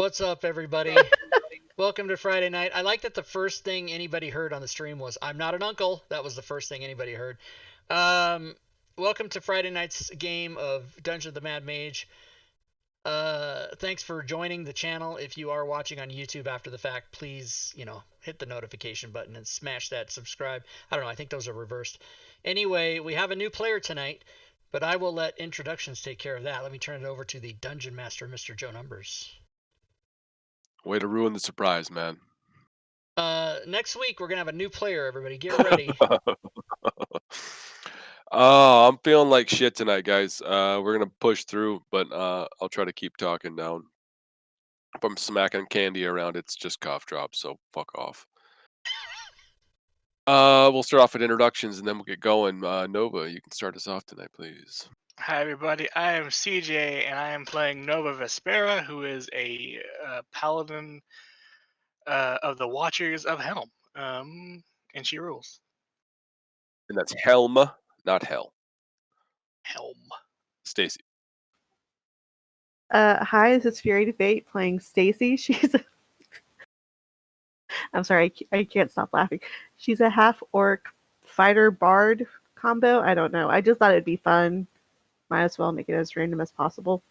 What's up, everybody? Welcome to Friday night. I like that the first thing anybody heard on the stream was, "I'm not an uncle." That was the first thing anybody heard. Welcome to Friday night's game of Dungeon of the Mad Mage. Thanks for joining the channel. If you are watching on YouTube after the fact, please, hit the notification button and smash that subscribe. I don't know, I think those are reversed. Anyway, we have a new player tonight, but I will let introductions take care of that. Let me turn it over to the Dungeon Master, Mr. Joe Numbers. Way to ruin the surprise, man. Next week we're gonna have a new player. Everybody, get ready. Oh, I'm feeling like shit tonight, guys. We're gonna push through, but I'll try to keep talking down. If I'm smacking candy around, it's just cough drops, so fuck off. We'll start off with introductions and then we'll get going. Nova, you can start us off tonight, please. Hi everybody, I am CJ and I am playing Nova Vespera, who is a paladin of the Watchers of Helm, and she rules. And that's Helm, not Hell. Helm. Stacy. Hi, this is Fury Debate playing Stacy. She's a... I'm sorry, I can't stop laughing. She's a half-orc fighter bard combo. I don't know. I just thought it'd be fun. Might as well make it as random as possible.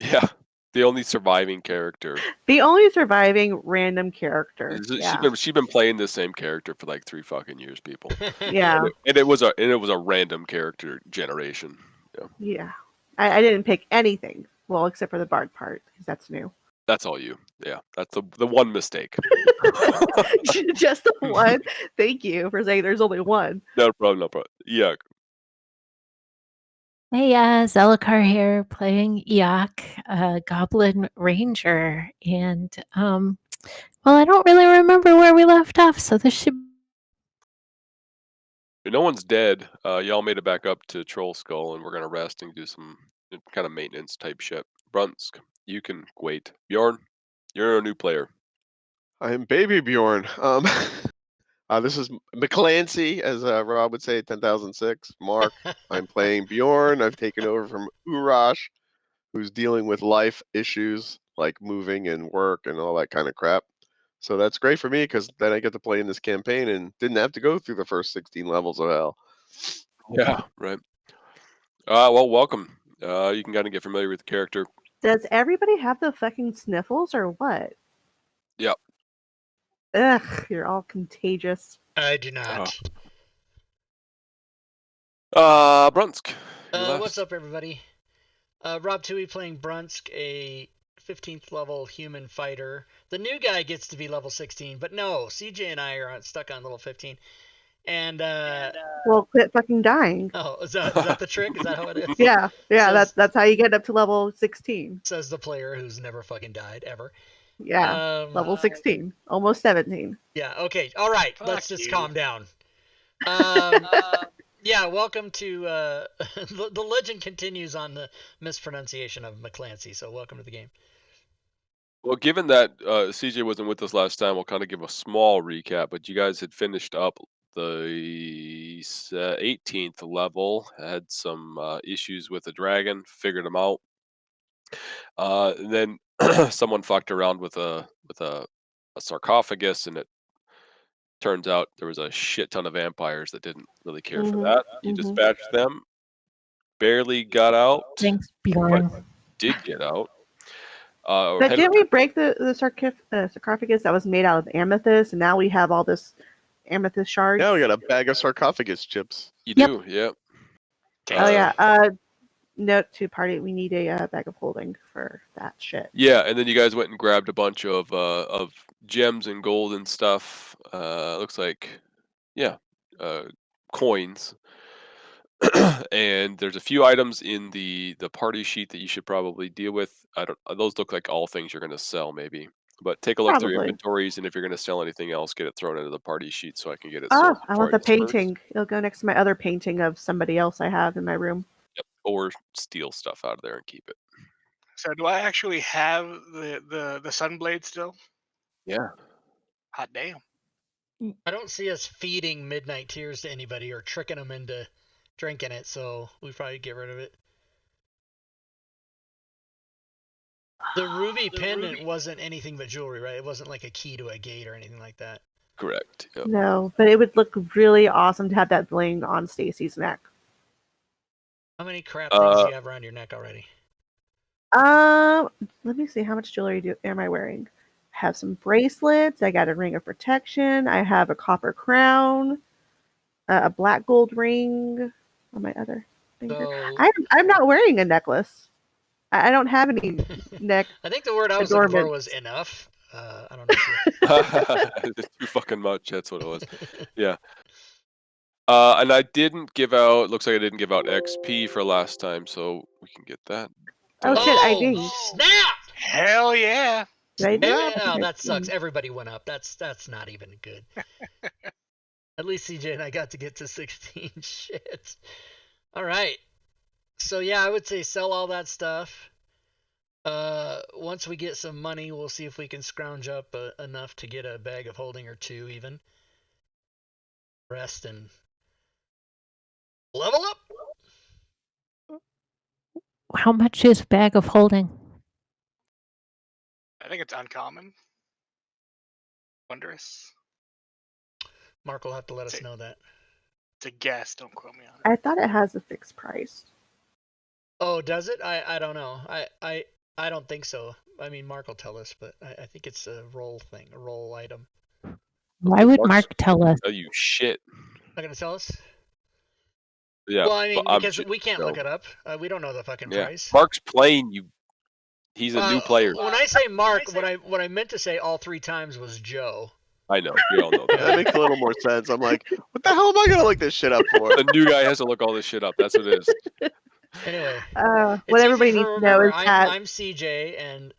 Yeah, the only surviving character. The only surviving random character. Yeah. She's been playing the same character for like 3 fucking years, people. Yeah. And it was a random character generation. Yeah. I didn't pick anything. Well, except for the bard part, because that's new. That's all you. Yeah, that's the one mistake. Just the one. Thank you for saying there's only one. No problem. Yeah. Hey, Zelikar here playing Eok, a Goblin Ranger, and well, I don't really remember where we left off, so this should. No one's dead. Y'all made it back up to Troll Skull, and we're gonna rest and do some kind of maintenance type shit. Brunsk, you can wait. Bjorn, you're a new player. I'm Baby Bjorn. This is McClancy, as Rob would say, 10,006. Mark, I'm playing Bjorn. I've taken over from Urash, who's dealing with life issues like moving and work and all that kind of crap. So that's great for me because then I get to play in this campaign and didn't have to go through the first 16 levels of hell. Yeah, right. Well, welcome. You can kind of get familiar with the character. Does everybody have the fucking sniffles or what? Yep. Ugh, you're all contagious. I do not. Brunsk. What's up, everybody? Rob Tui playing Brunsk, a 15th level human fighter. The new guy gets to be level 16, but no, CJ and I are stuck on level 15. And well, quit fucking dying. Oh, is that the trick? Is that how it is? Yeah, that's how you get up to level 16. Says the player who's never fucking died ever. Yeah, level 16, almost 17. Yeah. Okay. All right. Let's just calm down. Yeah. Welcome to the legend continues on the mispronunciation of McClancy. So welcome to the game. Well, given that CJ wasn't with us last time, we'll kind of give a small recap. But you guys had finished up the 18th level, had some issues with the dragon, figured them out. And then someone fucked around with a sarcophagus, and it turns out there was a shit ton of vampires that didn't really care for that. You dispatched them, barely got out. Thanks, Bjorn. Did get out. But didn't we break the sarcophagus that was made out of amethyst, and now we have all this amethyst shards? Now we got a bag of sarcophagus chips. You do, yep. Oh yeah. Note to party: we need a bag of holding for that shit. Yeah, and then you guys went and grabbed a bunch of gems and gold and stuff. Looks like, yeah, coins. And there's a few items in the party sheet that you should probably deal with. Those look like all things you're going to sell, maybe. But take a look through your inventories, and if you're going to sell anything else, get it thrown into the party sheet so I can get it sold. I want the painting. It'll go next to my other painting of somebody else I have in my room. Yep. Or steal stuff out of there and keep it. So do I actually have the Sunblade still? Yeah. Hot damn. I don't see us feeding Midnight Tears to anybody or tricking them into drinking it, so we probably get rid of it. The ruby pendant wasn't anything but jewelry, right? It wasn't like a key to a gate or anything like that. Correct. Yep. No, but it would look really awesome to have that bling on Stacy's neck. How many crap things do you have around your neck already? Let me see. How much jewelry am I wearing? I have some bracelets. I got a ring of protection. I have a copper crown, a black gold ring on my other finger. So I'm not wearing a necklace. I don't have any neck. I think the word I was looking for was adornments. enough. I don't know if you... Too fucking much. That's what it was. Yeah. And I didn't give out. Looks like I didn't give out XP for last time, so we can get that. Oh done. shit! I Oh, dinged. snap! Hell yeah! Did I do Yeah, that? I think I that sucks. dinged. Everybody went up. That's not even good. At least CJ and I got to get to 16. Shit. All right. So yeah, I would say sell all that stuff. Once we get some money, we'll see if we can scrounge up enough to get a bag of holding or two even. Rest and level up. How much is bag of holding? I think it's uncommon. Wondrous. Mark will have to let us know that. It's a guess. Don't quote me on it. I thought it has a fixed price. Oh, does it? I don't know. I don't think so. I mean, Mark will tell us, but I think it's a roll thing, a roll item. Why would Mark's Mark tell us? Tell you shit. Not gonna tell us? Yeah. Well, I mean, but because we can't look so- it up. We don't know the fucking Yeah. price. Mark's playing. He's a new player. When I say Mark, what I meant to say all three times was Joe. I know. We all know Yeah, that. that makes a little more sense. I'm like, what the hell am I gonna look this shit up for? The new guy has to look all this shit up. That's what it is. Anyway, What it's everybody easy needs to to know remember. is that I'm CJ, and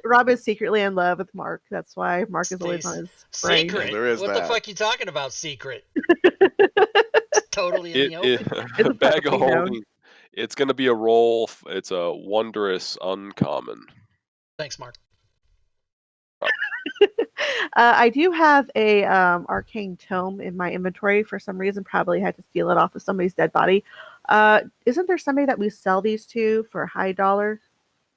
Rob is secretly in love with Mark. That's why Mark is always on his brain. secret. There is What the that. fuck you talking about? Secret? It's totally in the open. It's A bag of publicly known. holding. It's gonna be a roll. It's a wondrous uncommon. Thanks, Mark. I do have a Arcane Tome in my inventory for some reason. Probably had to steal it off of somebody's dead body. Isn't there somebody that we sell these to for a high dollar?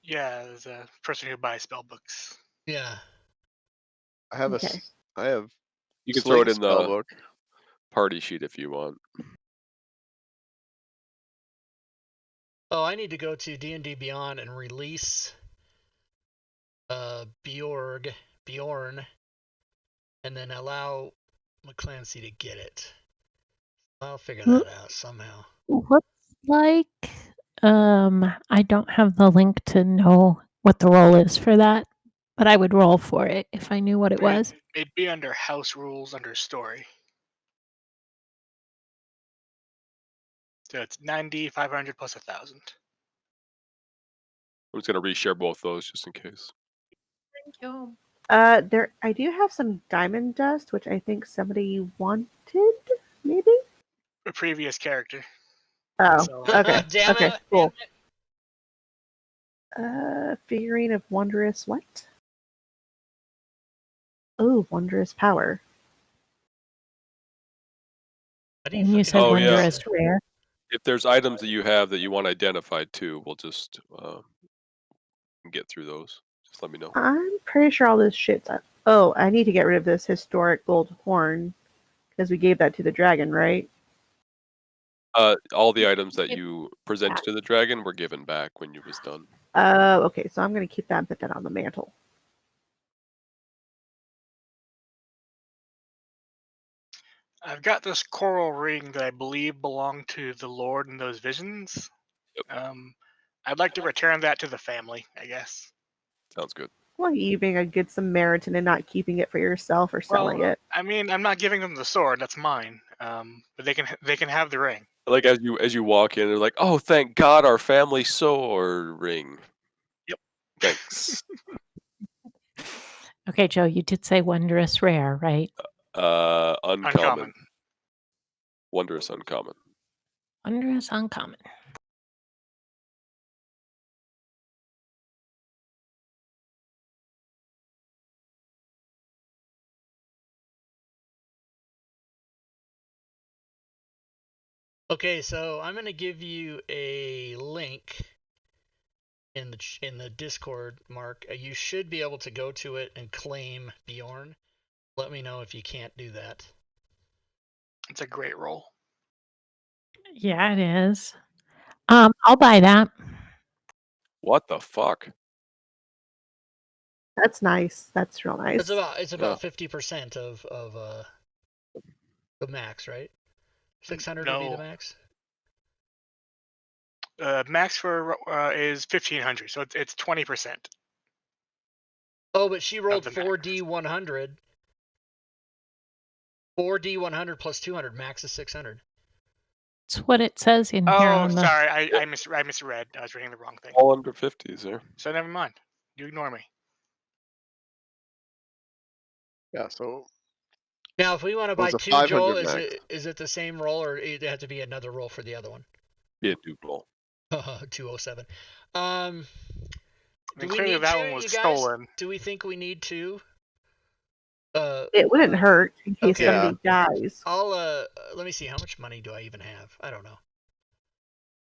Yeah, there's a person who buys spell books. Yeah. I have Okay. I have You can throw it Slate in the spellbook. party sheet if you want. Oh, I need to go to D&D Beyond and release Bjorn, and then allow McClancy to get it. I'll figure that out somehow. Looks like I don't have the link to know what the role is for that, but I would roll for it if I knew what it was. It'd be under house rules under story. So it's 90, 500 plus 1,000. I'm just gonna reshare both those just in case. Thank you. I do have some diamond dust, which I think somebody wanted, maybe. A previous character. Oh, So, okay. Damn Okay, it. cool. Figurine of wondrous what? Oh, wondrous power. How do you And you fucking said Oh, yeah. wondrous rare. If there's items that you have that you want identified too, we'll just get through those. Just let me know. I'm pretty sure all this shit's up. Oh, I need to get rid of this historic gold horn because we gave that to the dragon, right? All the items that you presented to the dragon were given back when you was done. Okay, so I'm going to keep that and put that on the mantle. I've got this coral ring that I believe belonged to the Lord in those visions. Yep. I'd like to return that to the family, I guess. Sounds good. Well, you being a good Samaritan and not keeping it for yourself or selling it. I mean, I'm not giving them the sword; that's mine. But they can have the ring. Like as you walk in, they're like, "Oh, thank God, our family sword ring." Yep. Thanks. Okay, Joe, you did say wondrous rare, right? Uncommon. Wondrous uncommon. Wondrous uncommon. Okay, so I'm going to give you a link in the Discord, Mark. You should be able to go to it and claim Bjorn. Let me know if you can't do that. It's a great roll. Yeah, it is. I'll buy that. What the fuck? That's nice. That's real nice. It's about 50% of the max, right? 600 would be the No. max. Max for is 1500, so it's 20%. Oh, but she rolled the 4D 100. 4D 100 plus 200. Max is 600. It's what it says in here Oh, on the. sorry, I misread. I was reading the wrong thing. All under 50s there. So never mind. You ignore me. Yeah, so Now, if we want to it buy was a two, 500 Joel, max. is it the same roll, or it have to be another roll for the other one? Be a new roll. 207. I Do mean, we clearly need that to, one was you guys? stolen. Do we think we need to? It wouldn't hurt in case okay. somebody dies. I'll let me see. How much money do I even have? I don't know.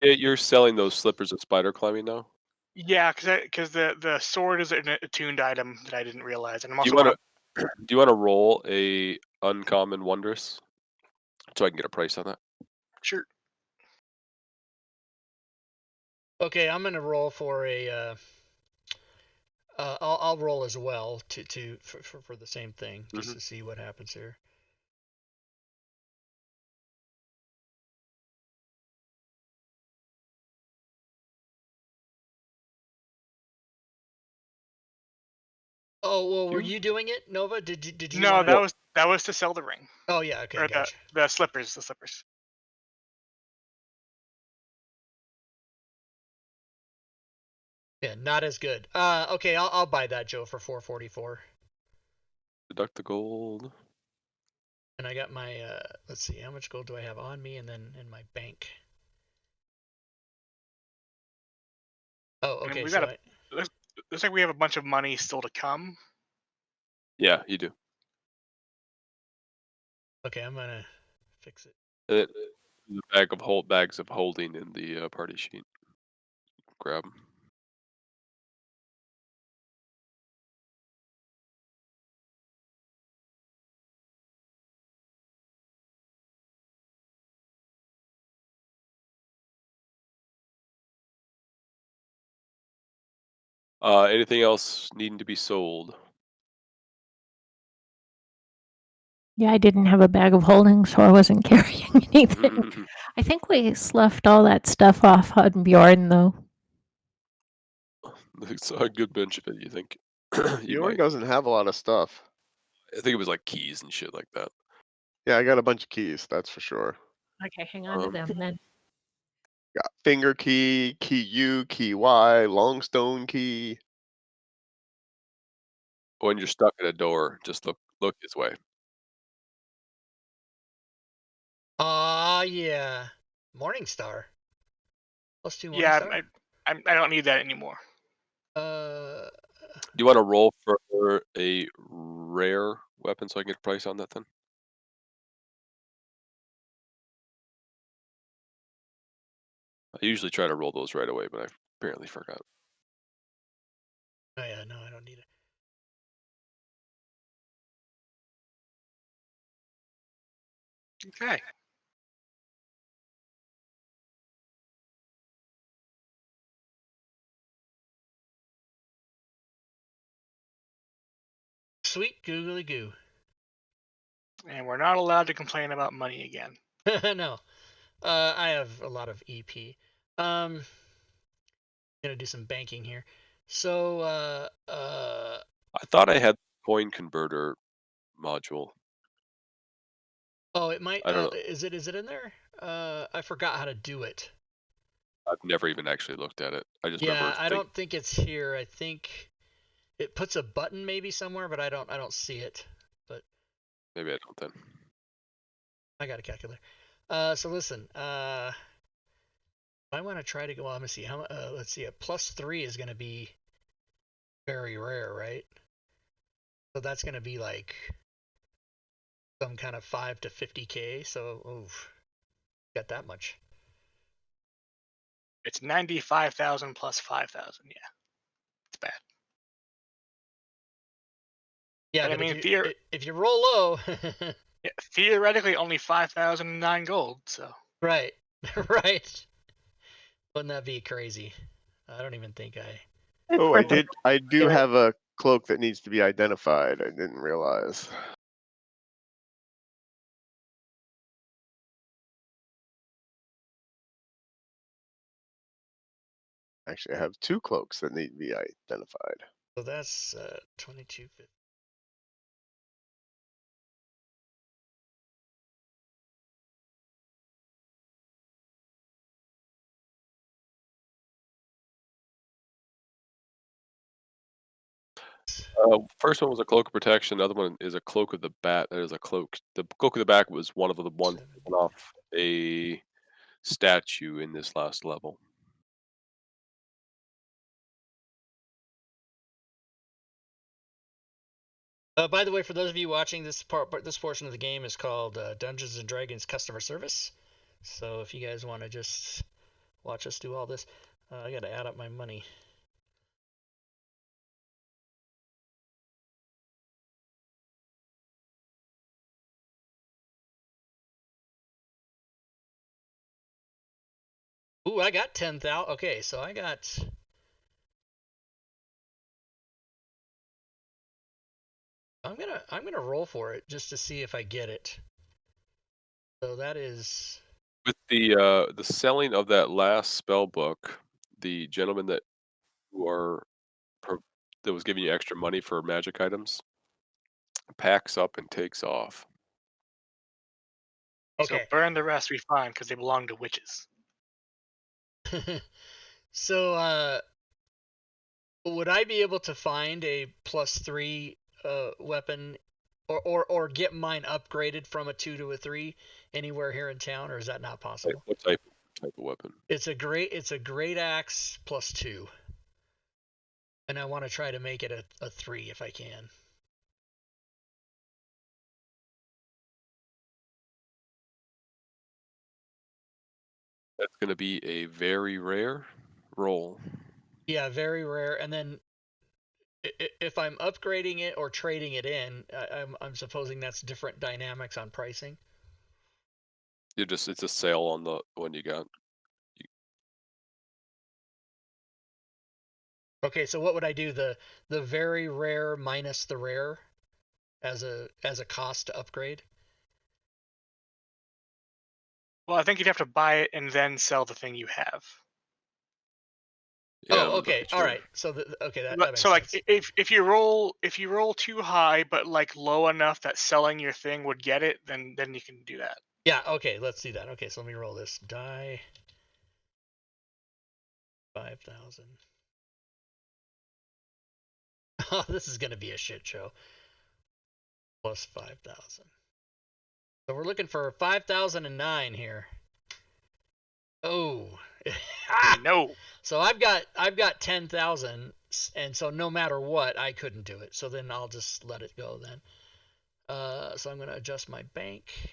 You're selling those slippers of spider climbing now? Yeah, because the sword is an attuned item that I didn't realize, and I'm Do also you want to roll a uncommon wondrous so I can get a price on that? sure. Okay, I'm gonna roll for a. I'll roll as well for the same thing, just to see what happens here. Oh well, were you doing it, Nova? Did you? No, wanna... that was to sell the ring. Oh yeah, okay, Or gotcha. the slippers, Yeah, not as good. Okay, I'll buy that, Joe, for 444. Deduct the gold. And I got my let's see, how much gold do I have on me and then in my bank? Oh, okay. we So got looks like we have a bunch of money still to come. Yeah, you do. okay, I'm gonna fix it. The bags of holding in the party sheet. Grab 'em. Anything else needing to be sold? Yeah, I didn't have a bag of holding, so I wasn't carrying anything. I think we sloughed all that stuff off on Bjorn, though. It's a good bench of it, you think? You Bjorn might. doesn't have a lot of stuff. I think it was like keys and shit like that. Yeah, I got a bunch of keys, that's for sure. Okay, hang on to them then. Got finger key, key U, key Y, long stone key. When you're stuck at a door, just look his way. Yeah. Morningstar. +2 Yeah, Morningstar. I don't need that anymore. Uh, Do you want to roll for a rare weapon so I can get a price on that then? I usually try to roll those right away, but I apparently forgot. oh yeah, no, I don't need it. Okay. Sweet googly goo. And we're not allowed to complain about money again. no. I have a lot of EP. I'm gonna do some banking here. So I thought I had coin converter module. oh, it might I don't know. is it in there? I forgot how to do it. I've never even actually looked at it. I just remember I don't think it's here. I think it puts a button maybe somewhere, but I don't see it. But maybe I don't then. I got a calculator. So listen, I want to try to go. Well, let me see. Let's see. A +3 is going to be very rare, right? So that's going to be like some kind of 5 to 50k. So, oof, got that much. It's 95,000 plus 5,000. Yeah, it's bad. Yeah, And I but mean, if you roll low, yeah, theoretically only 5,009 gold. So right, right. Wouldn't that be crazy? I don't even think I. It's Oh, worth it. I do Do it. have a cloak that needs to be identified. I didn't realize. Actually, I have 2 cloaks that need to be identified. So that's 2250. First one was a cloak of protection. The other one is a cloak of the bat. That is a cloak. The cloak of the back was one of the ones taken off a statue in this last level. By the way, for those of you watching, this portion of the game is called Dungeons and Dragons Customer Service. So if you guys want to just watch us do all this, I got to add up my money. Ooh, I got 10,000. Okay, so I got. I'm gonna roll for it just to see if I get it. So that is. With the selling of that last spell book, the gentleman that that was giving you extra money for magic items packs up and takes off. So Okay. burn the rest we find because they belong to witches. So would I be able to find a +3 weapon, or get mine upgraded from a 2 to a 3 anywhere here in town, or is that not possible? What type of weapon? It's a great axe +2, and I want to try to make it a 3 if I can. That's going to be a very rare roll. Yeah, very rare. And then if I'm upgrading it or trading it in, I'm supposing that's different dynamics on pricing. It's a sale on the one you got. Okay, so what would I do? The very rare minus the rare as a cost to upgrade? Well, I think you'd have to buy it and then sell the thing you have. Yeah, Oh, okay, all right. So that makes So like sense. if you roll too high but like low enough that selling your thing would get it, then you can do that. Yeah, okay, let's do that. Okay, so let me roll this die. 5,000. Oh, this is gonna be a shit show. Plus 5,000. So we're looking for 5,009 here. Oh. No. So I've got 10,000, and so no matter what, I couldn't do it. So then I'll just let it go then. So I'm gonna adjust my bank.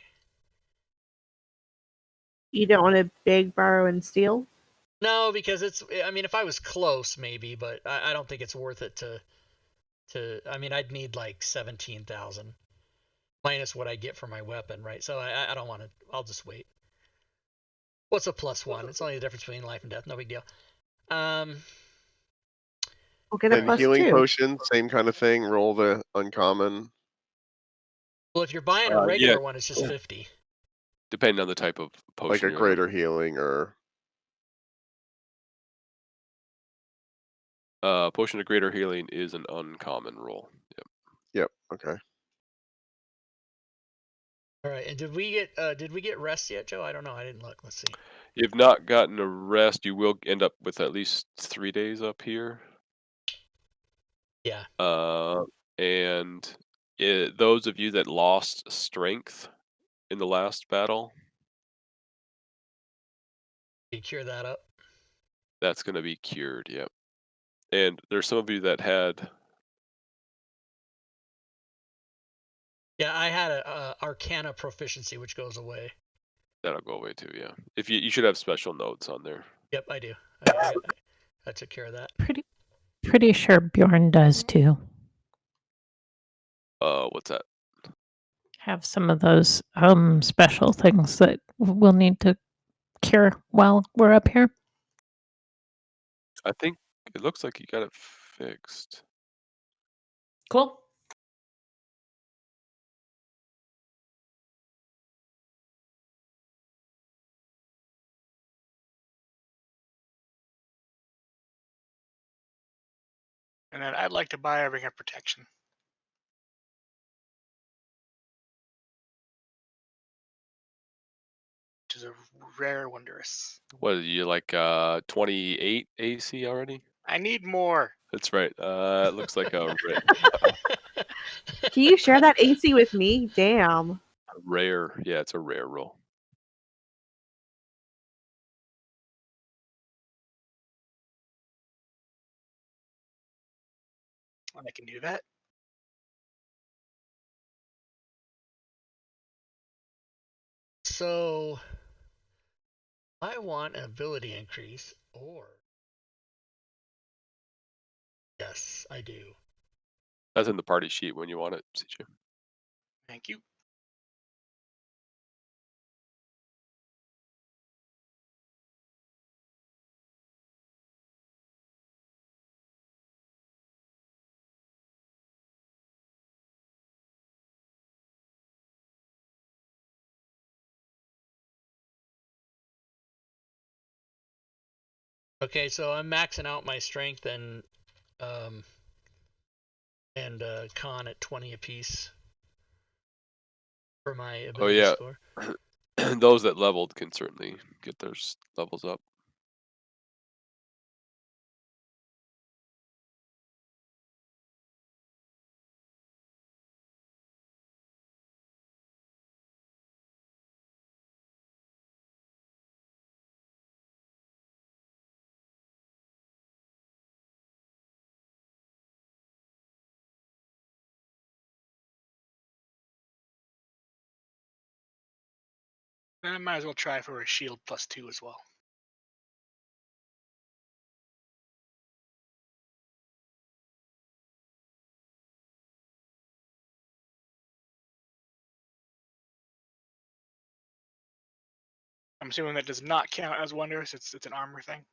You don't want to beg, borrow, and steal? No, because I mean, if I was close, maybe, but I don't think it's worth it to. I mean, I'd need like 17,000 minus what I get for my weapon, right? So I don't want to. I'll just wait. What's a +1? It's only the difference between life and death. No big deal. We'll get a And plus healing 2. potion, same kind of thing. Roll the uncommon. Well, if you're buying a regular yeah. one, it's just 50. Depending on the type of potion. Like a you're greater healing or. Potion of greater healing is an uncommon roll. Yep, okay. All right, and did we get rest yet, Joe? I don't know. I didn't look. Let's see. You've not gotten a rest. You will end up with at least 3 days up here. Yeah. And those of you that lost strength in the last battle, You cure that up. that's going to be cured. Yep. And there's some of you that had. Yeah, I had a Arcana proficiency, which goes away. That'll go away too. Yeah. If you should have special notes on there. Yep, I do. I took care of that. Pretty sure Bjorn does too. What's that? Have some of those special things that we'll need to cure while we're up here. I think it looks like you got it fixed. Cool. And then I'd like to buy a Ring of Protection. Which is a rare wondrous. What are you like 28 AC already? I need more. That's right. It looks like a Can you share that AC with me? Damn. rare. Yeah, it's a rare roll. I can do that. So I want an ability increase, or yes, I do. That's in the party sheet when you want it, CJ. Thank you. Okay, so I'm maxing out my strength and con at 20 apiece for my ability yeah. score. Those that leveled can certainly get their levels up. Then I might as well try for a shield +2 as well. I'm assuming that does not count as wondrous. It's an armor thing.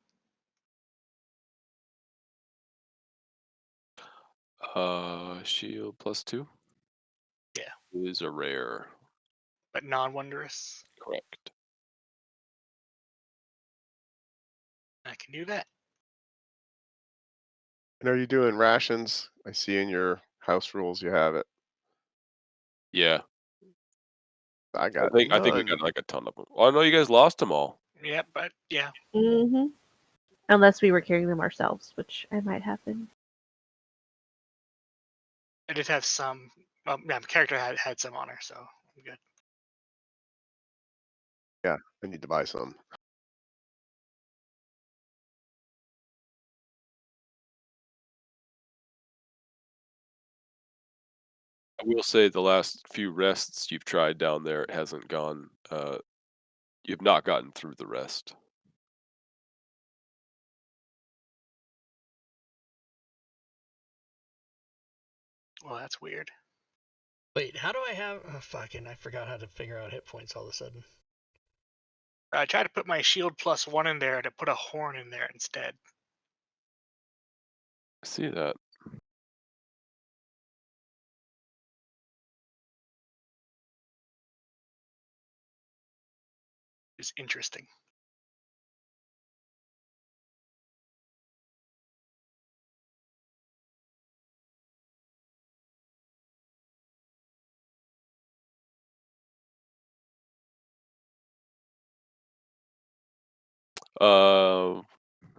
Shield +2. Yeah. Is a rare. But non-wondrous. Correct. I can do that. And are you doing rations? I see in your house rules you have it. Yeah. I got I think we none. got like a ton of them. Oh no, you guys lost them all. Yeah, but yeah. Mm-hmm. Unless we were carrying them ourselves, which I might have been. I did have some. Well, yeah, my character had some on her, so I'm good. Yeah, I need to buy some. I will say the last few rests you've tried down there, it hasn't gone. You've not gotten through the rest. Well, that's weird. Wait, how do I have? Oh, fucking! I forgot how to figure out hit points all of a sudden. I tried to put my shield +1 in there to put a horn in there instead. I see that. It's interesting.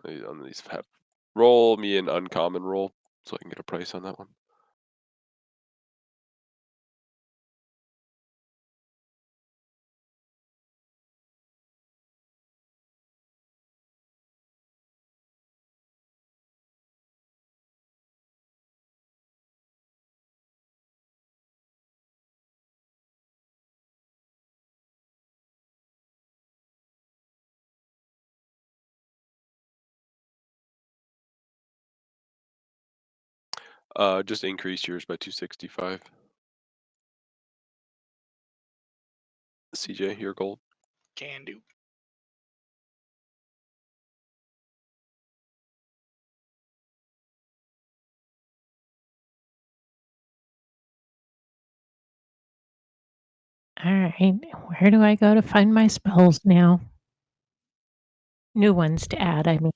On these, roll me an uncommon roll so I can get a price on that one. Just increase yours by 265. CJ, your gold. Can do. All right. Where do I go to find my spells now? New ones to add, I mean.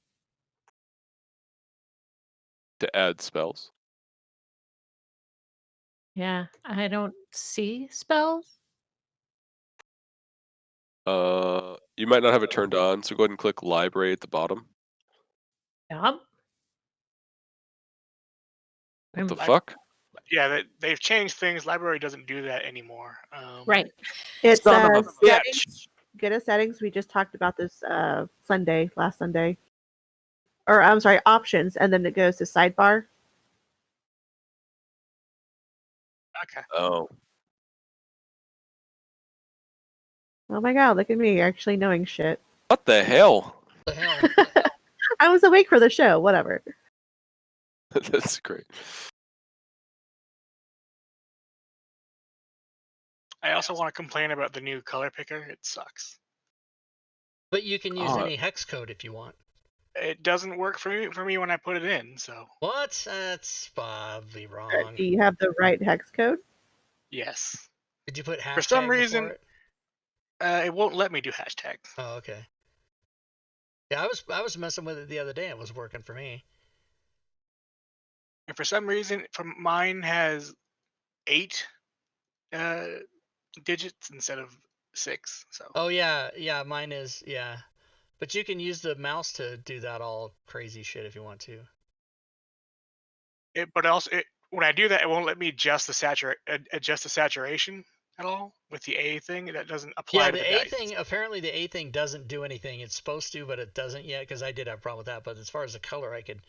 To add spells. Yeah, I don't see spells. You might not have it turned on, so go ahead and click library at the bottom. Yup. What the Lib- fuck? Yeah, they've changed things. Library doesn't do that anymore. Right. It's Son of a settings. bitch. Go to settings. We just talked about this last Sunday. Or I'm sorry, options, and then it goes to sidebar. Okay. Oh. Oh my god, look at me actually knowing shit. What the hell? The hell? I was awake for the show, whatever. That's great. I also want to complain about the new color picker. It sucks. But you can use Oh. any hex code if you want. It doesn't work for me when I put it in. So What? That's probably wrong. Do you have the right hex code? yes, Did you put hashtag for some before reason it? it won't let me do hashtag. Oh, okay. Yeah, I was messing with it the other day. It was working for me. And for some reason, mine has 8 digits instead of 6. So Oh yeah, mine is But you can use the mouse to do that all crazy shit if you want to. but also when I do that, it won't let me adjust the saturation at all with the A thing. That doesn't apply Yeah, to the the A dice. thing, apparently the A thing doesn't do anything. It's supposed to, but it doesn't yet, because I did have a problem with that. But as far as the color, I could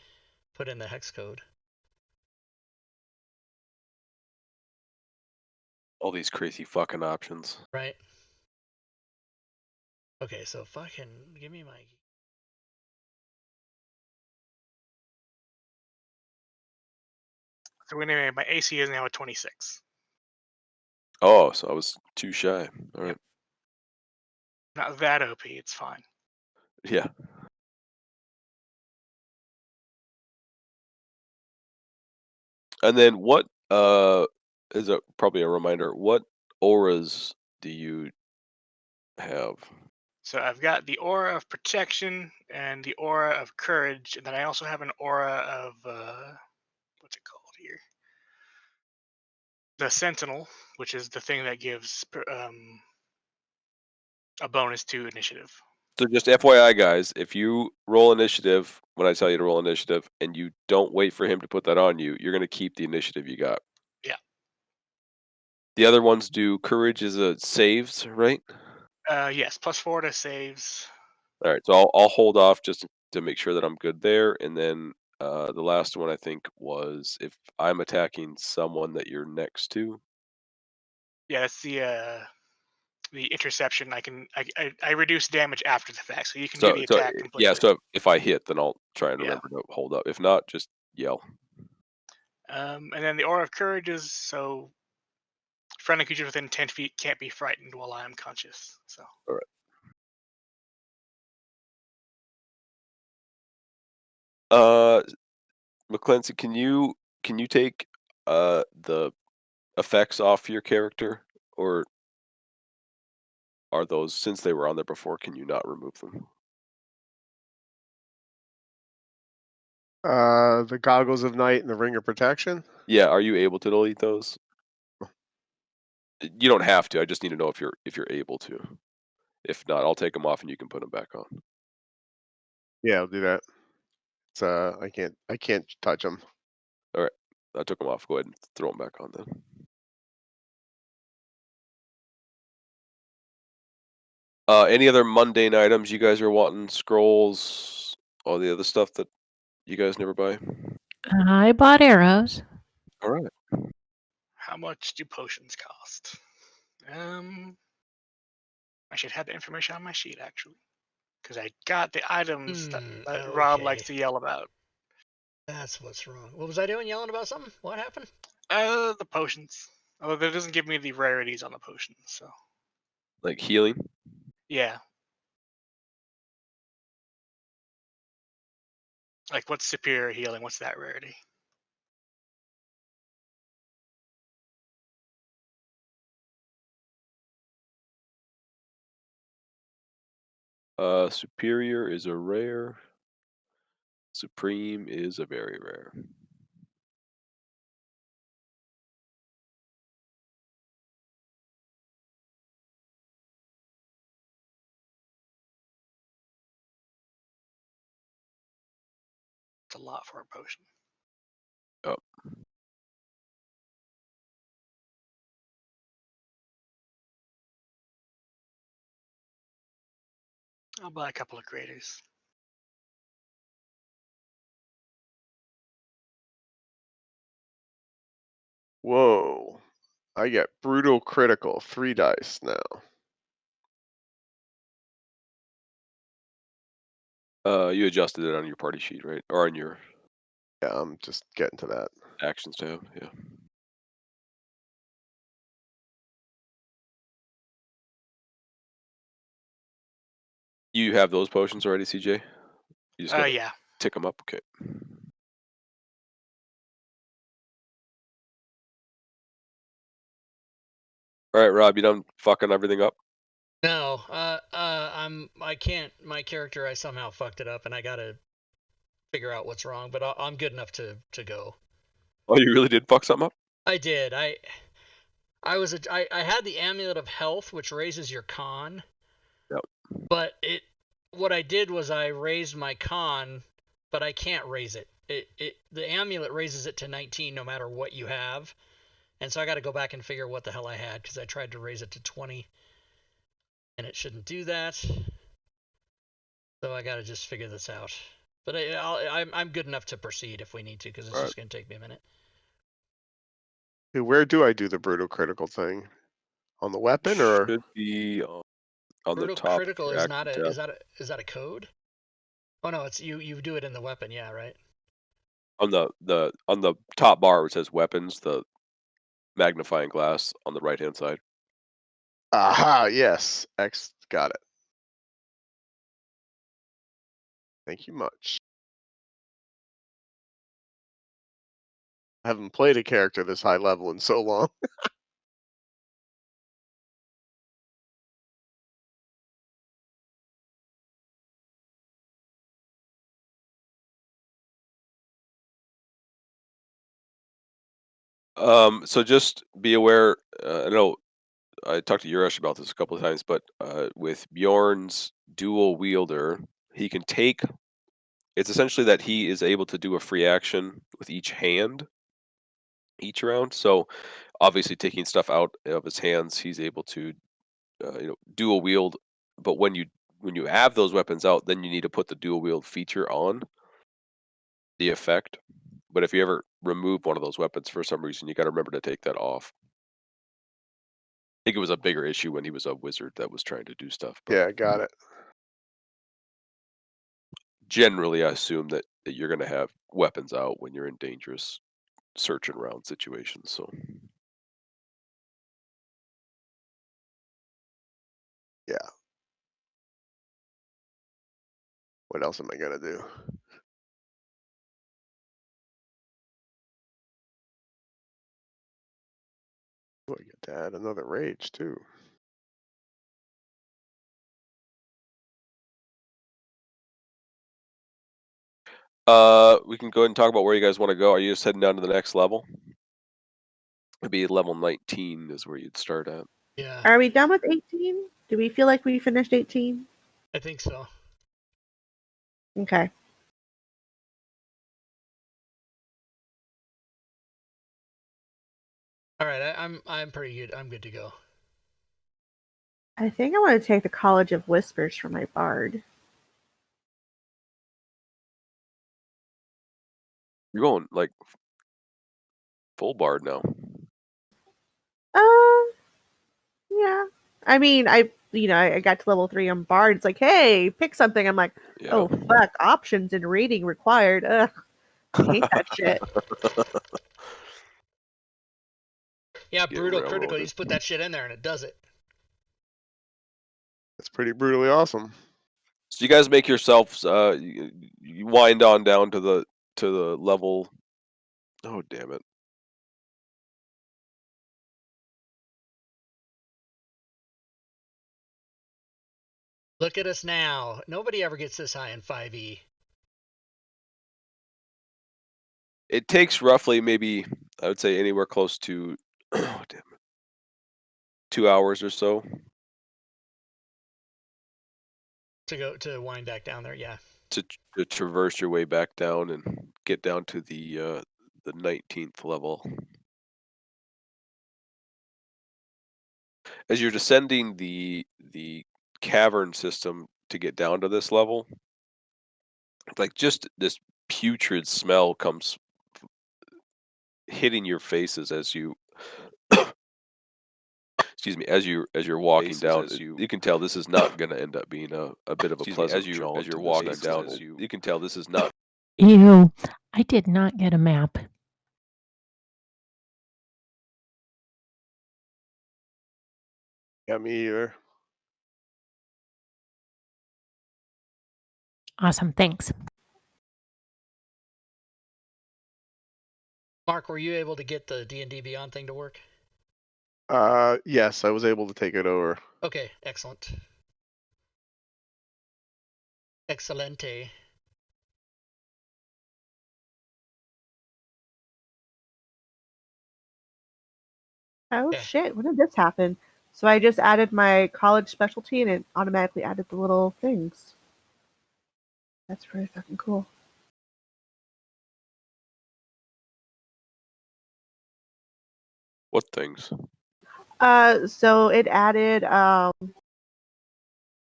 put in the hex code. All these crazy fucking options. Right. Okay, so fucking give me my... So anyway, my AC is now a 26. Oh, so I was too shy. All right. Not that OP. It's fine. Yeah. And then what is probably a reminder, what auras do you have? So I've got the aura of protection and the aura of courage, and then I also have an aura of what's it called here? The Sentinel, which is the thing that gives a bonus to initiative. So just FYI, guys, if you roll initiative when I tell you to roll initiative, and you don't wait for him to put that on you, you're going to keep the initiative you got. Yeah. The other ones do courage is a saves, right? Yes, +4 to saves. All right, so I'll hold off just to make sure that I'm good there, and then the last one I think was if I'm attacking someone that you're next to. Yeah, that's the interception. I reduce damage after the fact, so you can do the attack completely. Yeah, so if I hit, then I'll try and Yeah. remember to hold up. If not, just yell. And then the aura of courage is so friendly creatures within 10 feet can't be frightened while I am conscious. So All right. McClency, can you take the effects off your character, or are those, since they were on there before, can you not remove them? The Goggles of Night and the Ring of Protection. Yeah, are you able to delete those? You don't have to. I just need to know if you're able to. If not, I'll take them off and you can put them back on. Yeah, I'll do that. It's I can't touch them. All right, I took them off. Go ahead and throw them back on then. Any other mundane items you guys are wanting? Scrolls, all the other stuff that you guys never buy? I bought arrows. All right. how much do potions cost? I should have the information on my sheet actually, because I got the items that Rob likes to yell about. That's what's wrong. What was I doing? Yelling about something? What happened? The potions. Although that doesn't give me the rarities on the potions, so Like healing. yeah. Like, what's superior healing? What's that rarity? Superior is a rare. Supreme is a very rare. It's a lot for a potion. Oh. I'll buy a couple of graders. Whoa. I get brutal critical, 3 dice now. You adjusted it on your party sheet, right? Or on your Yeah, I'm just getting to that. actions tab, yeah. You have those potions already, CJ? You just gotta Yeah. tick them up, okay. All right, Rob, you done fucking everything up? No, I can't. My character, I somehow fucked it up, and I gotta figure out what's wrong. But I'm good enough to go. Oh, you really did fuck something up? I did. I had the Amulet of Health, which raises your con. Yep. But what I did was I raised my con, but I can't raise it. The amulet raises it to 19 no matter what you have. And so I got to go back and figure what the hell I had, because I tried to raise it to 20 and it shouldn't do that. So I got to just figure this out. But I'm good enough to proceed if we need to, because it's just going to take me a minute. Hey, where do I do the brutal critical thing? On the weapon or? Should be on the Brutal top. critical is not a is that a code? Oh no, it's you do it in the weapon, yeah, right? On the top bar where it says weapons, the magnifying glass on the right hand side. Aha, yes. X, got it. Thank you much. I haven't played a character this high level in so long. So just be aware. I know I talked to Urash about this a couple of times, but with Bjorn's dual wielder, he can take. It's essentially that he is able to do a free action with each hand, each round. So obviously, taking stuff out of his hands, he's able to, dual wield. But when you have those weapons out, then you need to put the dual wield feature on the effect. But if you ever remove one of those weapons for some reason, you got to remember to take that off. I think it was a bigger issue when he was a wizard that was trying to do stuff. But Yeah, got it. generally, I assume that you're going to have weapons out when you're in dangerous search and round situations. So Yeah. What else am I gonna do? Oh, I get to add another rage too. we can go ahead and talk about where you guys want to go. Are you just heading down to the next level? It'd be level 19 is where you'd start at. Yeah, Are we done with 18? Do we feel like we finished 18? I think so. Okay. All right, I'm pretty good. I'm good to go. I think I want to take the College of Whispers for my bard. You're going like full bard now. Yeah. I mean, I got to level 3 on bard. It's like, hey, pick something. I'm like, Yeah. oh fuck, options and reading required. Ugh. I hate that shit. Yeah, Get brutal critical. railroaded. You just put that shit in there and it does it. It's pretty brutally awesome. So you guys make yourselves you wind on down to the level. Oh damn it! Look at us now. Nobody ever gets this high in 5e. It takes roughly maybe I would say anywhere close to 2 hours or so. To wind back down there, yeah. To traverse your way back down and get down to the 19th level. As you're descending the cavern system to get down to this level, like just this putrid smell comes hitting your faces as you excuse me, as you're walking down. You can tell this is not going to end up being a bit of a pleasant jaunt as you're walking down. You can tell this is not. Ew, I did not get a map. Yeah, me either. Awesome, thanks. Mark, were you able to get the D&D Beyond thing to work? Yes, I was able to take it over. Okay, excellent. Excelente. Oh Yeah. shit, when did this happen? So I just added my college specialty and it automatically added the little things. That's pretty fucking cool. What things? So it added I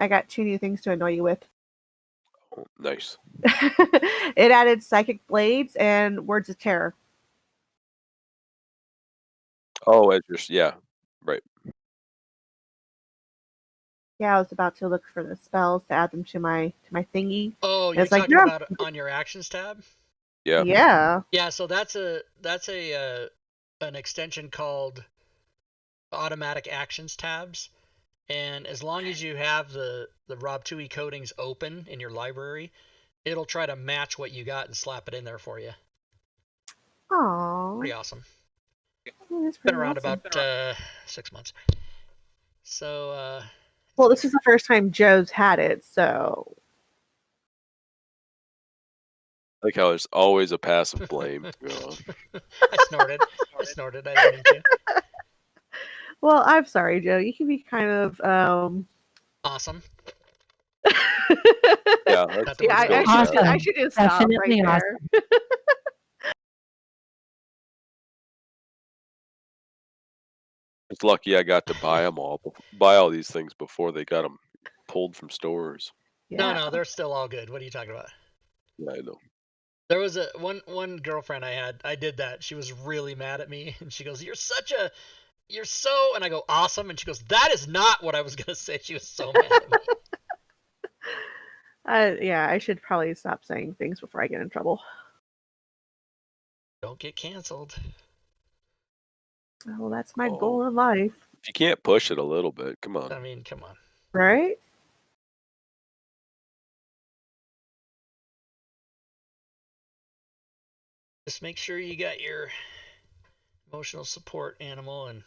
got 2 new things to annoy you with. Oh, nice. It added psychic blades and words of terror. Oh, as yeah, right. Yeah, I was about to look for the spells to add them to my thingy. Oh, you're It's like, talking no. about on your actions tab? Yeah. Yeah. Yeah, so that's an extension called automatic actions tabs. And as long as you have the Rob 2e codings open in your library, it'll try to match what you got and slap it in there for you. Aww. Pretty awesome. That's Been pretty around awesome. about 6 months. So well, this is the first time Joe's had it, so Like how there's always a passive blame. I snorted. I didn't mean to. well, I'm sorry, Joe. You can be kind of Awesome. Yeah, yeah, I should just stop Definitely right there. It's lucky I got to buy all these things before they got them pulled from stores. Yeah. No, they're still all good. What are you talking about? Yeah, I know. There was one girlfriend I had. I did that. She was really mad at me, and she goes, "You're so," and I go, "Awesome," and she goes, "That is not what I was gonna say." She was so mad at me. Yeah, I should probably stop saying things before I get in trouble. Don't get canceled. Well, that's my goal in life. If you can't push it a little bit, come on. I mean, come on. Right? Just make sure you got your emotional support animal and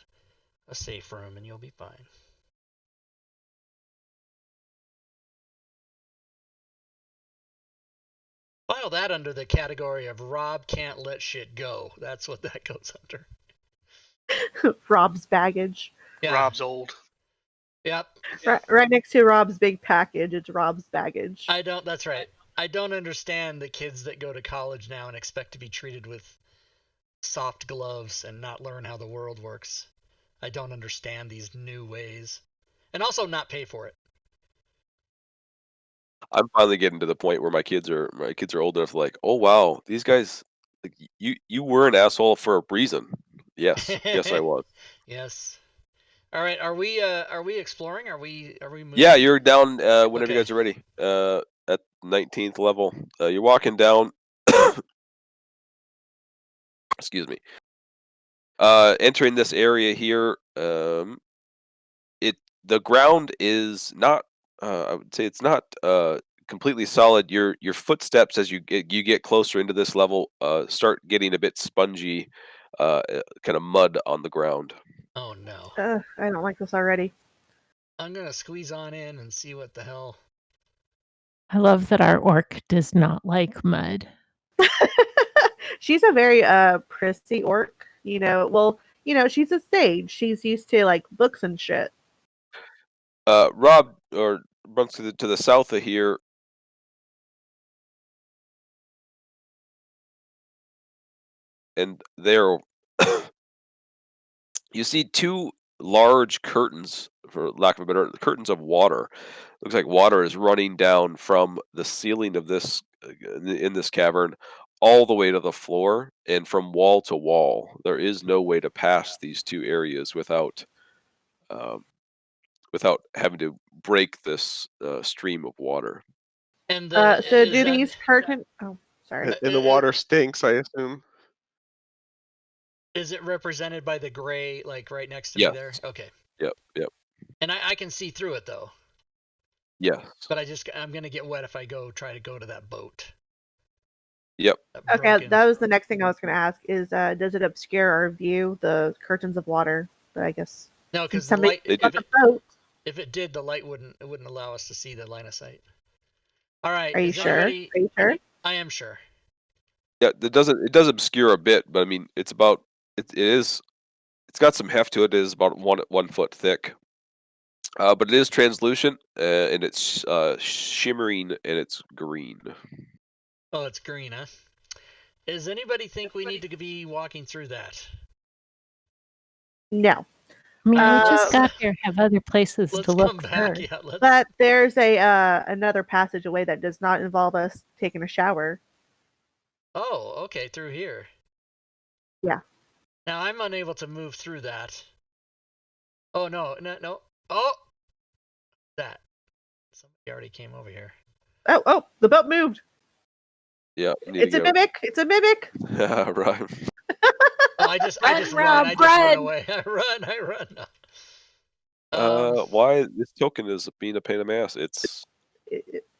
a safe room, and you'll be fine. File that under the category of Rob can't let shit go. That's what that goes under. Rob's baggage. Yeah. Rob's old. Yep. Right next to Rob's big package, it's Rob's baggage. That's right. I don't understand the kids that go to college now and expect to be treated with soft gloves and not learn how the world works. I don't understand these new ways. And also not pay for it. I'm finally getting to the point where my kids are old enough to like, oh wow, these guys, like, you were an asshole for a reason. Yes, yes I was. Yes. All right, are we exploring? Are we moving? Yeah, you're down whenever you guys are ready. At 19th level, you're walking down. Excuse me. Entering this area here, the ground is not. I would say it's not completely solid. Your footsteps as you get closer into this level start getting a bit spongy, kind of mud on the ground. Oh no. I don't like this already. I'm gonna squeeze on in and see what the hell. I love that our orc does not like mud. She's a very prissy orc, you know. Well, you know, she's a sage. She's used to like books and shit. Rob or runs to the south of here. And there, you see two large curtains, for lack of a better, curtains of water. Looks like water is running down from the ceiling of this in this cavern all the way to the floor, and from wall to wall. There is no way to pass these two areas um, without having to break this stream of water. And So is do that, these curtain? Oh, sorry. And the water stinks, I assume. is it represented by the gray, like right next to Yes. me there? Okay. Yep. And I can see through it though. Yes. But I'm gonna get wet if I try to go to that boat. Yep. Okay, that was the next thing I was going to ask. Is does it obscure our view? The curtains of water. But I guess No, because the somebody light. They got the boat. If it did, the light wouldn't allow us to see the line of sight. All right. Are you is sure? anybody- Are you sure? I am sure. Yeah, it does obscure a bit, but I mean it's got some heft to it. It is about 1 foot thick. But it is translucent, and it's shimmering, and it's green. Oh, it's green, huh? Does anybody think we need to be walking through that? No. I mean, we Uh, just got here, have other places Let's to look. come back. first. Yeah, let's. But there's a another passageway that does not involve us taking a shower. Oh, okay, through here. Yeah. Now I'm unable to move through that. Oh no. Oh, that. Somebody already came over here. Oh, the boat moved. Yeah, It's a mimic. It's a mimic. Right. Oh, I just Run, run. Rob, I just run run. away. I run. Why this token is being a pain in the ass? It's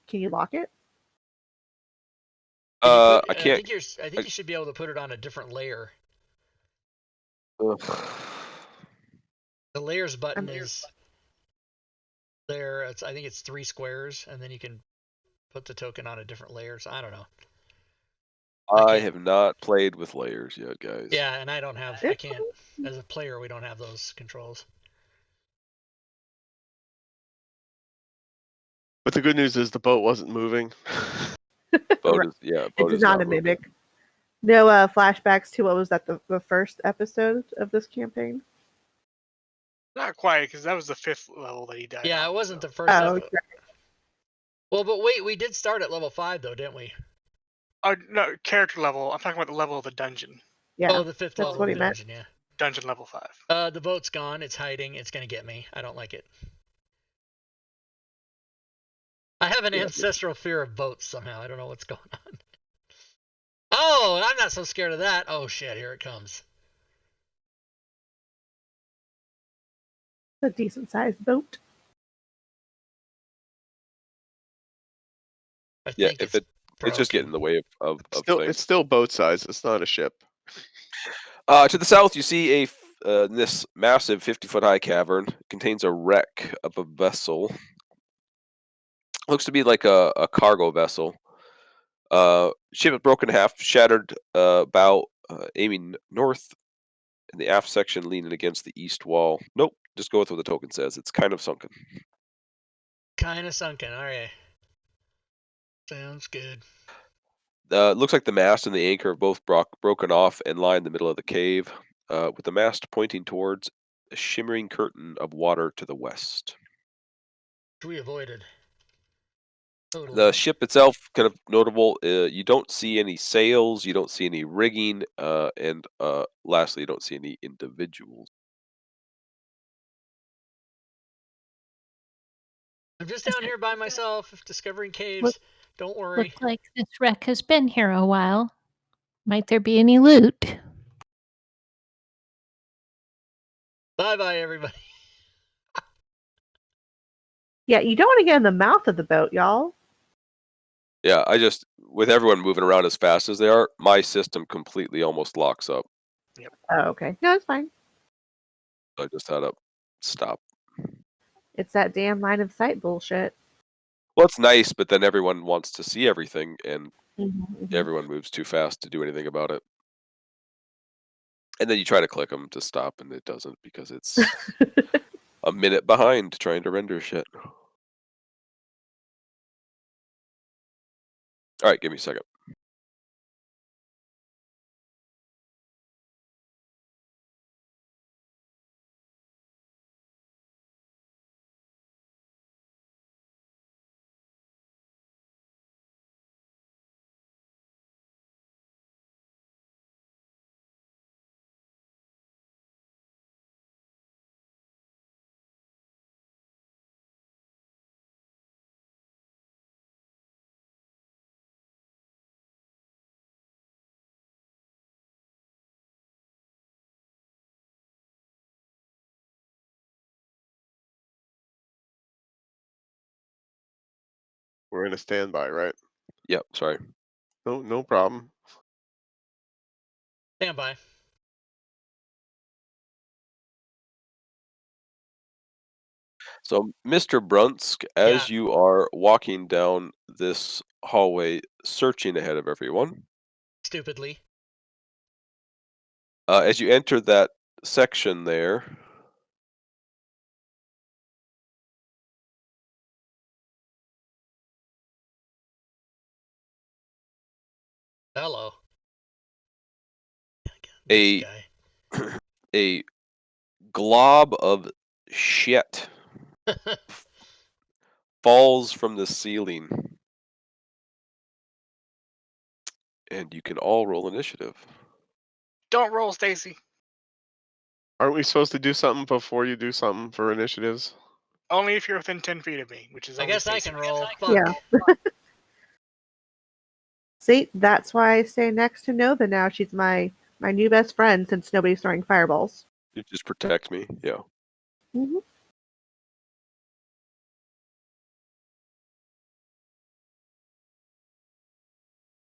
Can you lock it? I can't. I think you should be able to put it on a different layer. Ugh. The layers button is there. I think it's 3 squares, and then you can put the token on a different layer. So I don't know. I have not played with layers yet, guys. Yeah, and I don't have. I can't. As a player, we don't have those controls. But the good news is the boat wasn't moving. Boat It's is not a moving. mimic. No flashbacks to what was that the first episode of this campaign? Not quite, because that was the 5th level that he died. Yeah, on, it wasn't so. the first. Oh, episode. Well, but wait, we did start at level 5 though, didn't we? Oh no, character level. I'm talking about the level of the dungeon. Yeah. Oh, the 5th that's level what of he the meant. dungeon. Yeah. Dungeon level 5. The boat's gone. It's hiding. It's gonna get me. I don't like it. I have an ancestral fear of boats somehow. I don't know what's going on. Oh, I'm not so scared of that. Oh shit, here it comes. A decent sized boat. I think it's just getting in the way of It's things. still boat size. It's not a ship. To the south, you see this massive 50-foot high cavern. It contains a wreck of a vessel. Looks to be like a cargo vessel. Ship is broken in half, shattered bow, aiming north, and the aft section leaning against the east wall. Nope, just go with what the token says. It's kind of sunken. Kind of sunken. All right. Sounds good. Looks like the mast and the anchor are both broken off and lie in the middle of the cave, with the mast pointing towards a shimmering curtain of water to the west. Which we avoided. Totally. The ship itself, kind of notable, you don't see any sails, you don't see any rigging, and lastly, you don't see any individuals. I'm just down here by myself, discovering caves. Don't worry. Looks like this wreck has been here a while. Might there be any loot? Bye-bye, everybody. Yeah, you don't want to get in the mouth of the boat, y'all. Yeah, with everyone moving around as fast as they are, my system completely almost locks up. Oh, okay. No, it's fine. I just had to stop. It's that damn line of sight bullshit. Well, it's nice, but then everyone wants to see everything, and Mhm. everyone moves too fast to do anything about it. And then you try to click them to stop, and it doesn't because it's a minute behind trying to render shit. All right, give me a second. We're in a standby, right? Yep, sorry. No problem. Stand by. So, Mr. Brunsk, as you are walking down this hallway, searching ahead of everyone, Stupidly. as you enter that section there, Hello. A- This guy. a glob of shit falls from the ceiling, and you can all roll initiative. Don't roll, Stacy. Aren't we supposed to do something before you do something for initiatives? Only if you're within 10 feet of me, which is I only guess I Stacy. can roll. Fuck. Yeah. See, that's why I stay next to Nova now. She's my new best friend since nobody's throwing fireballs. You just protect me, yeah. Mm-hmm.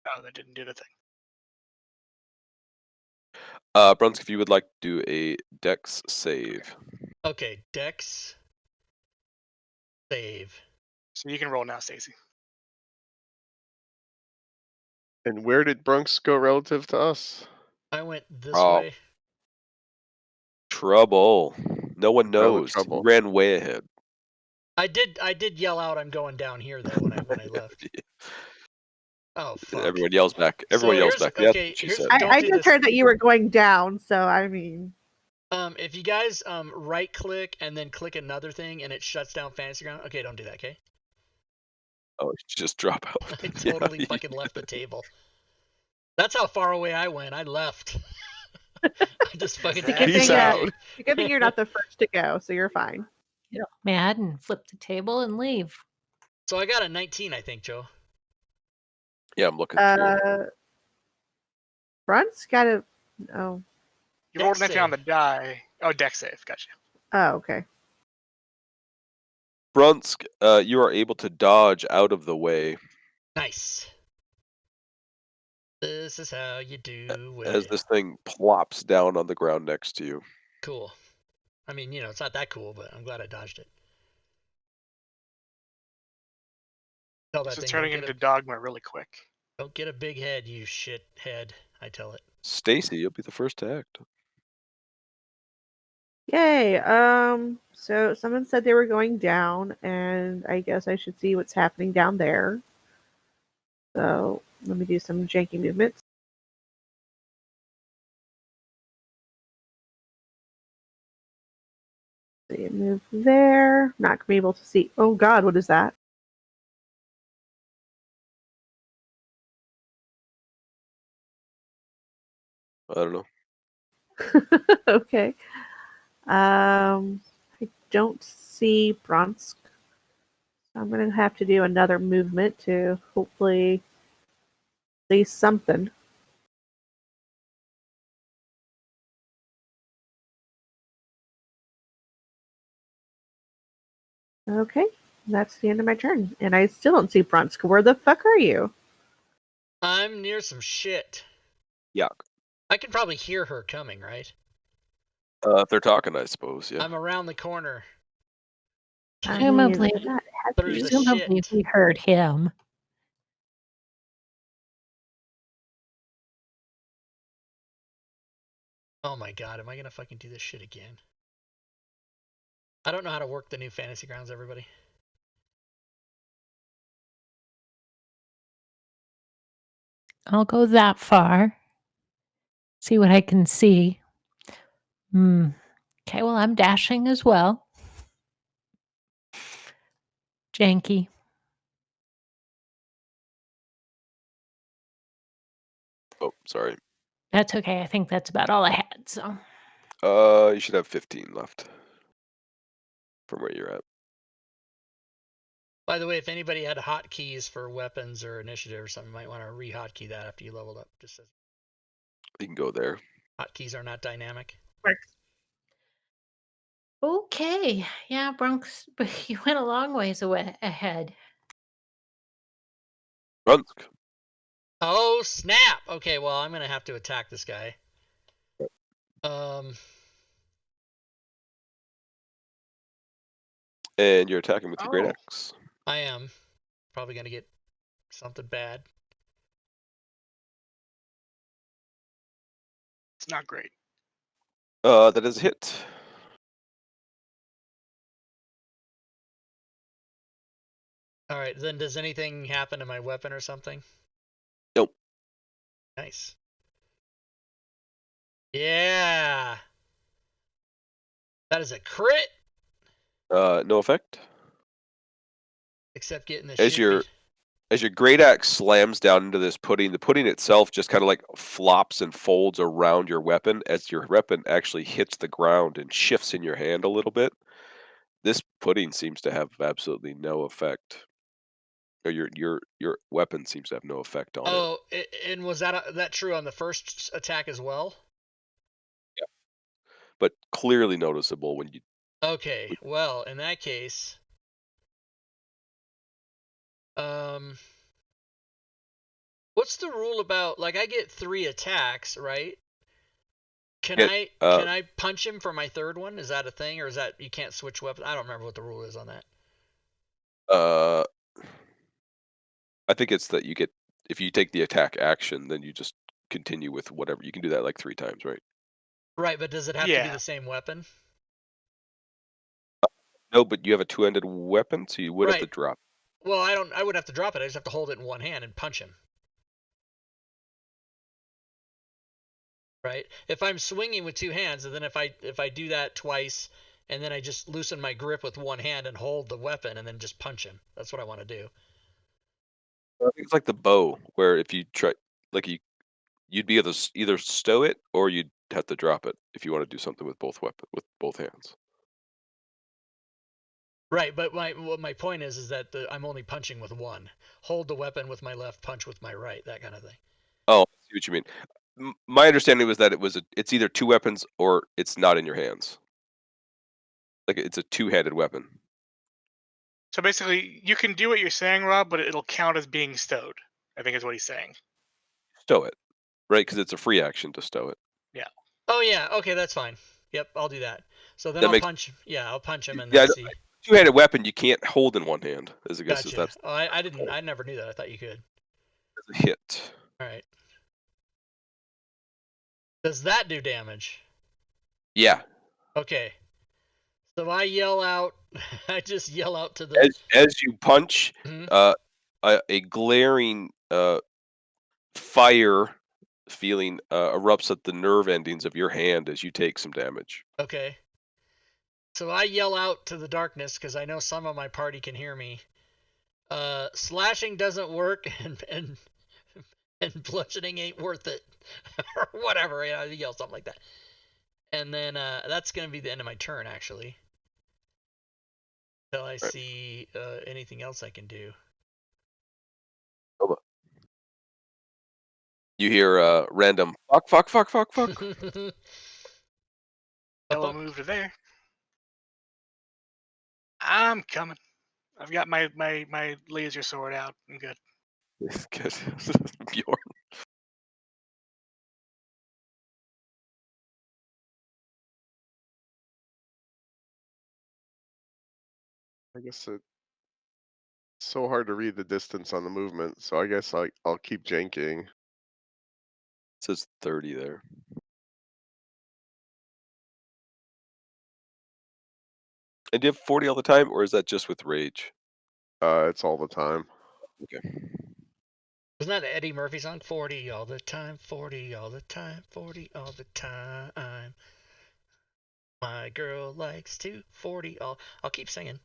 Oh, that didn't do the thing. Brunsk, if you would like to do a Dex save. Okay, Dex. Save. So you can roll now, Stacy. And where did Brunks go relative to us? I went this Oh. way. Trouble. No one knows. You Trouble. ran way ahead. I did yell out I'm going down here though when I left. Oh fuck. Everyone yells back. Everyone So yells here's- back. That's okay, what she here's- said. don't I do just this. heard that you were going down, so I mean. If you guys right click and then click another thing and it shuts down Fantasy Ground, okay, don't do that, okay? Oh, you just drop out. I totally fucking left the table. That's how far away I went. I left. I just fucking It's a had good to Peace thing, out. leave. It's a good thing you're not the first to go, so you're fine. Get all mad and flip the table and leave. So I got a 19, I think, Joe. Yeah, I'm looking too. Brunt's got a. Oh. You rolled Dex 19 on the save. die. Oh, deck save. Gotcha. Oh, okay. Brunsk, you are able to dodge out of the way Nice. This is how you do it. as this thing plops down on the ground next to you. Cool. I mean, you know, it's not that cool, but I'm glad I dodged it. Tell that This is thing, turning into dogma really quick. don't get a big head, you shit head. I tell it. Stacy, you'll be the first to act. Yay. So someone said they were going down, and I guess I should see what's happening down there. So let me do some janky movements. See, move there. Not gonna be able to see. Oh God, what is that? I don't know. Okay. I don't see Bronsk. So I'm gonna have to do another movement to hopefully see something. Okay, that's the end of my turn, and I still don't see Brunsk. Where the fuck are you? I'm near some shit. Yuck. I can probably hear her coming, right? If they're talking, I suppose. Yeah. I'm around the corner. Presumably, I'm not There's happy. the presumably shit. we heard him. Oh my god, am I gonna fucking do this shit again? I don't know how to work the new Fantasy Grounds, everybody. I'll go that far. See what I can see. Okay, well, I'm dashing as well. Janky. Oh, sorry. That's okay. I think that's about all I had. So You should have 15 left from where you're at. By the way, if anybody had hotkeys for weapons or initiative or something, you might want to re-hotkey that after you leveled up. Just as You can go there. hotkeys are not dynamic. okay, yeah, Bronx, but you went a long ways away ahead. Brunsk. Oh snap! Okay, well I'm gonna have to attack this guy. And you're attacking with your great Oh. axe. I am probably gonna get something bad. It's not great. That is a hit. All right, then does anything happen to my weapon or something? Nope. Nice. Yeah. That is a crit. No effect. Except getting the As shit your beat. as your great axe slams down into this pudding, the pudding itself just kind of like flops and folds around your weapon as your weapon actually hits the ground and shifts in your hand a little bit. This pudding seems to have absolutely no effect. Or your weapon seems to have no effect on it. Oh, and was that true on the first attack as well? Yeah. But clearly noticeable when you. Okay, well, in that case, what's the rule about, like, I get 3 attacks, right? Can I punch him for my third one? Is that a thing, or is that you can't switch weapons? I don't remember what the rule is on that. I think it's that you get, if you take the attack action, then you just continue with whatever. You can do that like 3 times, right? Right, but does it have to be the same weapon? No, but you have a 2-handed weapon, so you would have to drop. Well, I would have to drop it. I just have to hold it in one hand and punch him. Right? If I'm swinging with 2 hands, and then if I do that twice, and then I just loosen my grip with one hand and hold the weapon, and then just punch him. That's what I want to do. I think it's like the bow, where if you try, like you'd be able to either stow it or you'd have to drop it if you want to do something with both hands. Right, but my point is that I'm only punching with one. Hold the weapon with my left, punch with my right, that kind of thing. Oh, I see what you mean. My understanding was that it's either 2 weapons or it's not in your hands. Like it's a 2-handed weapon. So basically, you can do what you're saying, Rob, but it'll count as being stowed, I think is what he's saying. Stow it, right? Because it's a free action to stow it. Yeah. Oh yeah, okay, that's fine. Yep, I'll do that. So then I'll punch him and then see. 2-handed weapon you can't hold in one hand. As I guess Gotcha. that's. Oh, I never knew that. I thought you could. A hit. All right. Does that do damage? Yeah. Okay. So I yell out. I just yell out to the. As you punch, a glaring fire feeling erupts at the nerve endings of your hand as you take some damage. Okay. So I yell out to the darkness because I know some of my party can hear me. Slashing doesn't work, and bludgeoning ain't worth it, or whatever. I yell something like that, and then that's gonna be the end of my turn actually. Until I see anything else I can do. You hear random fuck. Yellow move to there. I'm coming. I've got my laser sword out. I'm good. Good. Bjorn. I guess it's so hard to read the distance on the movement, so I guess I'll keep janking. It says 30 there. And do you have 40 all the time, or is that just with rage? It's all the time. Okay. Isn't that an Eddie Murphy song? 40 all the time, 40 all the time, 40 all the time. My girl likes to 40 all. I'll keep singing.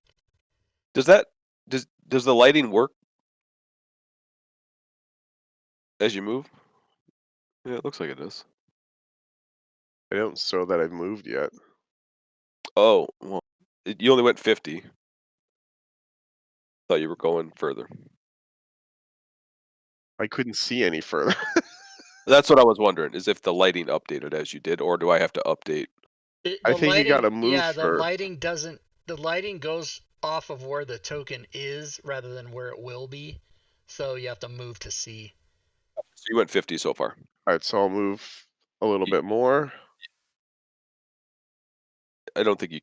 Does the lighting work as you move? Yeah, it looks like it does. I don't show that I've moved yet. Oh, well, you only went 50. Thought you were going further. I couldn't see any further. That's what I was wondering, is if the lighting updated as you did, or do I have to update? I think you gotta move Yeah, the first. lighting doesn't. The lighting goes off of where the token is rather than where it will be. So you have to move to see. So you went 50 so far. Alright, so I'll move a little bit more. I don't think you.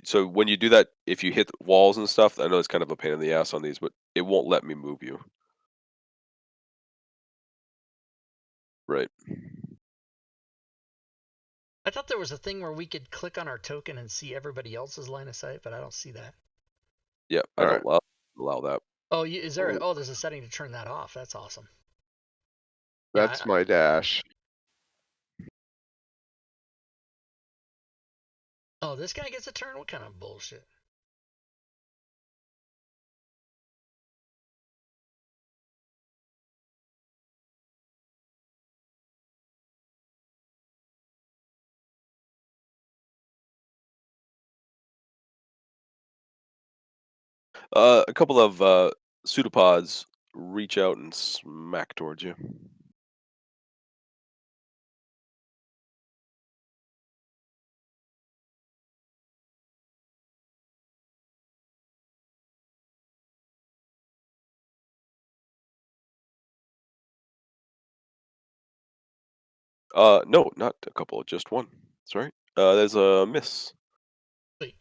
So when you do that, if you hit walls and stuff, I know it's kind of a pain in the ass on these, but it won't let me move you. Right. I thought there was a thing where we could click on our token and see everybody else's line of sight, but I don't see that. Yeah, I don't allow that. Oh, is there? Oh, there's a setting to turn that off. That's awesome. That's my dash. Oh, this guy gets a turn? What kind of bullshit? A couple of pseudopods reach out and smack towards you. No, not a couple, just one. Sorry. There's a miss. Wait.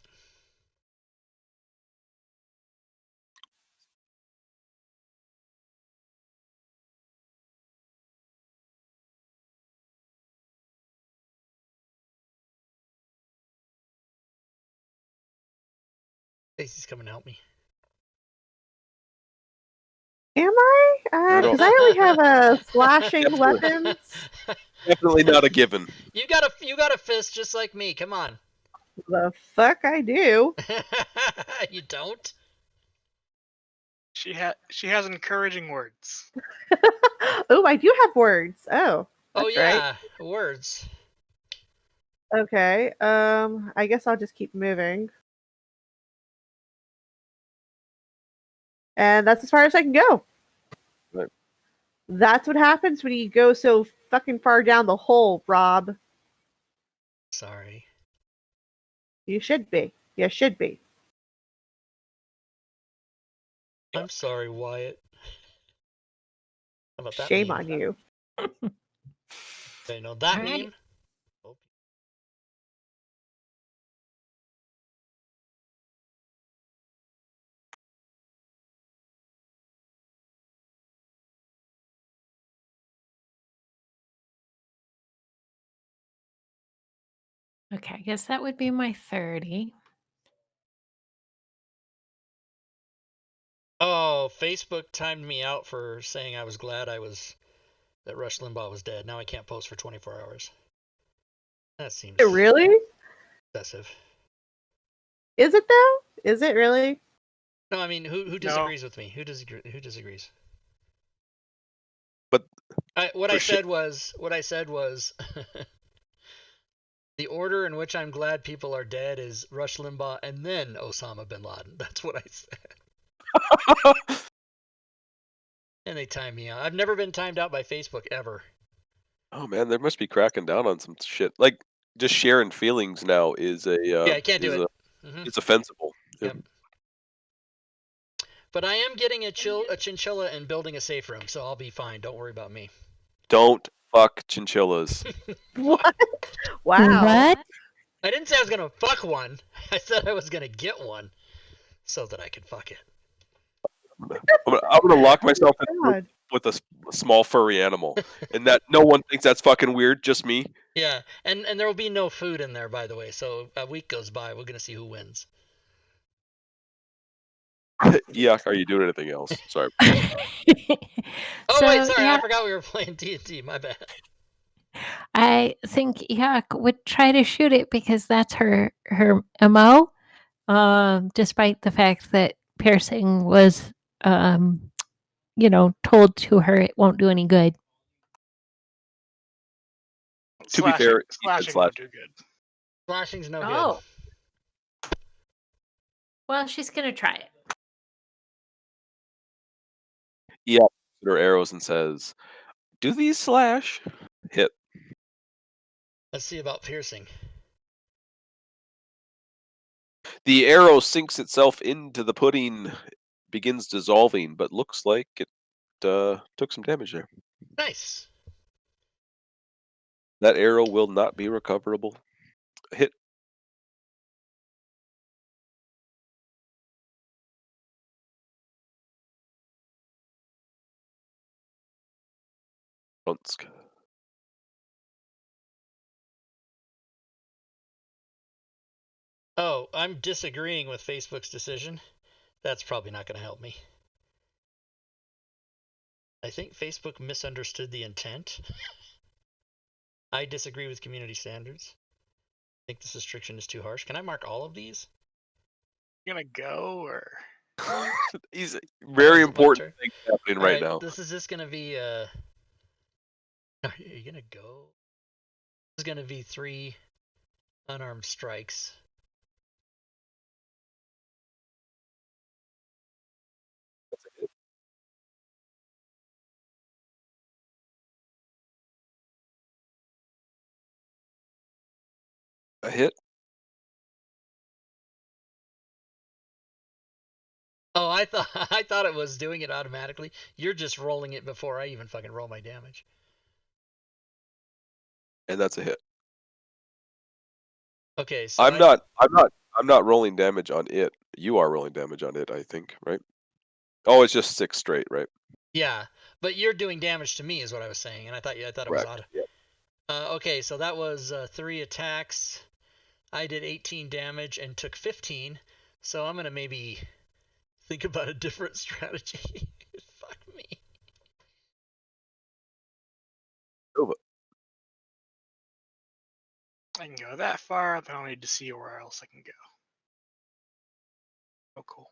Stacy's coming to help me. Am I? Because I only have slashing weapons. Definitely not a given. You got a fist just like me. Come on. The fuck I do. You don't? She has encouraging words. Oh, I do have words. Oh. Oh That's yeah, words. Okay. I guess I'll just keep moving. And that's as far as I can go. Right. That's what happens when you go so fucking far down the hole, Rob. Sorry. You should be. You should be. I'm sorry, Wyatt. How about that Shame meme? on you. Okay, no, that All right. meme. Okay, I guess that would be my 30. Oh, Facebook timed me out for saying I was glad that Rush Limbaugh was dead. Now I can't post for 24 hours. That seems Really? excessive. Is it though? Is it really? No, I mean, who disagrees with me? Who disagrees? But what I said was the order in which I'm glad people are dead is Rush Limbaugh and then Osama bin Laden. That's what I said. And they timed me out. I've never been timed out by Facebook ever. Oh man, they must be cracking down on some shit. Like just sharing feelings now is a Yeah, I can't do it. It's offensible. Yep. But I am getting a chinchilla and building a safe room, so I'll be fine. Don't worry about me. Don't fuck chinchillas. What? Wow. What? I didn't say I was gonna fuck one. I said I was gonna get one, so that I could fuck it. I'm gonna lock myself in a room God. with a small furry animal, and that no one thinks that's fucking weird. Just me. Yeah, and there will be no food in there, by the way. So a week goes by, we're gonna see who wins. Yuck, are you doing anything else? Sorry. Oh wait, So, sorry, yeah, I forgot we were playing D&D. My bad. I think Yuck would try to shoot it because that's her MO. Despite the fact that piercing was, told to her it won't do any good. To be fair, he said slashing slash. won't do good. Slashing's no good. Oh. Well, she's gonna try it. Yeah, her arrows and says, "Do these slash?" Hit. Let's see about piercing. The arrow sinks itself into the pudding, begins dissolving, but looks like it took some damage there. Nice. That arrow will not be recoverable. Hit. Bunsk. Oh, I'm disagreeing with Facebook's decision. That's probably not going to help me. I think Facebook misunderstood the intent. I disagree with community standards. I think this restriction is too harsh. Can I mark all of these? You gonna go or? He's is very it my important turn? things happening All right now. This is just going to be. Are you going to go? This is going to be 3 unarmed strikes. A hit. Oh, I thought I thought it was doing it automatically. You're just rolling it before I even fucking roll my damage. And that's a hit. Okay, so I'm not rolling damage on it. You are rolling damage on it, I think, right? Oh, it's just 6 straight, right? Yeah, but you're doing damage to me, is what I was saying, and I thought it was Correct. auto. Yeah. Okay, so that was 3 attacks. I did 18 damage and took 15. So I'm gonna maybe think about a different strategy. Fuck me. Over. I can go that far, then I'll need to see where else I can go. Oh, cool.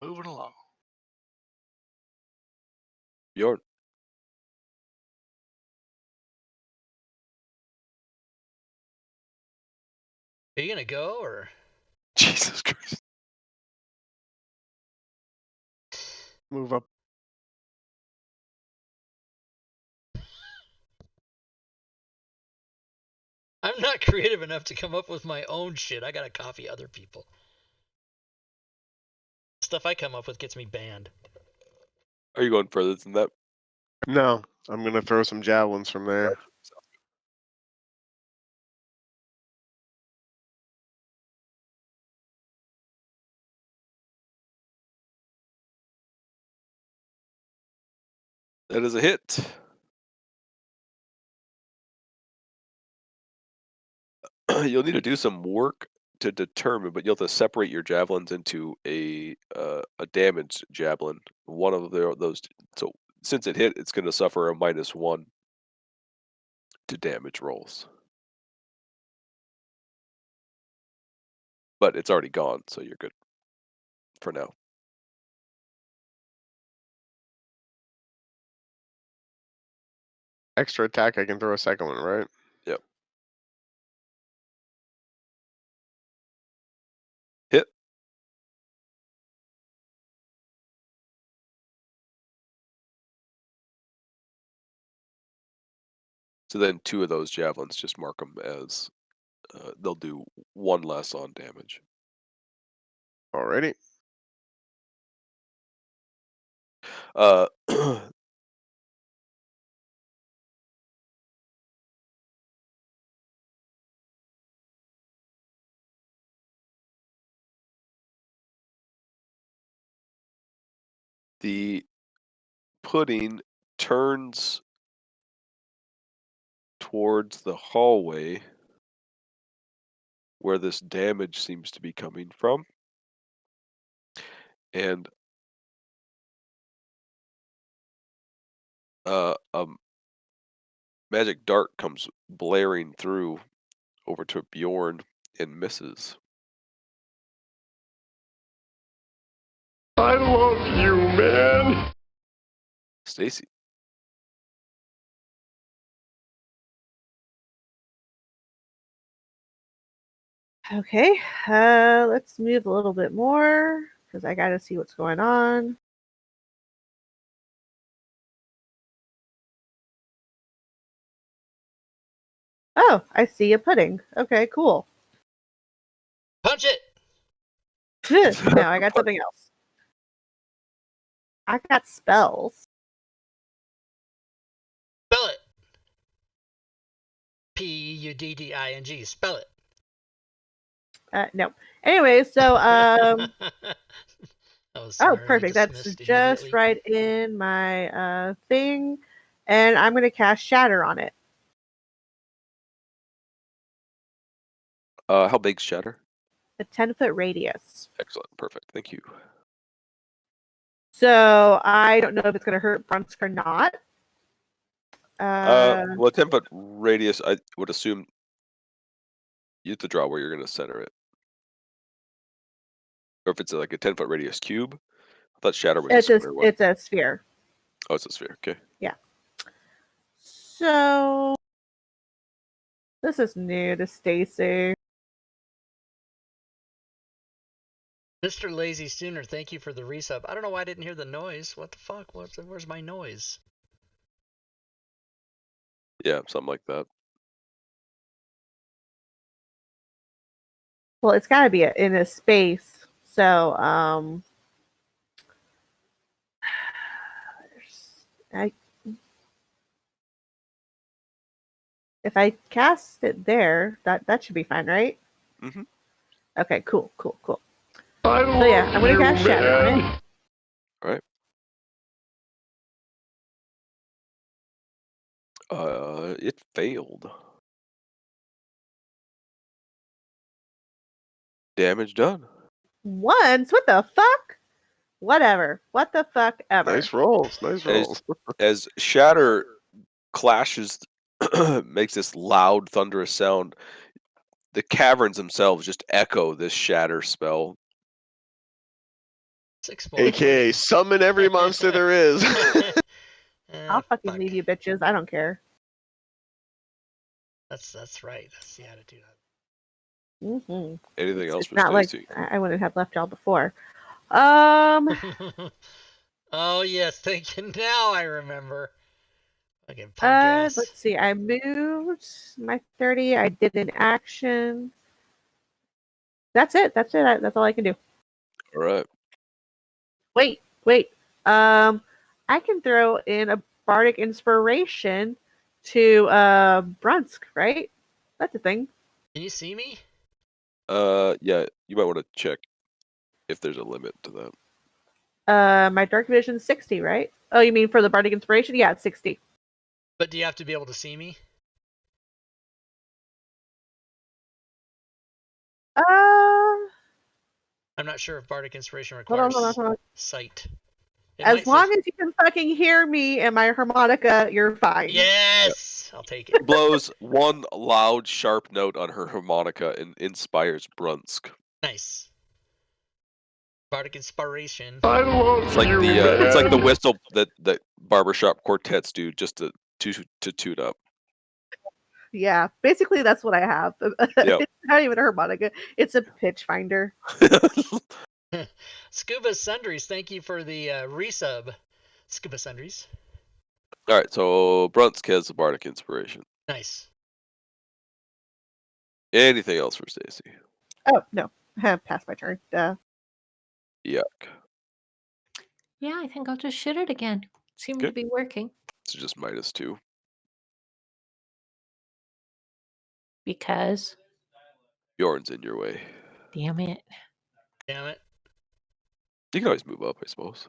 Moving along. Bjorn. Are you gonna go or? Jesus Christ. Move up. I'm not creative enough to come up with my own shit. I gotta copy other people. Stuff I come up with gets me banned. Are you going further than that? No, I'm gonna throw some javelins from there. That is a hit. You'll need to do some work to determine, but you'll have to separate your javelins into a damaged javelin. One of those. So since it hit, it's going to suffer a -1 to damage rolls. But it's already gone, so you're good for now. Extra attack, I can throw a second one, right? Yep. Hit. So then 2 of those javelins, just mark them as they'll do 1 less on damage. Alrighty. Uh, the pudding turns towards the hallway where this damage seems to be coming from. And a magic dart comes blaring through over to Bjorn and misses. I love you, man. Stacy. Okay, let's move a little bit more because I got to see what's going on. Oh, I see a pudding. Okay, cool. Punch it. No, I got something else. I got spells. Spell it. Pudding. Spell it. No. Anyway, so Oh, perfect. That's just right in my thing, and I'm gonna cast Shatter on it. How big's Shatter? A 10-foot radius. Excellent. Perfect. Thank you. So I don't know if it's gonna hurt Brunsk or not. Well, a 10-foot radius, I would assume you have to draw where you're going to center it. Or if it's like a 10-foot radius cube. I thought Shatter was a square one. It's a sphere. Oh, it's a sphere. Okay. Yeah. So this is new to Stacy. Mr. Lazy Sooner, thank you for the resub. I don't know why I didn't hear the noise. What the fuck? Where's my noise? Yeah, something like that. Well, it's got to be in a space. So if I cast it there, that should be fine, right? Mm-hmm. Okay, cool. So yeah, I'm gonna cast Shatter on it. All right. It failed. Damage done. Once? What the fuck? Whatever. What the fuck ever. Nice rolls. Nice rolls. As Shatter clashes, makes this loud, thunderous sound, the caverns themselves just echo this Shatter spell. AKA summon every monster there is. I'll fucking leave you bitches. I don't care. That's right. That's the attitude. Mm-hmm. Anything else It's for not Stacy? like I wouldn't have left y'all before. Oh yes, thank you. Now I remember. Okay, let's see. I moved my 30. I did an action. That's it. That's all I can do. All right. Wait. I can throw in a Bardic Inspiration to Brunsk, right? That's a thing. Can you see me? Yeah, you might want to check if there's a limit to that. My Dark Vision's 60, right? Oh, you mean for the Bardic Inspiration? Yeah, it's 60. But do you have to be able to see me? I'm not sure if Bardic Inspiration requires hold on. sight. As long as you can fucking hear me and my harmonica, you're fine. Yes! Yep. I'll take it. Blows one loud, sharp note on her harmonica and inspires Brunsk. Nice. Bardic Inspiration. It's like the whistle that barbershop quartets do just to tune up. Yeah, basically that's what I have. Yep. It's not even a harmonica; it's a pitch finder. Scuba Sundries, thank you for the resub. Scuba Sundries. All right, so Brunsk has the Bardic Inspiration. Nice. Anything else for Stacy? Oh no, passed my turn. Yuck. Yeah, I think I'll just shoot it again. Seemed to Okay. be working. So just -2. Because, Bjorn's in your way. damn it. Damn it. You can always move up, I suppose.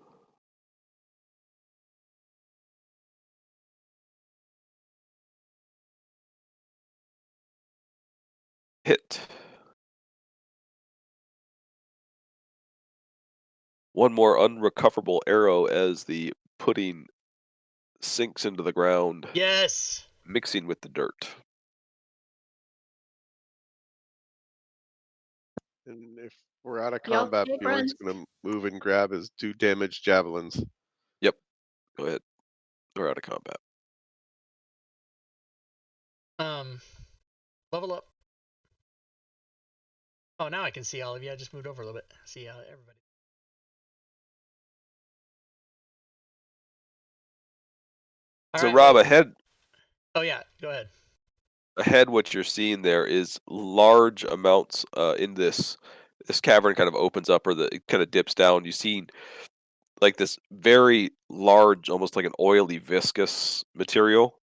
Hit. One more unrecoverable arrow as the pudding sinks into the ground, Yes. mixing with the dirt. And if we're out of Y'all combat, take Bjorn's runs. gonna move and grab his 2 damage javelins. Yep. Go ahead. We're out of combat. Level up. Oh, now I can see all of you. I just moved over a little bit. See everybody. All So right, Rob, well- ahead, Oh yeah, go ahead. what you're seeing there is large amounts in this cavern kind of opens up, or it kind of dips down. You see like this very large, almost like an oily, viscous material,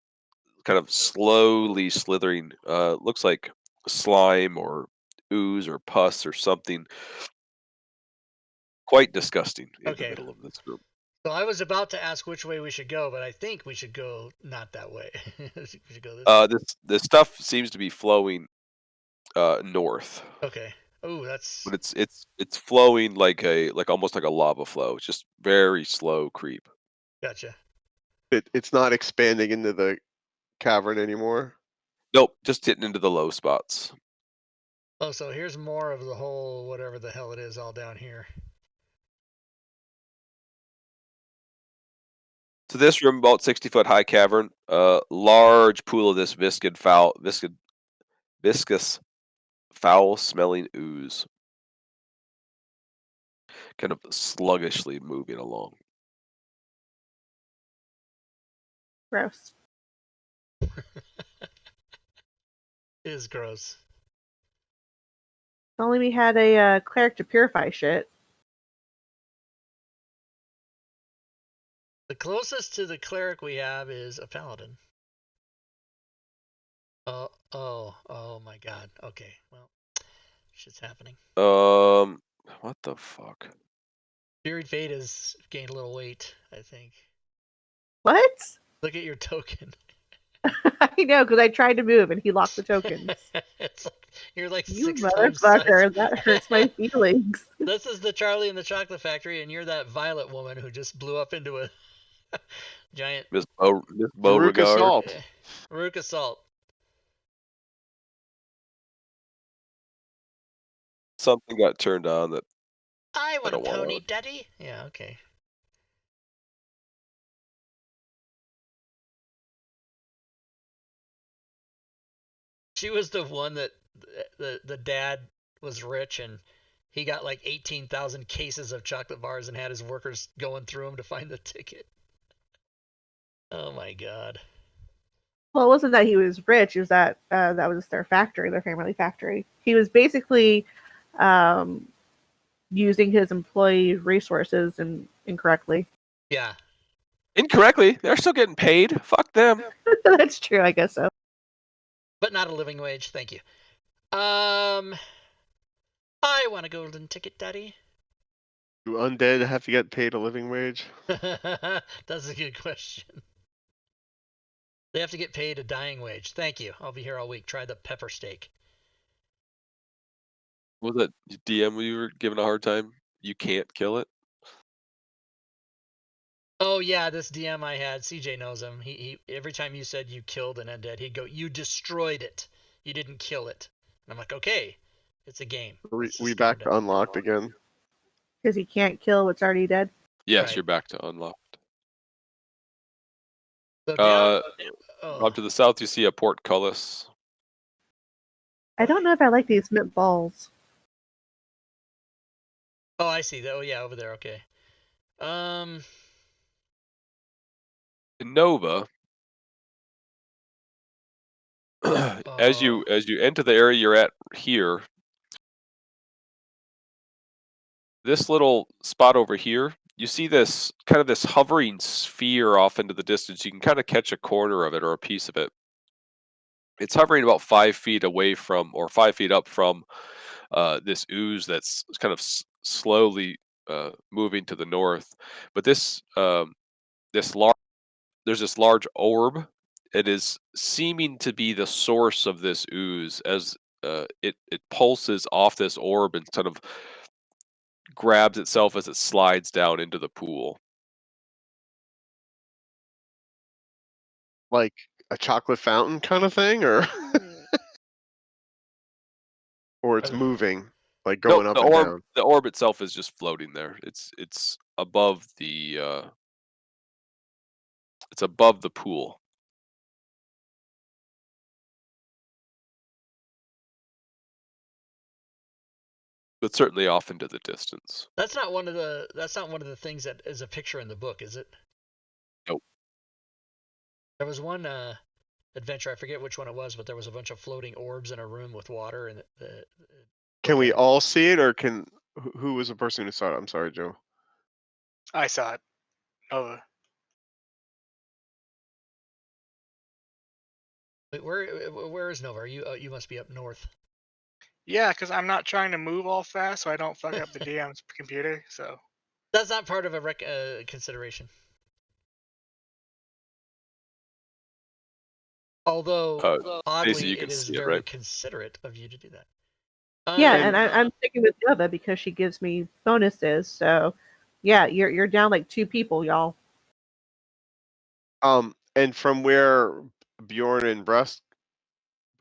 kind of slowly slithering. Looks like slime or ooze or pus or something quite disgusting in Okay. the middle of this room. So I was about to ask which way we should go, but I think we should go not that way. We should go this way. This stuff seems to be flowing north, Okay. Oh, that's but it's flowing like almost like a lava flow. It's just very slow creep. gotcha. It's not expanding into the cavern anymore. Nope, just hitting into the low spots. Oh, so here's more of the whole whatever the hell it is all down here. So this room, about 60-foot high cavern, large pool of this viscous, foul-smelling ooze, kind of sluggishly moving along. Gross. It is gross. If only we had a cleric to purify shit. The closest to the cleric we have is a paladin. Oh my god. Okay, well, shit's happening. What the fuck? Buried Fate has gained a little weight, I think. What? Look at your token. I know, because I tried to move and he locked the tokens. It's like you're like You 6 times size. motherfucker, that hurts my feelings. This is the Charlie and the Chocolate Factory, and you're that Violet woman who just blew up into a giant Miss Veruca Beauregard. Salt. Veruca Salt. Something got turned on that I want a don't wanna pony, look. daddy. Yeah, okay. She was the one that the dad was rich and he got like 18,000 cases of chocolate bars and had his workers going through them to find the ticket. Oh my god. Well, it wasn't that he was rich; it was that that was their factory, their family factory. He was basically using his employee resources incorrectly. Yeah. Incorrectly. They're still getting paid. Fuck them. That's true, I guess so. But not a living wage, thank you. I want a golden ticket, daddy. Do undead have to get paid a living wage? That's a good question. They have to get paid a dying wage. Thank you. I'll be here all week. Try the pepper steak. What was that DM we were giving a hard time? You can't kill it? Oh yeah, this DM I had, CJ knows him. He every time you said you killed an undead, he'd go, "You destroyed it. You didn't kill it." And I'm like, "Okay, it's a game." Let's We just back calm to unlocked again. Because he can't kill what's already dead. Yes, Right. you're back to unlocked. So down, Rob, to the south, you see a portcullis. I don't know if I like these mint balls. Oh, I see. Oh yeah, over there. Okay. In Nova, as you enter the area you're at here, this little spot over here, you see this kind of this hovering sphere off into the distance. You can kind of catch a corner of it or a piece of it. It's hovering about 5 feet away from, or 5 feet up from, this ooze that's kind of slowly moving to the north. But this large, there's this large orb. It is seeming to be the source of this ooze as it pulses off this orb and sort of grabs itself as it slides down into the pool. Like a chocolate fountain kind of thing, or or it's moving, like going Nope, up and down. the orb itself is just floating there. It's above the pool. But certainly off into the distance. That's not one of the things that is a picture in the book, is it? Nope. There was one adventure, I forget which one it was, but there was a bunch of floating orbs in a room with water, and Can we all see it, or can who was the person who saw it? I'm sorry, Joe. I saw it. Oh, Wait, where is Nova? Are you you must be up north. yeah, because I'm not trying to move all fast so I don't fuck up the DM's computer. So That's not part of a consideration. Although oddly, Stacey, you it can is see it, very right? considerate of you to do that. Yeah, and I'm sticking with Nova because she gives me bonuses. So, yeah, you're down like 2 people, y'all. And from where Bjorn and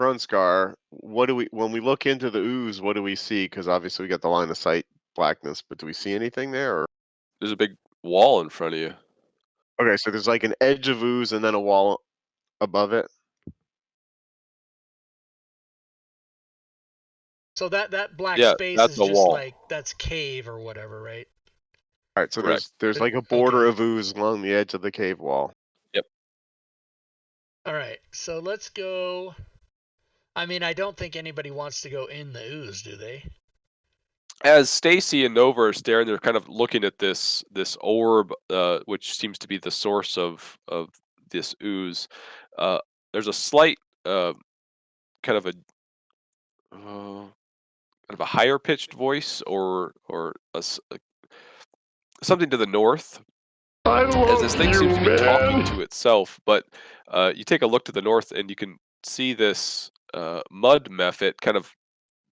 Brunskar, what do we, when we look into the ooze, what do we see? Because obviously we got the line of sight blackness, but do we see anything there? Or? There's a big wall in front of you. Okay, so there's like an edge of ooze and then a wall above it. So that black Yeah, space that's is a just wall. like, that's cave or whatever, right? All right, so Correct. there's like a border Okay. of ooze along the edge of the cave wall. Yep. All right, so let's go. I mean, I don't think anybody wants to go in the ooze, do they? As Stacy and Nova are staring, they're kind of looking at this orb, which seems to be the source of this ooze. There's a slight kind of a higher pitched voice, or something to the north, as this thing seems to be talking to itself. But you take a look to the north, and you can see this mud mephit kind of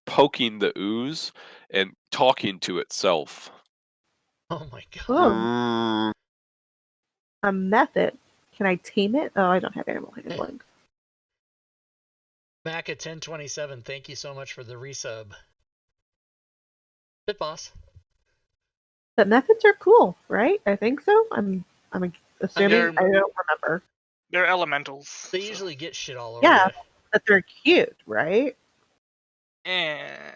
poking the ooze and talking to itself. Oh my god. Oh, a method. Can I tame it? Oh, I don't have animal handling. Mac at 1027, thank you so much for the resub. Bit boss. But methods are cool, right? I think so. I'm assuming. I don't remember. They're elementals. They usually get shit all over. Yeah, but they're cute, right? And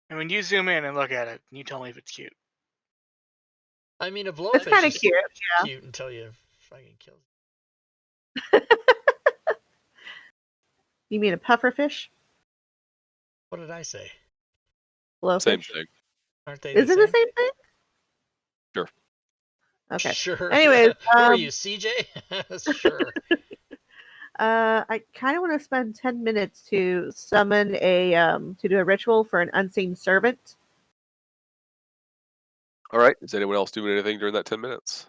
when you zoom in and look at it, you tell me if it's cute. I mean, a blowfish It's kind of is cute. Yeah. cute until you fucking kill it. You mean a pufferfish? What did I say? Blowfish? Same thing. Aren't they? Is it the same thing? Sure. Okay. Sure. Anyways, who are you, CJ? Sure. I kind of want to spend 10 minutes to summon to do a ritual for an unseen servant. All right. Is anyone else doing anything during that 10 minutes?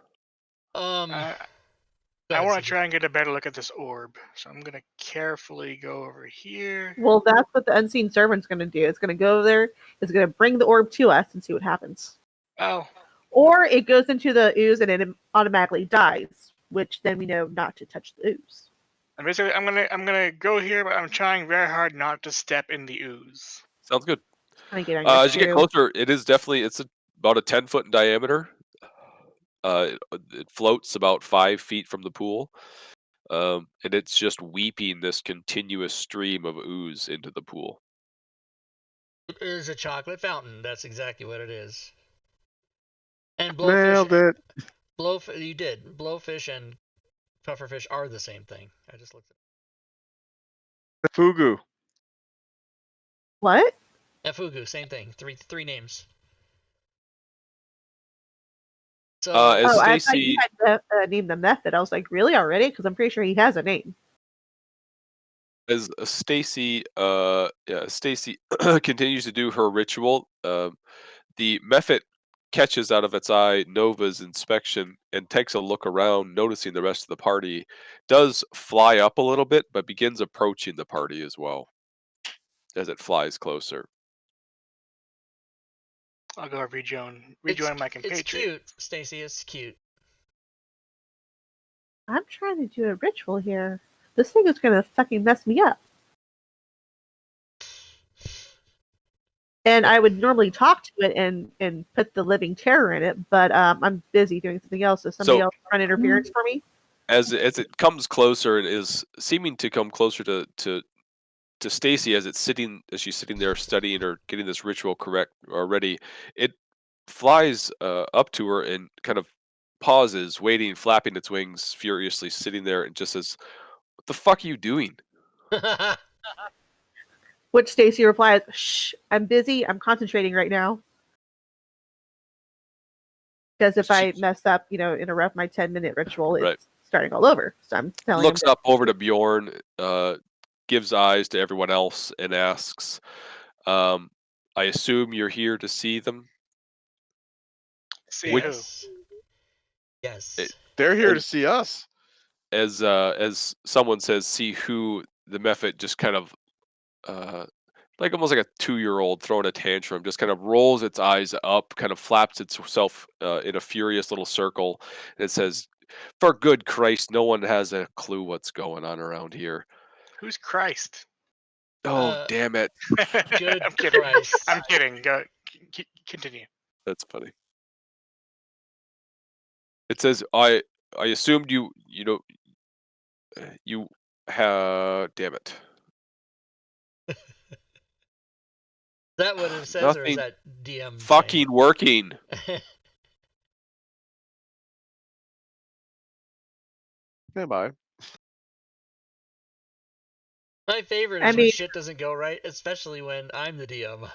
I want to try and get a better look at this orb, so I'm gonna carefully go over here. Well, that's what the unseen servant's going to do. It's going to go there. It's going to bring the orb to us and see what happens. Oh. Or it goes into the ooze and it automatically dies, which then we know not to touch the ooze. And basically, I'm gonna go here, but I'm trying very hard not to step in the ooze. Sounds good. As you get closer, it's about a 10-foot in diameter. It floats about 5 feet from the pool, and it's just weeping this continuous stream of ooze into the pool. It is a chocolate fountain. That's exactly what it is. And Nailed it. You did. Blowfish and pufferfish are the same thing. I just looked at it. Fugu. What? Fugu, same thing. Three names. So As Oh, I thought you Stacy, had named the method. I was like, really already? Because I'm pretty sure he has a name. as Stacy, Stacy continues to do her ritual, the Mephit catches out of its eye Nova's inspection and takes a look around, noticing the rest of the party. Does fly up a little bit, but begins approaching the party as well as it flies closer. I'll go rejoin it's my compatriot. cute, Stacy. It's cute. I'm trying to do a ritual here. This thing is gonna fucking mess me up. And I would normally talk to it and put the living terror in it, but I'm busy doing something else. So somebody else run interference for me. As it comes closer and is seeming to come closer to Stacy as she's sitting there studying or getting this ritual correct already, it flies up to her and kind of pauses, waiting, flapping its wings furiously, sitting there and just says, "What the fuck are you doing?" Which Stacy replies, "Shh, I'm busy. I'm concentrating right now." Because if I mess up, interrupt my 10-minute ritual, it's Right. starting all over. So I'm telling Looks him. up over to Bjorn, gives eyes to everyone else, and asks, "I assume you're here to see them?" See Which- who? Yes. They're here to see us. As someone says, "See who?" The Mephit just kind of like almost like a 2-year-old throwing a tantrum, just kind of rolls its eyes up, kind of flaps itself in a furious little circle, and it says, "For good Christ, no one has a clue what's going on around here." Who's Christ? Oh, damn it. Good I'm kidding. Christ. I'm kidding. Go continue. That's funny. It says, I assumed you have, damn it. Is that what it says, or is Nothing that DM fucking working. Stand by. My favorite is when shit doesn't go right, especially when I'm the DM.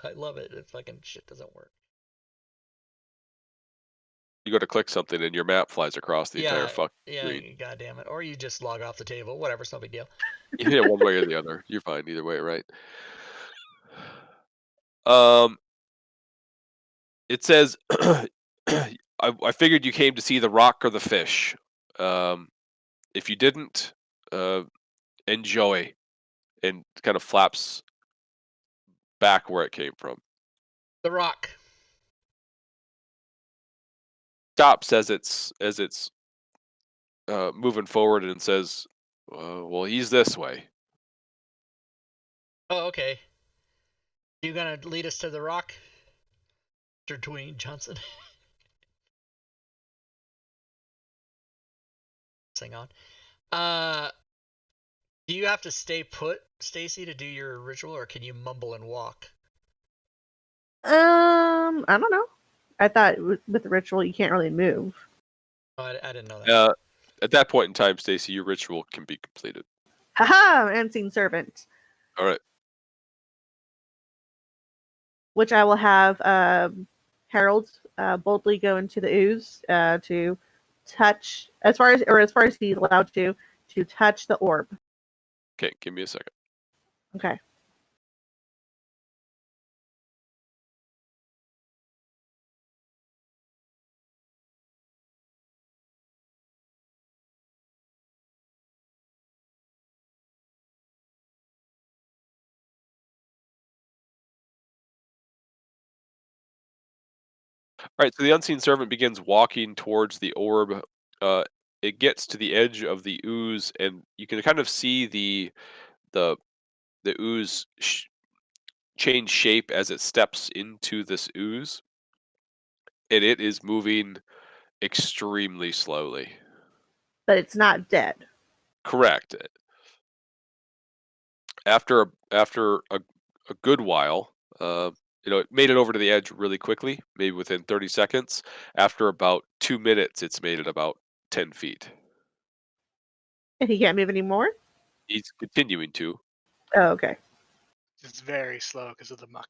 I love it if fucking shit doesn't work. You go to click something and your map flies across the entire fucking screen. Yeah, god damn it. Or you just log off the table. Whatever, it's no big deal. Yeah, one way or the other. You're fine either way, right? It says, I figured you came to see the rock or the fish. If you didn't, enjoy. And kind of flaps back where it came from. The rock. Stops as it's moving forward and says, "Well, he's this way." Oh, okay. You gonna lead us to the rock, Mr. Dwayne Johnson? Hang on. Do you have to stay put, Stacy, to do your ritual, or can you mumble and walk? I don't know. I thought with the ritual you can't really move. Oh, I didn't know that. At that point in time, Stacy, your ritual can be completed. Haha, Unseen Servant. All right. Which I will have Harold boldly go into the ooze to touch, as far as he's allowed to touch the orb. Okay, give me a second. Okay. All right, so the unseen servant begins walking towards the orb. It gets to the edge of the ooze, and you can kind of see the ooze change shape as it steps into this ooze, and it is moving extremely slowly. But it's not dead. Correct. After a good while, it made it over to the edge really quickly, maybe within 30 seconds. After about 2 minutes, it's made it about 10 feet. And he can't move anymore? He's continuing to. Oh, okay. It's very slow because of the muck.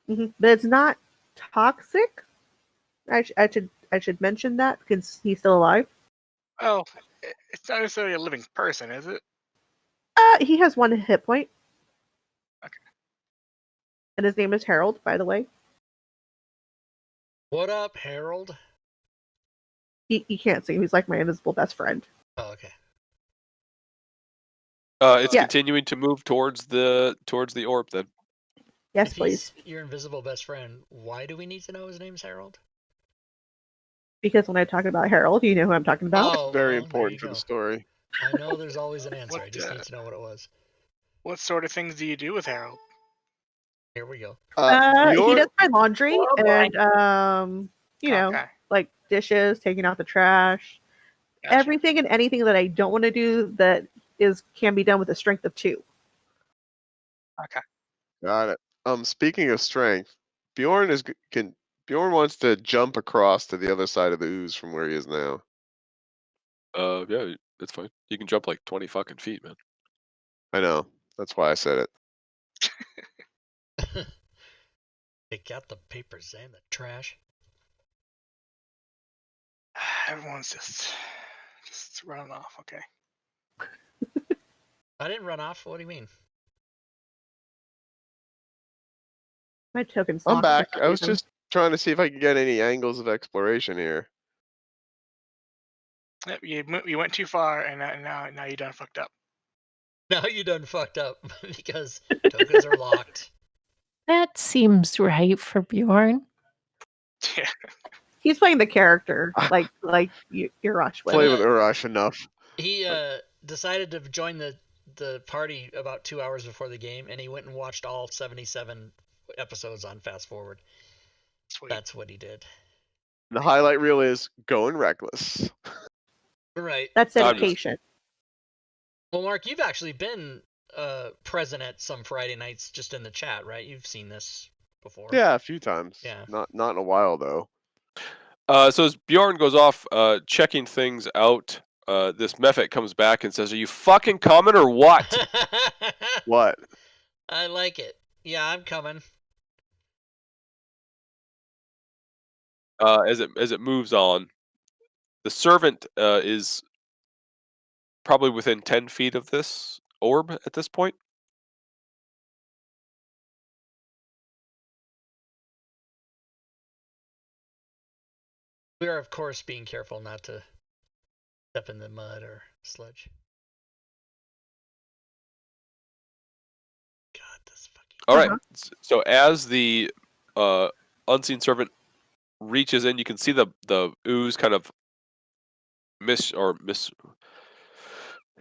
But it's not toxic. I should mention that because he's still alive. Oh, it's not necessarily a living person, is it? He has 1 hit point. Okay. And his name is Harold, by the way. What up, Harold? He can't see. He's like my invisible best friend. Oh, okay. It's Yeah. continuing to move towards the orb then. Yes, If please. he's your invisible best friend, why do we need to know his name's Harold? Because when I talk about Harold, you know who I'm talking about. Oh, Very well, important there for you the go. story. I know there's always an answer. I What, just need to know what it was. What sort of things do you do with Harold? Here we go. He Bjorn, does my laundry Oh, boy. and you know, Okay. like dishes, taking out the trash, Gotcha. everything and anything that I don't want to do that can be done with a strength of 2. Okay. got it. Speaking of strength, Bjorn Bjorn wants to jump across to the other side of the ooze from where he is now. Yeah, it's fine. You can jump like 20 fucking feet, man. I know. That's why I said it. Take out the papers and the trash. Everyone's just running off. Okay. I didn't run off. What do you mean? My token's I'm locked back. for some I was reason. just trying to see if I could get any angles of exploration here. Yep, you went too far, and now you done fucked up. Now you done fucked up because tokens are locked. That seems right for Bjorn. Yeah. He's playing the character like Urash would. Play with Urash enough. He decided to join the party about 2 hours before the game, and he went and watched all 77 episodes on fast forward. Sweet. That's what he did. The highlight reel is going reckless. Right. That's I'm just- dedication. Well, Mark, you've actually been present at some Friday nights just in the chat, right? You've seen this before. Yeah, a few times. Yeah. Not in a while though. So as Bjorn goes off checking things out, this Mephit comes back and says, "Are you fucking coming or what?" What? I like it. Yeah, I'm coming. As it moves on, the servant is probably within 10 feet of this orb at this point. We are, of course, being careful not to step in the mud or sludge. God, this fucking. All right. So as the unseen servant reaches in, you can see the ooze kind of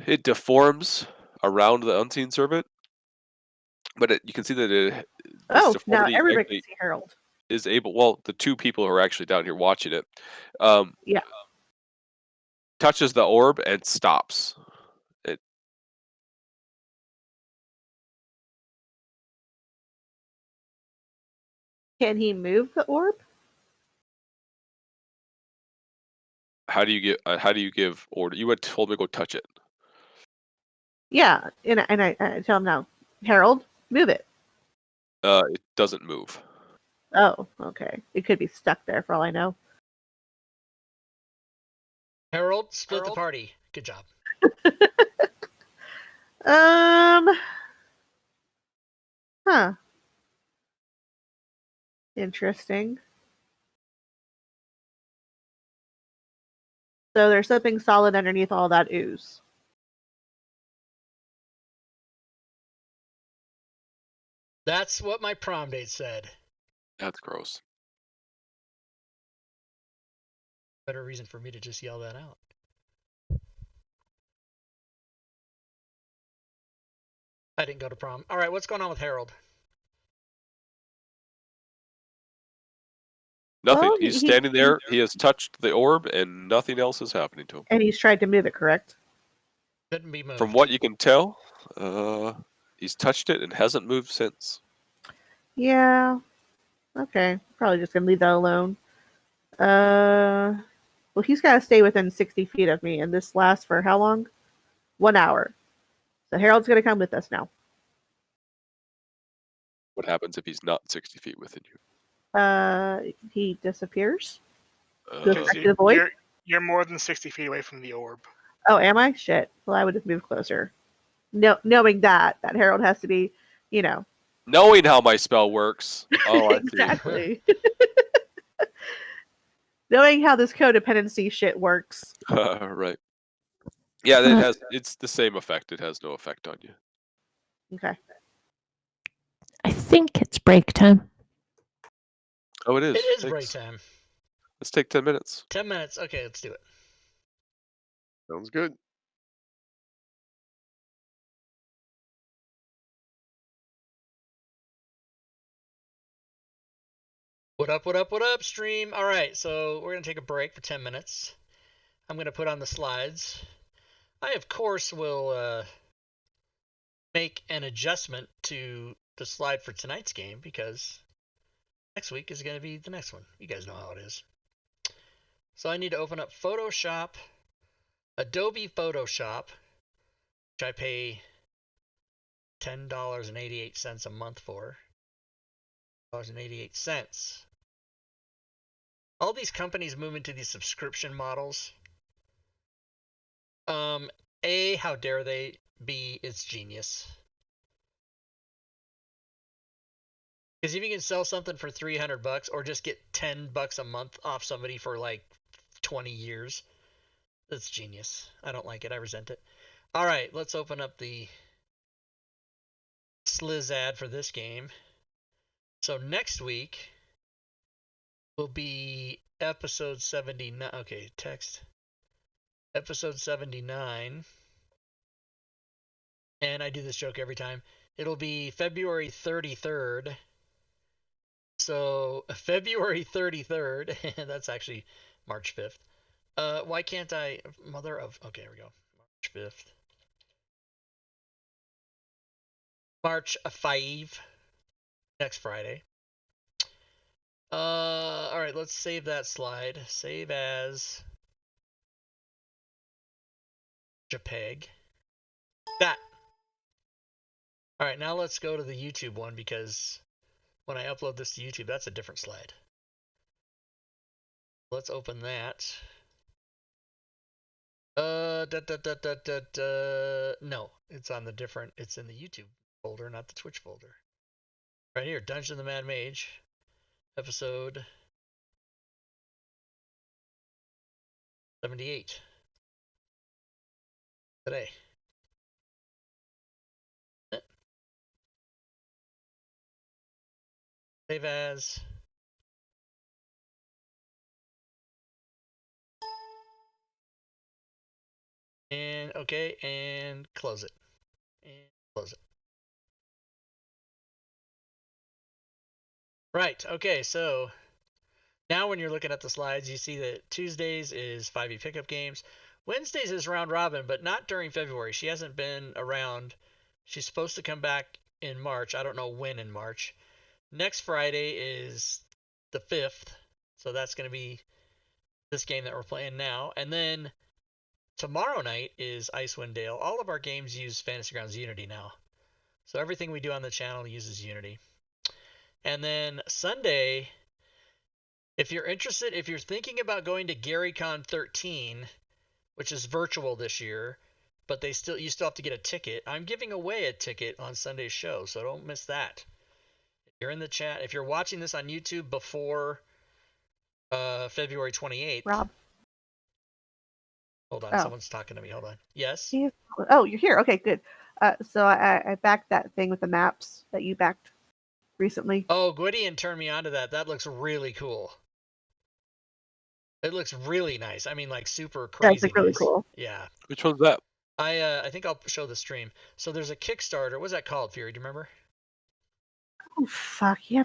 it deforms around the unseen servant, but you can see that this Now deformity everybody actually can see Harold. is able. Well, the 2 people who are actually down here watching it, Yeah. touches the orb and stops. Can he move the orb? How do you give order? You had told me to go touch it. Yeah, and I tell him now, Harold, move it. It doesn't move. Oh, okay. It could be stuck there for all I know. Harold, split the party. Good job. Huh. Interesting. So there's something solid underneath all that ooze. That's what my prom date said. That's gross. Better reason for me to just yell that out. I didn't go to prom. All right, what's going on with Harold? Nothing. Well, He's standing there. He has touched the orb, and nothing else is happening to him. And he's tried to move it, correct? Couldn't be moved. From what you can tell, he's touched it and hasn't moved since. Yeah. Okay. Probably just gonna leave that alone. Well, he's got to stay within 60 feet of me, and this lasts for how long? 1 hour. So Harold's gonna come with us now. What happens if he's not 60 feet within you? He disappears. Goes Uh, back to the void. You're more than 60 feet away from the orb. Oh, am I? Shit. Well, I would have moved closer. Knowing that Herald has to be, knowing how my spell works. Oh, I see. exactly. Knowing how this codependency shit works. Right. Yeah, it's the same effect. It has no effect on you. Okay. I think it's break time. Oh, it is. It is Thanks. break time. Let's take 10 minutes. 10 minutes. Okay, let's do it. Sounds good. What up, what up, what up, stream? All right, so we're going to take a break for 10 minutes. I'm going to put on the slides. I, of course, will make an adjustment to the slide for tonight's game because next week is going to be the next one. You guys know how it is. So I need to open up Photoshop, Adobe Photoshop, which I pay $10.88 a month for. $10.88. All these companies move into these subscription models. A, how dare they? B, it's genius. Because if you can sell something for $300 or just get $10 a month off somebody for like 20 years, that's genius. I don't like it. I resent it. All right, let's open up the Sliz ad for this game. So next week will be episode 79. Okay, text. Episode 79. And I do this joke every time. It'll be February 33rd. So February 33rd. That's actually March 5th. Why can't I? Mother of. Okay, here we go. March 5th. March 5. Next Friday. All right, let's save that slide. Save as JPEG. That. All right, now let's go to the YouTube one because when I upload this to YouTube, that's a different slide. Let's open that. No, it's on the different. It's in the YouTube folder, not the Twitch folder. Right here, Dungeon of the Mad Mage, episode 78. Today. Save as. And okay, and close it. And close it. Right, okay, so now when you're looking at the slides, you see that Tuesdays is 5e pickup games. Wednesdays is round robin, but not during February. She hasn't been around. She's supposed to come back in March. I don't know when in March. Next Friday is the 5th, so that's going to be this game that we're playing now. And then tomorrow night is Icewind Dale. All of our games use Fantasy Grounds Unity now. So everything we do on the channel uses Unity. And then Sunday, if you're interested, if you're thinking about going to GaryCon 13, which is virtual this year, but you still have to get a ticket. I'm giving away a ticket on Sunday's show, so don't miss that. If you're in the chat, if you're watching this on YouTube before February 28th. Rob. Hold on, someone's talking to me. Hold on. Yes? Oh, you're here. Okay, good. So I backed that thing with the maps that you backed recently. Oh, Gwydion turned me onto that. That looks really cool. It looks really nice. I mean, like super crazy. That's really cool. Yeah. Which one's that? I think I'll show the stream. So there's a Kickstarter. What's that called, Fury? Do you remember? Oh fuck! You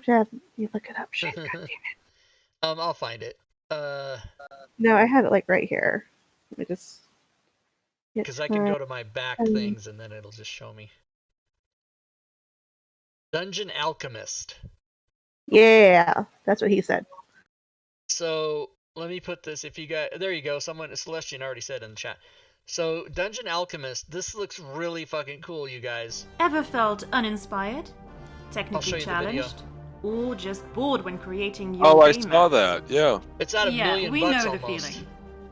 look it up. Shit. God damn it. I'll find it. No, I had it like right here. Let me just. Because I can go to my back things and then it'll just show me. Dungeon Alchemist. Yeah, that's what he said. So let me put this. If you got, there you go. Someone, Celestian already said in the chat. So Dungeon Alchemist. This looks really fucking cool, you guys. Ever felt uninspired? technically show you the video. challenged, or just bored when creating your Oh, I game saw maps? that. Yeah. It's at $1 million we bucks know the almost. feeling.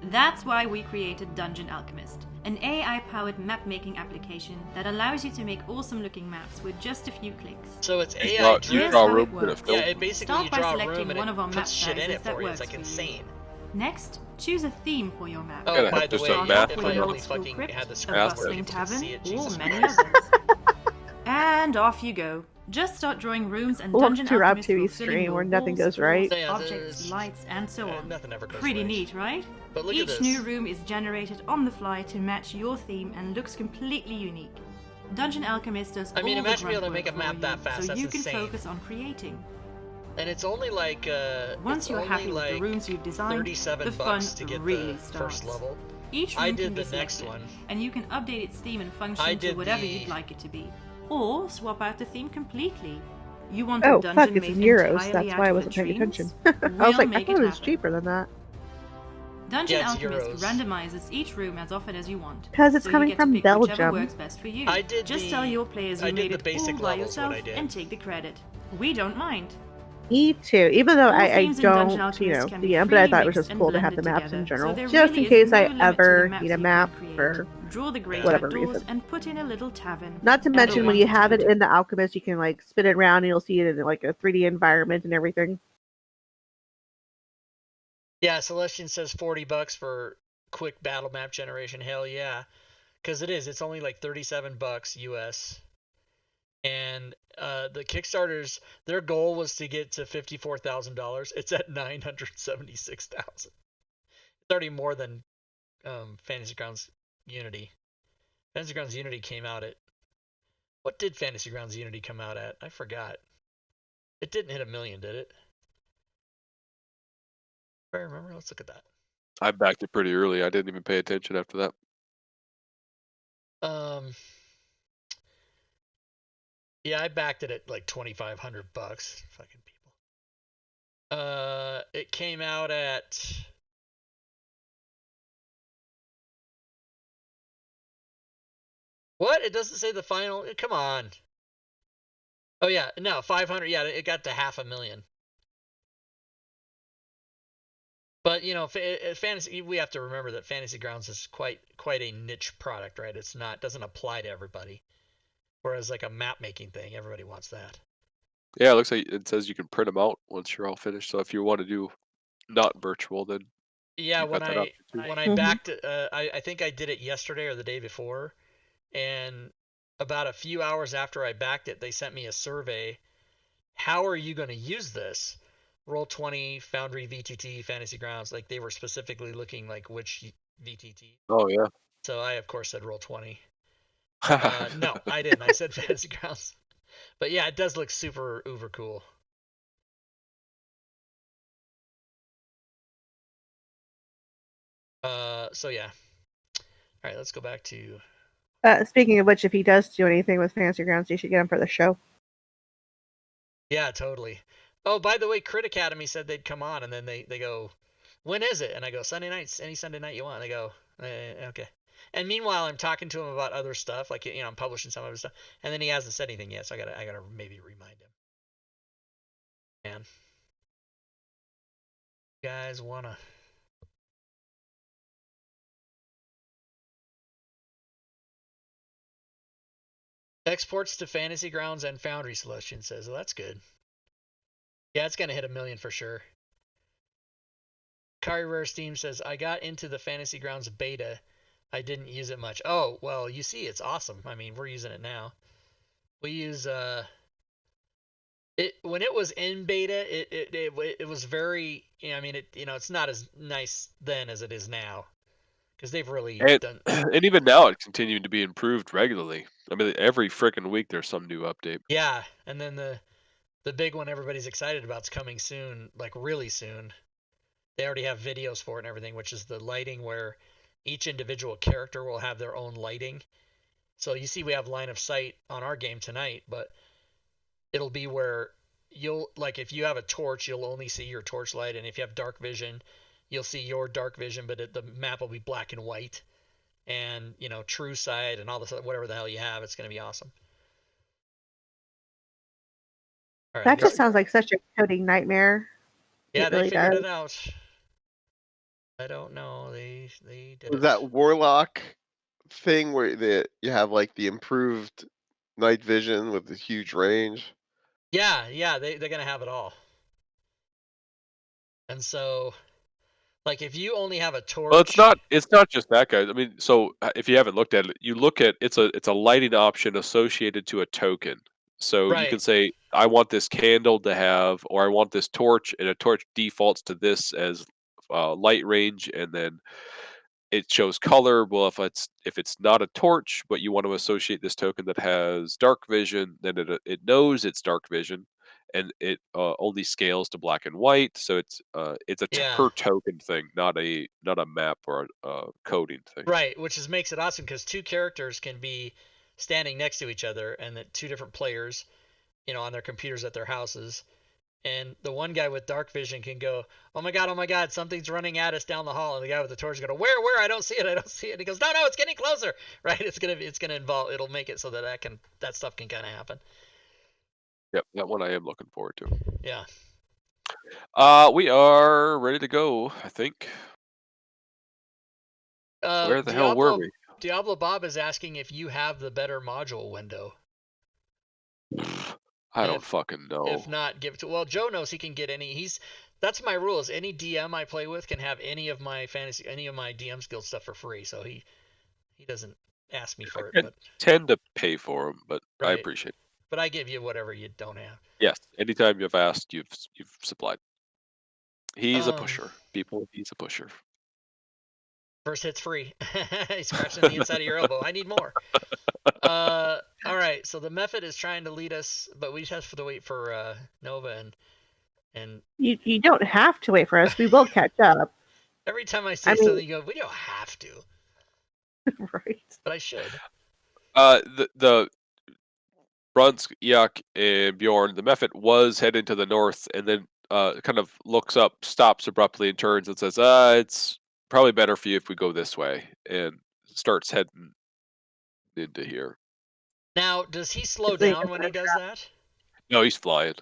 That's why we created Dungeon Alchemist, an AI-powered map-making application that allows you to make awesome-looking maps with just a few clicks. So it's You AI draw driven. how a it room and it works. fills. Yeah, it basically Start you by draw a selecting room and one it of our map puts shit in sizes it that for you. It's works like for you. insane. Next, choose a theme for your map. Oh, Gotta by have the just way, a Start map off if with I an only old school fucking crypt, had the a screen where bustling people could tavern, see it, or Jesus many Christ. others. And off you go. Just start drawing rooms and Welcome Dungeon to Rob Alchemist will TV's fill in stream your where nothing walls, goes right. floors, Yeah, objects, there's- lights, and so on. Nothing ever goes Pretty right. neat, right? But look at Each this. new room is generated on the fly to match your theme and looks completely unique. Dungeon Alchemist does I mean, all imagine the being able to grunt make a work map for that you, fast. so That's you can insane. focus on creating. And it's only like Once it's you're only happy with like the rooms you've designed, $37 the fun bucks to get really the starts. first level. Each I room did can be the next selected, one. and you can update its theme and I function to did whatever the- you'd like it to be, or swap out the theme completely. You want Oh, a dungeon fuck, it's made in euros. entirely That's out why I of wasn't paying latrines? attention. I was We'll like, I make thought it was happen. cheaper than that. Dungeon Yeah, it's Alchemist euros. randomizes each room as often as you want. Because it's so coming you get from to pick whichever Belgium. works best for you. I did Just the- tell your players you I did made the it basic all by levels, what yourself I did. and take the credit. We don't mind. Me too. Even though All I themes in Dungeon don't, Alchemist can be DM, but I freely thought it was mixed just and cool to have the blended maps in together, general. so there Just really in case is no I limit to the ever maps need a you map can create. for Draw the great whatever outdoors reason. and put in a little tavern. Not to and mention a when you wanted have it Twitter. in the Alchemist, you can like spin it around and you'll see it in like a 3D environment and everything. Yeah, Celestian says $40 for quick battle map generation. Hell yeah, because it is. It's only like $37 US. And the Kickstarters, their goal was to get to $54,000. It's at $976,000. It's already more than Fantasy Grounds Unity. Fantasy Grounds Unity came out at, what did Fantasy Grounds Unity come out at? I forgot. It didn't hit $1 million, did it? If I remember, let's look at that. I backed it pretty early. I didn't even pay attention after that. Yeah, I backed it at like $2,500. Fucking people. It came out at. What? It doesn't say the final. Come on. Oh yeah, no, 500. Yeah, it got to $500,000. But you know, fantasy. We have to remember that Fantasy Grounds is quite a niche product, right? It's not doesn't apply to everybody. Whereas like a map making thing, everybody wants that. Yeah, it looks like it says you can print them out once you're all finished. So if you want to do not virtual, then Yeah, you've when got that option too. I backed it, I think I did it yesterday or the day before, and about a few hours after I backed it, they sent me a survey. How are you going to use this? Roll20, Foundry, VTT, Fantasy Grounds. Like they were specifically looking like which VTT. Oh yeah. So I of course said Roll20. No, I didn't. I said Fantasy Grounds. But yeah, it does look super uber cool. So yeah. All right, let's go back to. Speaking of which, if he does do anything with Fantasy Grounds, you should get him for the show. Yeah, totally. Oh, by the way, Crit Academy said they'd come on, and then they go, when is it? And I go, Sunday nights, any Sunday night you want. And they go, okay. And meanwhile, I'm talking to him about other stuff, like I'm publishing some of his stuff, and then he hasn't said anything yet, so I gotta maybe remind him. Man, you guys wanna? Exports to Fantasy Grounds and Foundry, Celestian says. Well, that's good. Yeah, it's going to hit $1 million for sure. Kari Rare Steam says, I got into the Fantasy Grounds beta. I didn't use it much. Oh, well, you see, it's awesome. I mean, we're using it now. We use, when it was in beta, it was very, I mean, it's not as nice then as it is now. Because they've really done. And even now, it's continuing to be improved regularly. I mean, every freaking week there's some new update. Yeah, and then the big one everybody's excited about is coming soon, like really soon. They already have videos for it and everything, which is the lighting where each individual character will have their own lighting. So you see we have line of sight on our game tonight, but it'll be where you'll, like if you have a torch, you'll only see your torch light, and if you have dark vision, you'll see your dark vision, but the map will be black and white. And, true sight and all this, whatever the hell you have, it's going to be awesome. All right, That just sounds like such a coding nightmare. yeah, It they really figured does. it out. I don't know. They did Was it. that warlock thing where you have like the improved night vision with the huge range? Yeah, they're gonna have it all. And so, like, if you only have a torch, Well, it's not just that, guys. I mean, so if you haven't looked at it, you look at it's a lighting option associated to a token. So you can right? say, I want this candle to have, or I want this torch, and a torch defaults to this as light range, and then it shows color. Well, if it's not a torch, but you want to associate this token that has dark vision, then it knows it's dark vision, and it only scales to black and white. So it's Yeah. per token thing, not a map or a coding thing. Right, which makes it awesome because two characters can be standing next to each other, and that two different players, on their computers at their houses. And the one guy with dark vision can go, oh my god, something's running at us down the hall. And the guy with the torch is going to, where? I don't see it. And he goes, no, it's getting closer. Right? It's gonna involve. It'll make it so that stuff can kind of happen. Yep, that one I am looking forward to. Yeah. We are ready to go, I think. Where the hell were we? Diablo Bob is asking if you have the better module window. I don't fucking know. If not, give it to. Well, Joe knows he can get any. That's my rules. Any DM I play with can have any of my DM skill stuff for free. So he doesn't ask me for it. But tend to pay for them, but right. I appreciate it. But I give you whatever you don't have. Yes, anytime you've asked, you've supplied. He's a pusher, people. He's a pusher. First hit's free. He's scratching the inside of your elbow. I need more. All right. So the method is trying to lead us, but we just have to wait for Nova and. You don't have to wait for us. We will catch up. Every time I say something, you go, we don't have to. Right. But I should. The Brunsk, Iak, and Bjorn, the method was heading to the north, and then kind of looks up, stops abruptly, and turns and says, it's probably better for you if we go this way, and starts heading into here. Now, does he slow down when he does that? No, he's flying.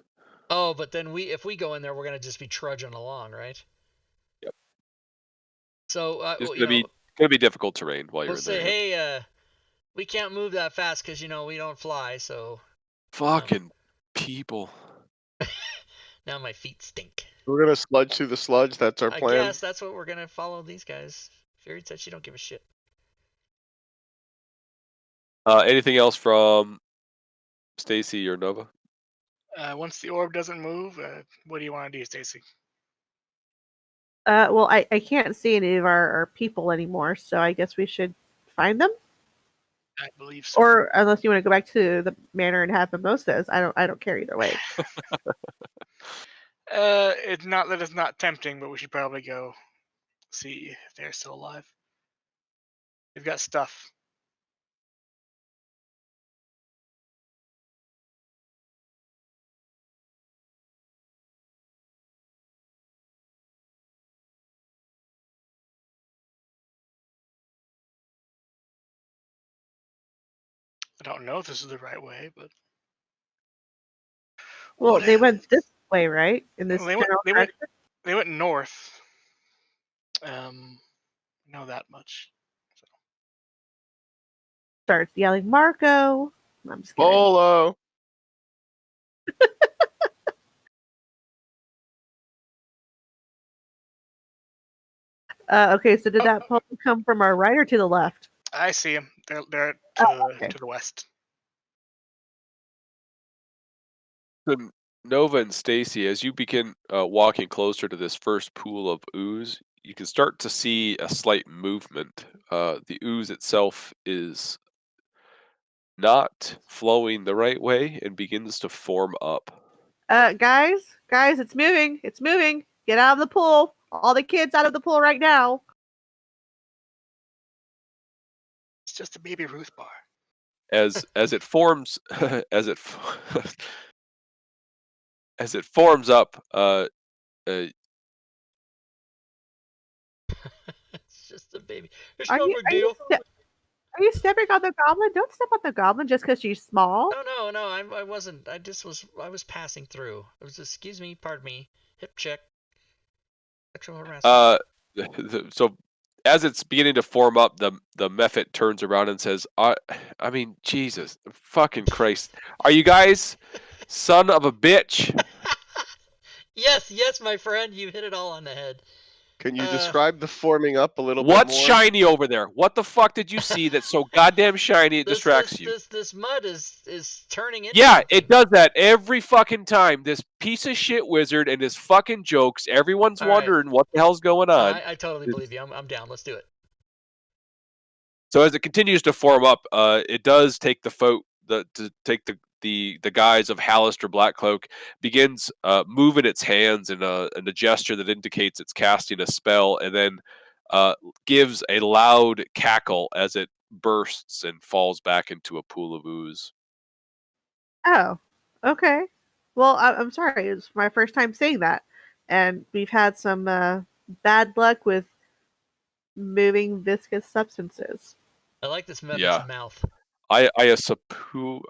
Oh, but then if we go in there, we're gonna just be trudging along, right? Yep. So it's gonna be difficult terrain while you're in there. We'll say, hey, we can't move that fast because we don't fly. So fucking people. Now my feet stink. We're gonna sludge through the sludge. That's our plan. I guess that's what we're gonna follow these guys. Fury said she don't give a shit. Anything else from Stacy or Nova? Once the orb doesn't move, what do you want to do, Stacy? Well, I can't see any of our people anymore, so I guess we should find them. I believe so. Or unless you want to go back to the manor and have mimosas, I don't care either way. It's not that it's not tempting, but we should probably go see if they're still alive. They've got stuff. I don't know if this is the right way, but well, they went this way, right? In this general direction? They went north. Know that much. So. Starts yelling, Marco. I'm just kidding. Polo. Okay, so did that polo come from our right or to the left? I see them. They're to the west. So Nova and Stacy, as you begin walking closer to this first pool of ooze, you can start to see a slight movement. The ooze itself is not flowing the right way and begins to form up. Guys, it's moving. It's moving. Get out of the pool. All the kids out of the pool right now. It's just a Baby Ruth bar. As it forms, as it forms up, it's just a baby. It's no big deal. Are you stepping on the goblin? Don't step on the goblin just because she's small. No, I wasn't. I was passing through. It was, excuse me, pardon me, hip check. Sexual harassment. So as it's beginning to form up, the Mephit turns around and says, I mean, Jesus, fucking Christ. Are you guys son of a bitch? Yes, my friend, you hit it all on the head. Can you describe the forming up a little bit What's more? shiny over there? What the fuck did you see that's so goddamn shiny it distracts you? This mud is turning into Yeah, something. it does that every fucking time. This piece of shit wizard and his fucking jokes. Everyone's All right. wondering what the hell's going on. I totally believe you. I'm down. Let's do it. So as it continues to form up, it does take the guise of Hallister Blackcloak, begins moving its hands in a gesture that indicates it's casting a spell, and then gives a loud cackle as it bursts and falls back into a pool of ooze. Oh, okay. Well, I'm sorry. It's my first time seeing that, and we've had some bad luck with moving viscous substances. I like this Mephit's Yeah. mouth. I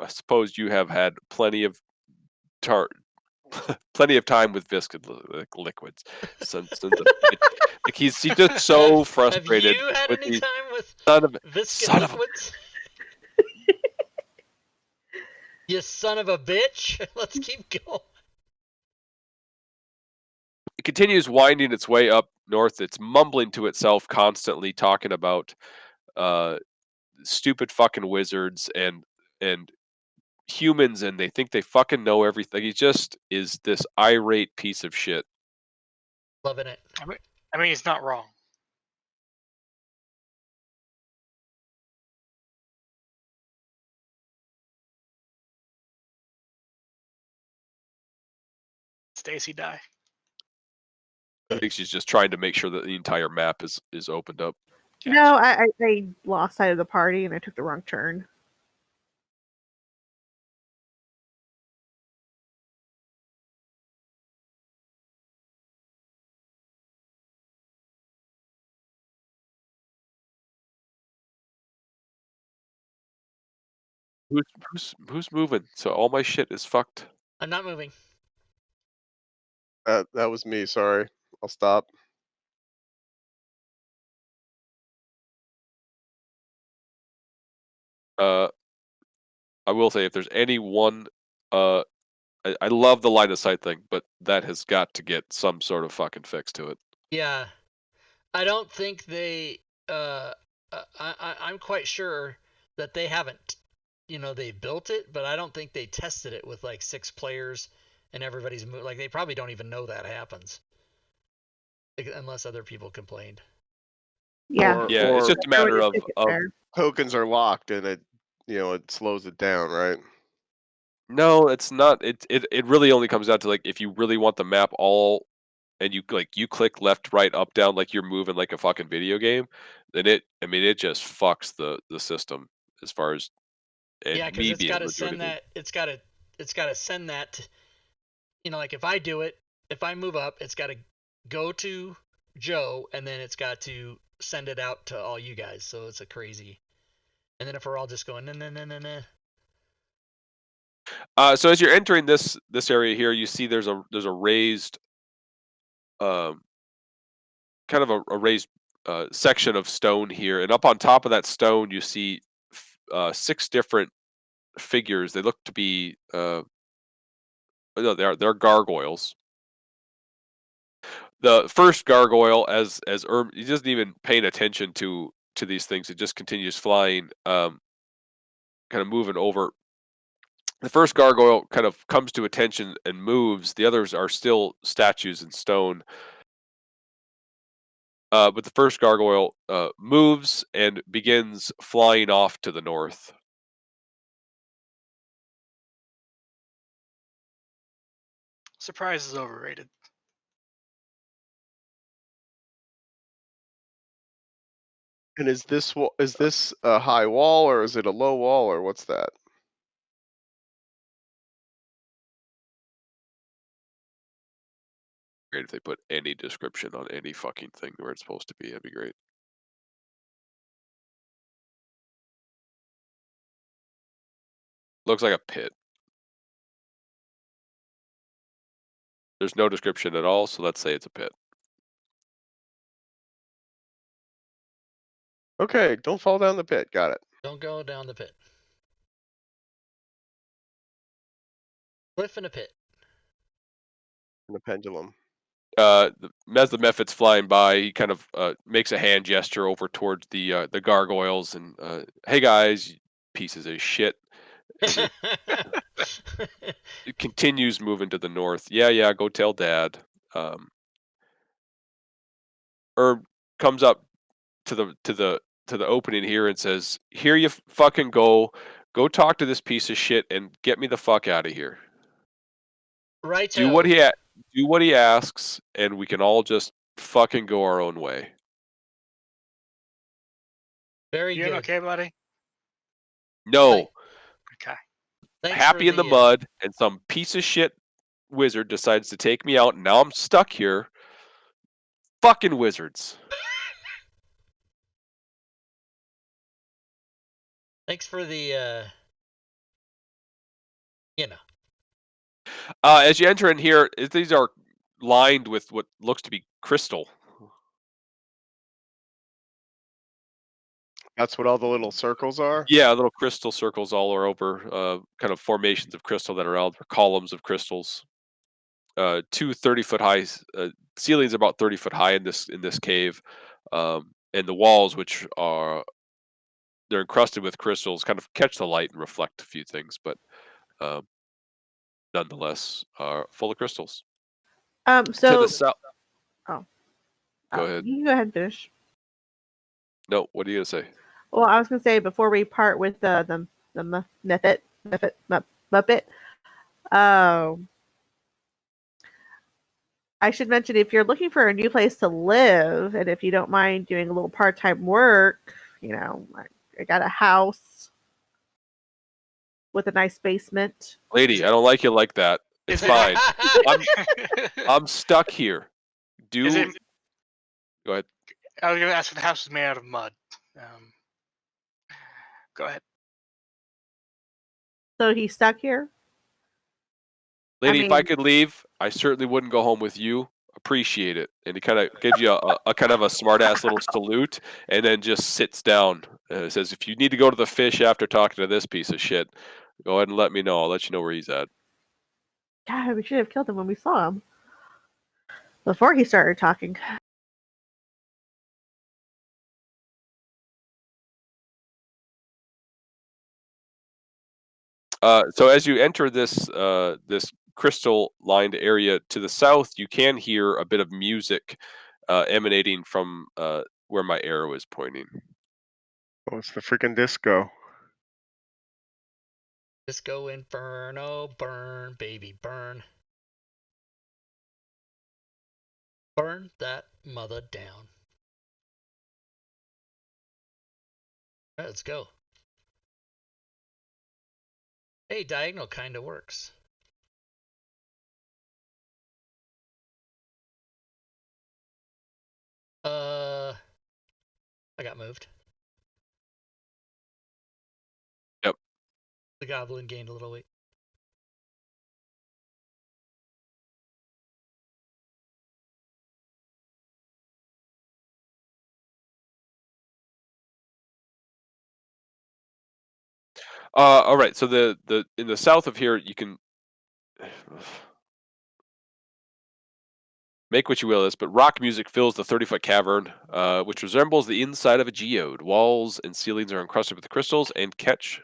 suppose you have had plenty of plenty of time with viscous liquids. Like he's just so frustrated. Have you had with any these time with viscous son of a- liquids? You son of a bitch! Let's keep going. It continues winding its way up north. It's mumbling to itself constantly, talking about stupid fucking wizards and humans, and they think they fucking know everything. He just is this irate piece of shit. Loving it. I mean, he's not wrong. Stacy die. I think she's just trying to make sure that the entire map is opened up. Gotcha. No, I lost sight of the party and I took the wrong turn. Who's moving? So all my shit is fucked. I'm not moving. That was me. Sorry. I'll stop. I will say if there's any one, I love the line of sight thing, but that has got to get some sort of fucking fix to it. Yeah, I don't think they. I'm quite sure that they haven't. They built it, but I don't think they tested it with like 6 players and everybody's like they probably don't even know that happens, unless other people complained. Yeah. Yeah, it's just a matter of Tokens are locked and it slows it down, right? no, it's not. It really only comes down to like if you really want the map all, and you click left, right, up, down like you're moving like a fucking video game, then it just fucks the system as far as Yeah, because me it's being got able to to do send anything. that. It's got to send that. Like if I do it, if I move up, it's got to go to Joe, and then it's got to send it out to all you guys. So it's a crazy. And then if we're all just going nah. So as you're entering this area here, you see there's a raised, kind of a raised section of stone here, and up on top of that stone, you see 6 different figures. They look to be no, they're gargoyles. The first gargoyle, as he doesn't even paying attention to these things. It just continues flying, kind of moving over. The first gargoyle kind of comes to attention and moves. The others are still statues in stone. But the first gargoyle moves and begins flying off to the north. Surprise is overrated. And is this a high wall or is it a low wall or what's that? Great if they put any description on any fucking thing where it's supposed to be. That'd be great. Looks like a pit. There's no description at all, so let's say it's a pit. Okay, don't fall down the pit. Got it. Don't go down the pit. Cliff in a pit. And the pendulum. As the Mephit's flying by, he kind of makes a hand gesture over towards the gargoyles and, hey guys, you pieces of shit. And it continues moving to the north. Yeah, go tell Dad. Herb comes up to the opening here and says, "Here you fucking go. Go talk to this piece of shit and get me the fuck out of here. Right. Do what he asks, and we can all just fucking go our own way." Very You good. okay, buddy? No. Like- Okay. Thanks Happy for in the mud, and some piece of shit wizard decides to take me out, and now I'm stuck here. Fucking wizards. Thanks for the As you enter in here, these are lined with what looks to be crystal. That's what all the little circles are? Yeah, little crystal circles all are over, kind of formations of crystal that are out, or columns of crystals. 2 30-foot high ceilings, about 30 foot high in this cave, and the walls, which are they're encrusted with crystals, kind of catch the light and reflect a few things, but nonetheless are full of crystals. To So the south. Oh. Go ahead. You can go ahead and finish. No, what are you gonna say? Well, I was gonna say before we part with the Muppet, I should mention if you're looking for a new place to live, and if you don't mind doing a little part-time work, I got a house with a nice basement. Lady, I don't like you like that. It's fine. I'm stuck here. Is it? Go ahead. I was going to ask if the house is made out of mud. Go ahead. So he's stuck here? Lady, if I could leave, I certainly wouldn't go home with you. Appreciate it. And he kind of gives you a kind of a smart-ass little salute, and then just sits down. And says, if you need to go to the fish after talking to this piece of shit, go ahead and let me know. I'll let you know where he's at. God, we should have killed him when we saw him. Before he started talking. So as you enter this crystal-lined area to the south, you can hear a bit of music emanating from where my arrow is pointing. Oh, it's the freaking disco. Disco Inferno, burn, baby, burn. Burn that mother down. All right, let's go. Hey, diagonal kind of works. I got moved. Yep. The goblin gained a little weight. All right. So the in the south of here, you can make what you will of this, but rock music fills the 30-foot cavern, which resembles the inside of a geode. Walls and ceilings are encrusted with crystals and catch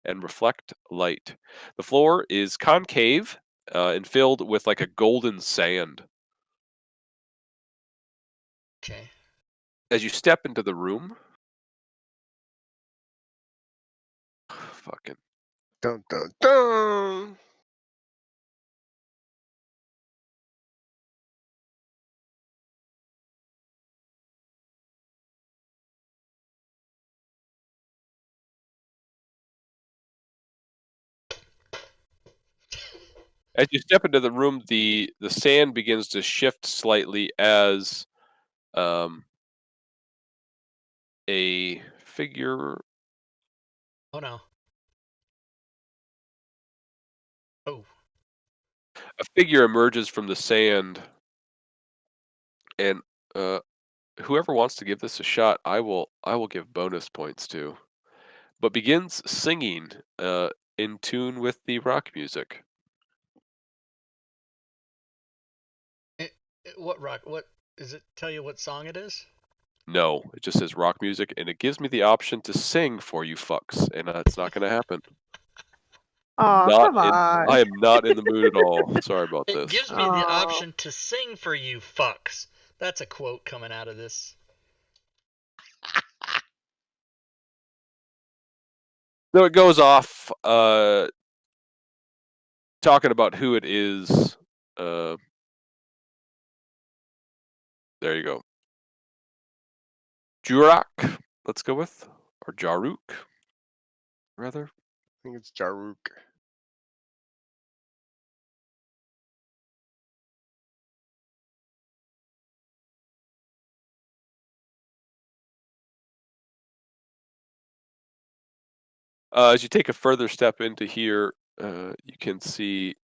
and reflect light. The floor is concave and filled with like a golden sand. Okay. As you step into the room, fucking. Dun dun dun. As you step into the room, the sand begins to shift slightly as a figure. Oh no. Oh. A figure emerges from the sand, and whoever wants to give this a shot, I will give bonus points to. But begins singing in tune with the rock music. What rock? What does it tell you? What song it is? No, it just says rock music, and it gives me the option to sing for you fucks, and it's not going to happen. Oh, come on. I am not in the mood at all. Sorry about It this. gives me the option to sing for you fucks. That's a quote coming out of this. So it goes off talking about who it is. There you go. Jurak, let's go with, or Jaruk, rather. I think it's Jaruk. As you take a further step into here, you can see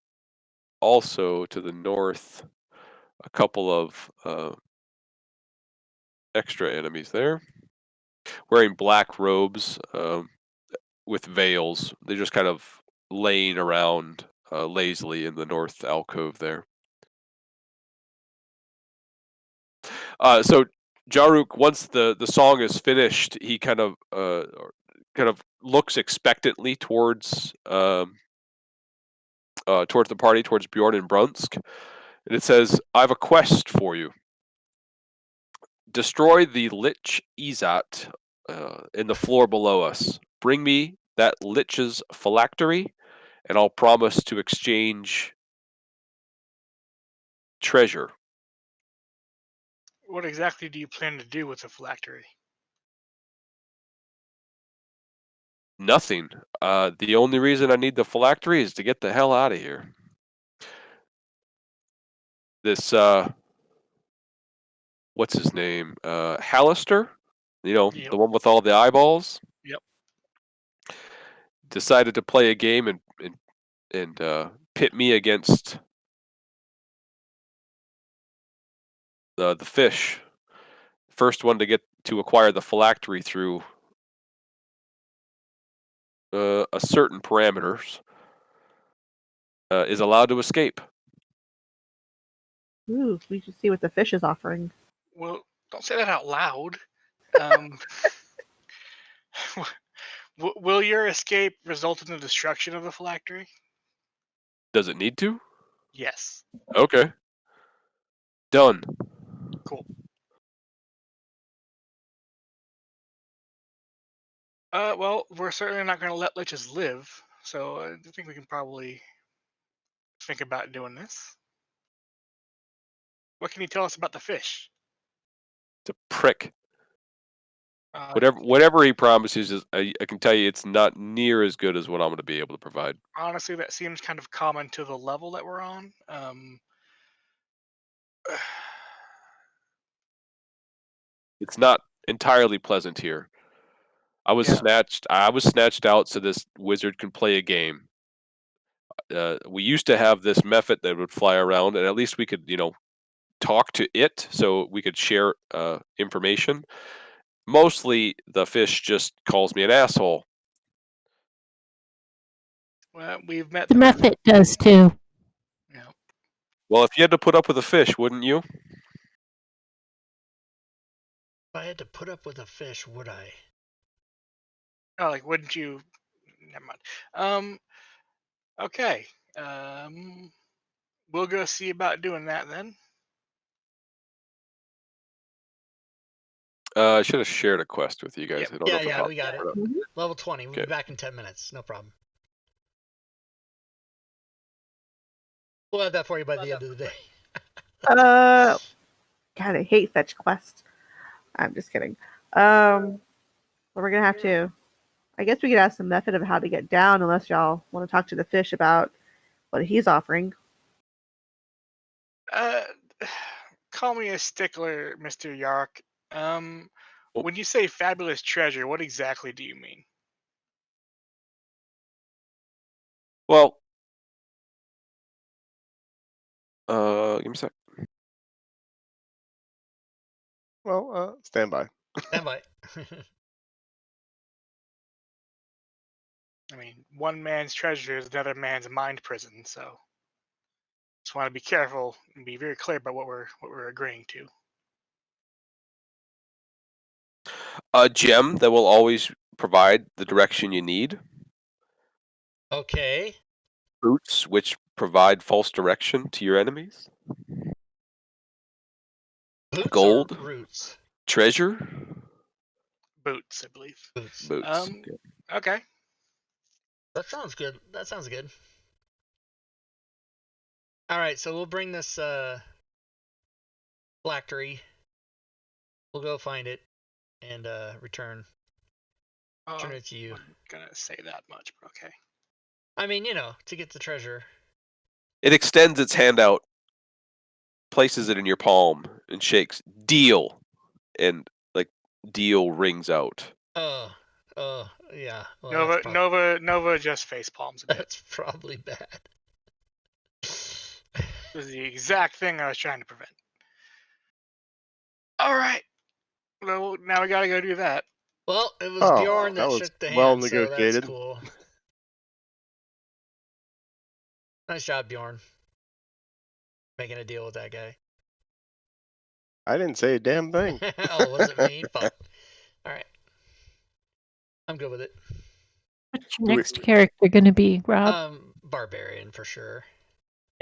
also to the north a couple of extra enemies there, wearing black robes with veils. They're just kind of laying around lazily in the north alcove there. So Jaruk, once the song is finished, he kind of looks expectantly towards the party, towards Bjorn and Brunsk, and it says, "I have a quest for you. Destroy the Lich Izat in the floor below us. Bring me that Lich's phylactery, and I'll promise to exchange treasure." What exactly do you plan to do with the phylactery? Nothing. The only reason I need the phylactery is to get the hell out of here. This what's his name? Hallister? Yep. The one with all the eyeballs? Yep. Decided to play a game and pit me against the fish. First one to get to acquire the phylactery through a certain parameters is allowed to escape. Ooh, we should see what the fish is offering. Well, don't say that out loud. Will your escape result in the destruction of the phylactery? Does it need to? Yes. Okay. Done. Cool. Well, we're certainly not going to let liches live, so I think we can probably think about doing this. What can you tell us about the fish? It's a prick. Uh, Whatever he promises, I can tell you it's not near as good as what I'm going to be able to provide. Honestly, that seems kind of common to the level that we're on. It's not entirely pleasant here. I was snatched out so this wizard can play a game. We used to have this mephit that would fly around, and at least we could, talk to it, so we could share information. Mostly, the fish just calls me an asshole. Well, we've met The Mephit does too. Yeah. Well, if you had to put up with a fish, wouldn't you? If I had to put up with a fish, would I? Oh, like, wouldn't you? Never mind. Okay. We'll go see about doing that then. I should have shared a quest with you guys. Yep. I don't know if Yeah, it we got it. up. Level 20. We'll Okay. be back in 10 minutes. No problem. We'll have that for you by the end of the day. God, I hate fetch quests. I'm just kidding. Well, we're gonna have to. I guess we could ask the method of how to get down, unless y'all want to talk to the fish about what he's offering. Call me a stickler, Mr. Yark. When you say fabulous treasure, what exactly do you mean? Well, give me a sec. Well, stand by. Stand by. I mean, one man's treasure is another man's mind prison, so just want to be careful and be very clear about what we're agreeing to. A gem that will always provide the direction you need. Okay. Boots, which provide false direction to your enemies. Boots Gold. or roots? Treasure. Boots, I believe. Boots. Boots. Okay. That sounds good. That sounds good. All right, so we'll bring this phylactery. We'll go find it and return it to you. I'm gonna say that much, but okay. I mean, to get the treasure. It extends its hand out, places it in your palm, and shakes. Deal, and deal rings out. Oh, yeah. Well, Nova just face palms a bit. That's probably bad. This is the exact thing I was trying to prevent. All right. Well, now we gotta go do that. Well, it was Bjorn that was shook the well hand, so that's negotiated. cool. Nice job, Bjorn. Making a deal with that guy. I didn't say a damn thing. Oh, was it me? Fuck. All right. I'm good with it. What's your next character going to be, Rob? Barbarian for sure.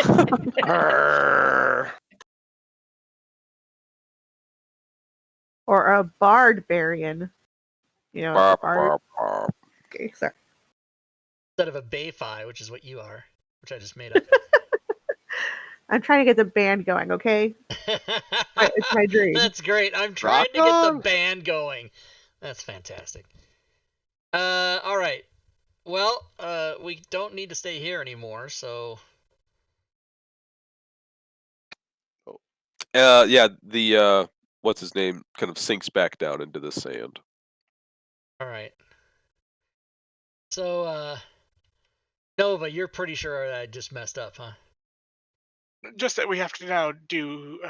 Or a bardbarian. A bard. Okay, sorry. Instead of a Bayfi, which is what you are, which I just made up. I'm trying to get the band going, okay? It's my dream. That's great. I'm trying to get the band going. That's fantastic. All right. Well, we don't need to stay here anymore, so. Yeah, the what's his name kind of sinks back down into the sand. All right. So, Nova, you're pretty sure I just messed up, huh? Just that we have to now do.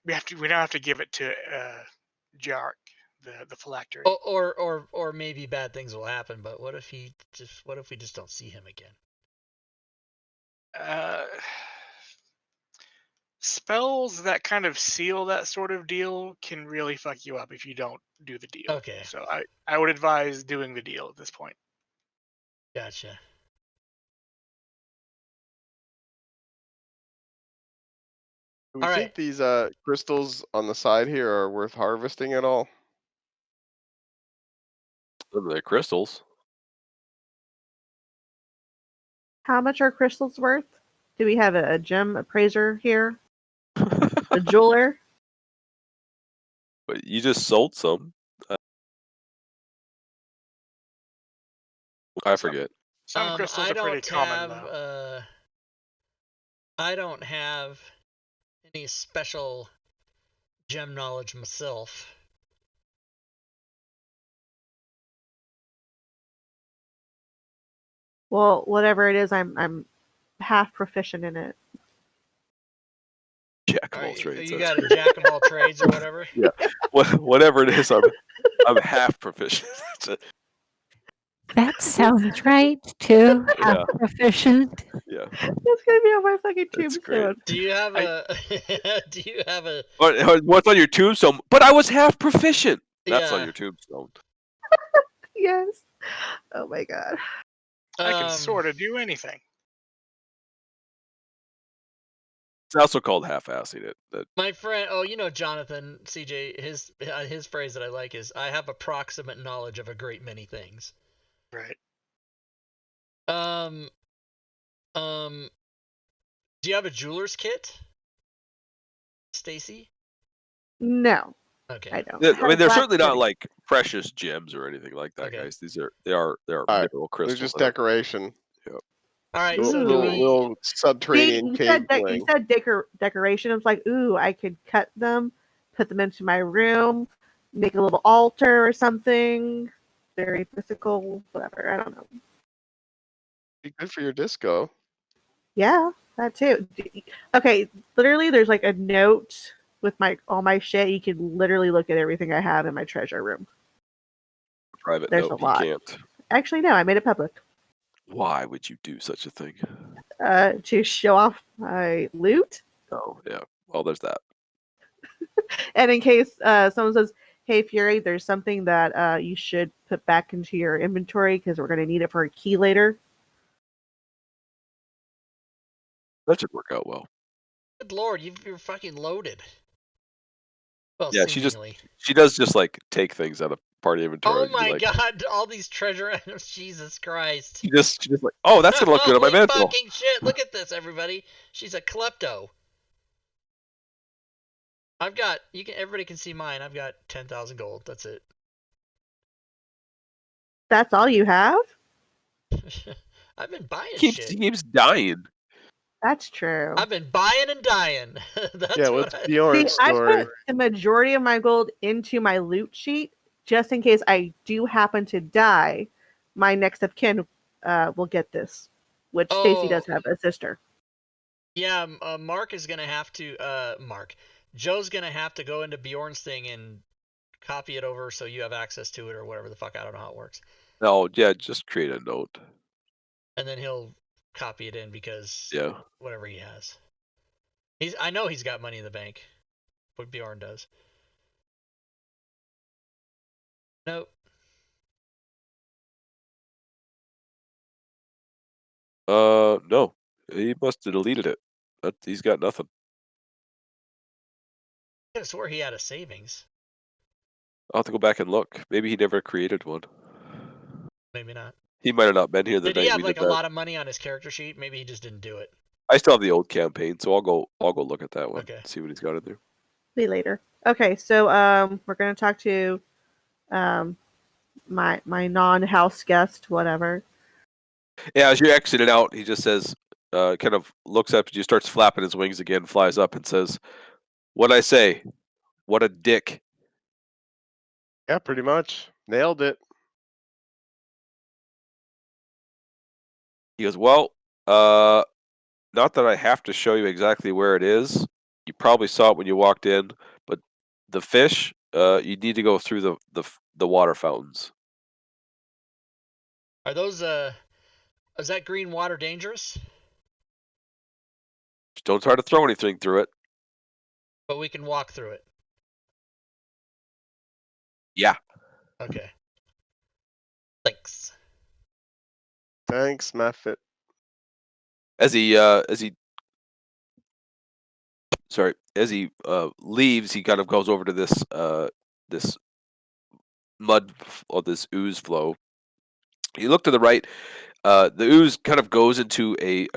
We now have to give it to Jark, the phylactery. Or maybe bad things will happen. But what if we just don't see him again? Spells that kind of seal that sort of deal can really fuck you up if you don't do the deal. Okay. So I would advise doing the deal at this point. Gotcha. Do we think these crystals on the side here are worth harvesting at all? They're crystals. How much are crystals worth? Do we have a gem appraiser here? A jeweler? But you just sold some. I forget. Some crystals are pretty common, though. I don't have any special gem knowledge myself. Well, whatever it is, I'm half proficient in it. Jack of all trades. You got a jack of all trades or whatever? Yeah. Whatever it is, I'm half proficient. That sounds right, too. Half proficient. Yeah. That's gonna be on my fucking tombstone. Do you have a? What's on your tombstone? But I was half proficient. That's on your tombstone. Yes. Oh my god. I can sort of do anything. It's also called half-assing it. My friend, Jonathan, CJ, his phrase that I like is, "I have approximate knowledge of a great many things." Right. Do you have a jeweler's kit, Stacy? No. Okay. I don't. I mean, they're certainly not like precious gems or anything like that, guys. They are mineral crystals. They're just decoration. Yep. All right. Little subterranean cave you said decoration. I was like, ooh, I could cut them, put them into my room, make a little altar or something. Very physical, whatever. I don't know. Be good for your disco. Yeah, That too. Okay, literally, there's like a note with all my shit. You can literally look at everything I have in my treasure room. Private There's note, a lot. he can't. Actually, no, I made it public. Why would you do such a thing? To show off my loot, Oh, yeah. Well, there's that. and in case someone says, "Hey, Fury, there's something that you should put back into your inventory because we're going to need it for a key later." That should work out well. Good lord, you're fucking loaded. Well, Yeah, seemingly. she does just like take things out of party inventory. Oh and be my like, god, all these treasure items, Jesus Christ. She just like, oh, that's gonna look good on my Holy mantle. fucking shit, look at this, everybody. She's a klepto. Everybody can see mine. I've got 10,000 gold. That's it. That's all you have? I've been buying He shit. keeps dying. That's true. I've been buying and dying. That's Yeah, what what's Bjorn's I story? put the majority of my gold into my loot sheet just in case I do happen to die. My next of kin will get this, which Stacy does have a sister. Yeah, Mark is gonna have to. Joe's gonna have to go into Bjorn's thing and copy it over so you have access to it or whatever the fuck. I don't know how it works. No, yeah, just create a note. And then he'll copy it in because Yeah. whatever he has. I know he's got money in the bank. What Bjorn does. Nope. No. He must have deleted it. He's got nothing. I swear he had a savings. I'll have to go back and look. Maybe he never created one. Maybe not. He might have not been here the Did he night have we like did a that. lot of money on his character sheet? Maybe he just didn't do it. I still have the old campaign, so I'll go look at that one. Okay. See what he's got in there. See you later. Okay, so we're gonna talk to my non-house guest, whatever. Yeah, as you're exiting out, he just says, kind of looks up at you, starts flapping his wings again, flies up and says, "What'd I say? What a dick." Yeah, pretty much. Nailed it. He goes, "Well, not that I have to show you exactly where it is. You probably saw it when you walked in, but the fish, you need to go through the water fountains." Are those is that green water dangerous? Just don't try to throw anything through it. But we can walk through it. Yeah. Okay. Thanks. Thanks, Method. As he leaves, he kind of goes over to this mud or this ooze flow. You look to the right. The ooze kind of goes into a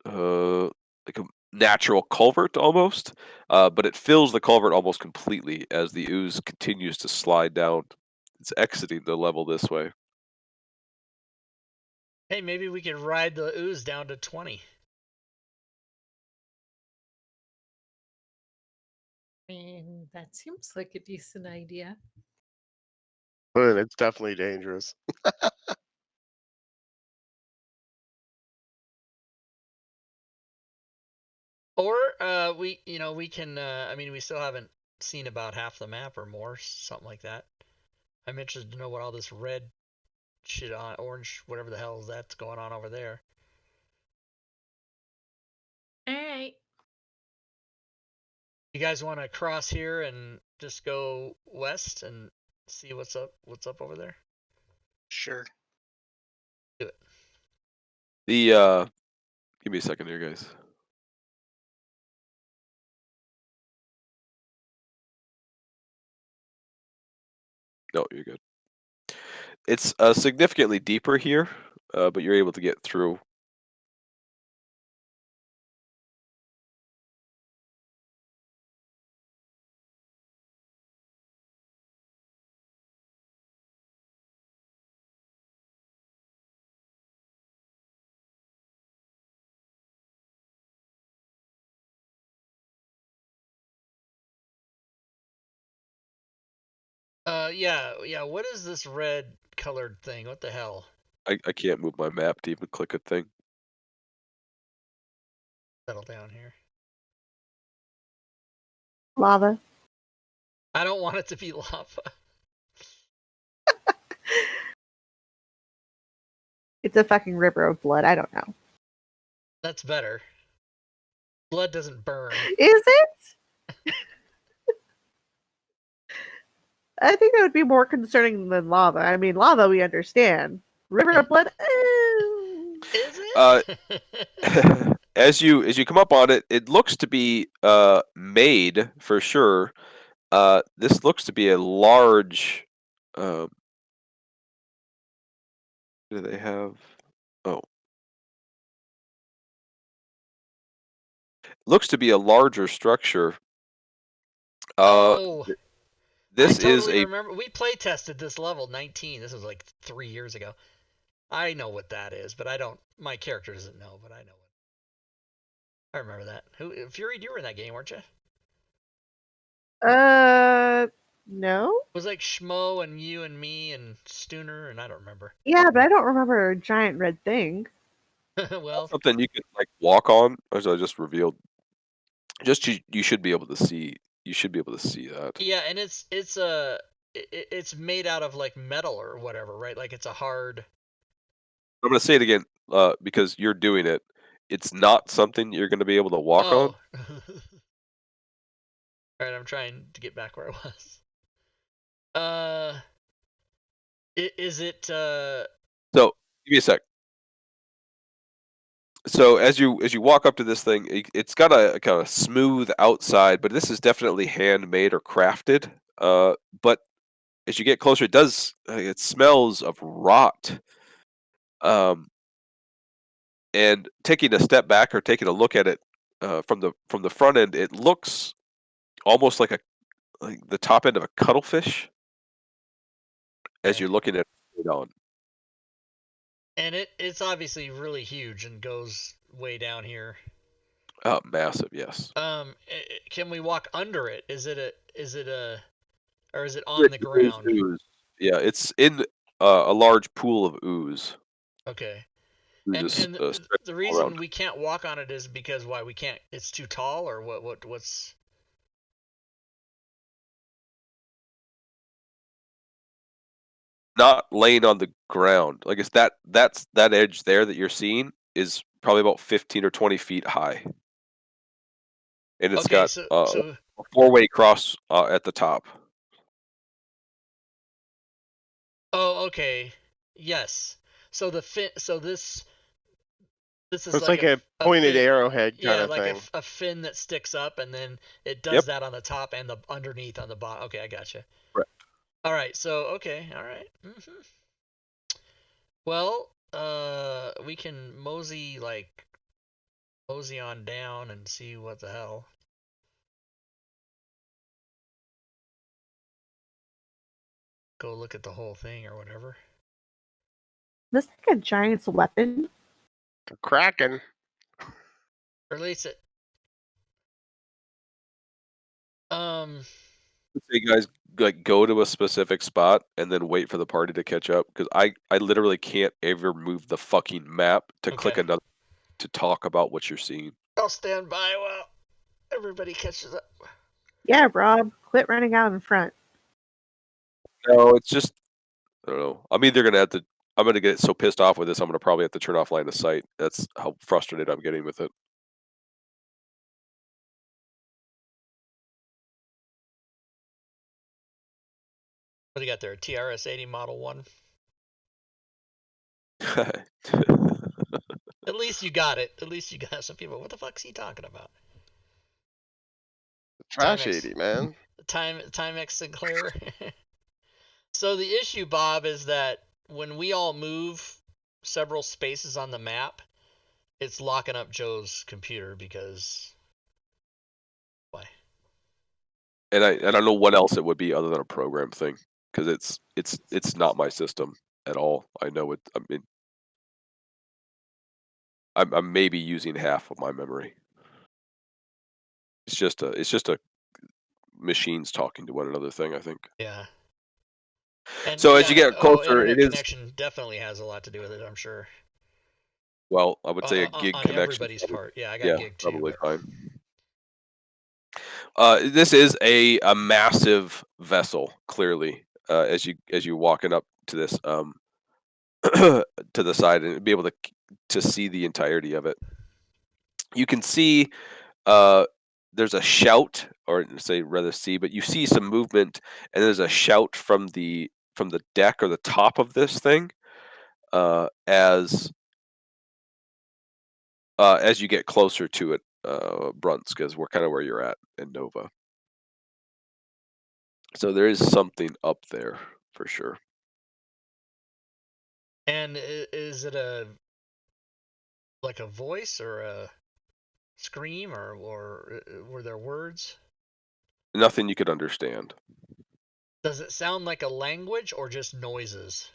like a natural culvert almost, but it fills the culvert almost completely as the ooze continues to slide down. It's exiting the level this way. Hey, maybe we could ride the ooze down to 20. I mean, that seems like a decent idea. But it's definitely dangerous. Or we can I mean we still haven't seen about half the map or more, something like that. I'm interested to know what all this red shit on orange, whatever the hell is that's going on over there. All right. You guys want to cross here and just go west and see what's up over there? Sure. Do it. The give me a second here, guys. No, you're good. It's significantly deeper here, but you're able to get through. Yeah, what is this red colored thing? What the hell? I can't move my map to even click a thing. settle down here. Lava. I don't want it to be lava. It's a fucking river of blood. I don't know. That's better. Blood doesn't burn. Is it? I think that would be more concerning than lava. I mean, lava we understand. River of blood. Is it? As you come up on it, it looks to be made for sure. This looks to be a large. Do they have? Oh, looks to be a larger structure. Oh, this I totally is a. remember. We play tested this level 19. This was like 3 years ago. I know what that is, but I don't. My character doesn't know, but I know it. I remember that. Fury, you were in that game, weren't you? No. It was like Schmo and you and me and Stooner, and I don't remember. Yeah, but I don't remember a giant red thing. Well, something you can like walk on, as I just revealed. Just you should be able to see. You should be able to see that. yeah, and it's made out of like metal or whatever, right? Like it's a hard. I'm gonna say it again, because you're doing it. It's not something you're gonna be able to walk on. All right, I'm trying to get back where I was. Is it? So give me a sec. So as you walk up to this thing, it's got a kind of smooth outside, but this is definitely handmade or crafted. But as you get closer, it smells of rot. And taking a step back or taking a look at it from the front end, it looks almost like the top end of a cuttlefish as Okay. you're looking at it on. And it's obviously really huge and goes way down here. Massive, yes. Can we walk under it? Is it or is it on the ground? Ooze. Yeah, it's in a large pool of ooze. Okay. Ooze And is, the all reason around. we can't walk on it is because why we can't? It's too tall, or what's? Not laying on the ground. Like it's that edge there that you're seeing is probably about 15 or 20 feet high, and it's Okay, got so a four-way cross at the top. oh, okay, yes. So the fin. So this is It's like a pointed fin, arrowhead kind yeah, of like thing. a fin that sticks up, and then it does Yep. that on the top and the underneath on the bottom. Okay, I gotcha. Right. All right, so okay, all right. Well, we can mosey on down and see what the hell. Go look at the whole thing or whatever. This is like a giant's weapon. The Kraken. Release it. Say guys like go to a specific spot and then wait for the party to catch up, because I literally can't ever move the fucking map to click Okay. another to talk about what you're seeing. I'll stand by while everybody catches up. Yeah, Rob, quit running out in front. No, it's just I don't know. I'm gonna get so pissed off with this. I'm gonna probably have to turn off line of sight. That's how frustrated I'm getting with it. What do you got there? TRS-80 Model 1? At least you got it. At least you got some people. What the fuck's he talking about? Trash Timex. 80, man. Timex Sinclair. So the issue, Bob, is that when we all move several spaces on the map, it's locking up Joe's computer because why? And I don't know what else it would be other than a program thing, because it's not my system at all. I know it. I mean, I'm maybe using half of my memory. It's just a machines talking to one another thing, I think. Yeah. And so as you get closer, internet it is connection definitely has a lot to do with it, I'm sure. Well, I would say a gig on connection. everybody's part. Yeah, I got Yeah, gig too. probably But... fine. This is a massive vessel, clearly, as you walking up to this to the side and be able to see the entirety of it. You can see there's a shout, or say rather see, but you see some movement, and there's a shout from the deck or the top of this thing as you get closer to it, Brunsk, because we're kind of where you're at in Nova. So there is something up there for sure. And is it like a voice or a scream, or were there words? Nothing you could understand. Does it sound like a language or just noises?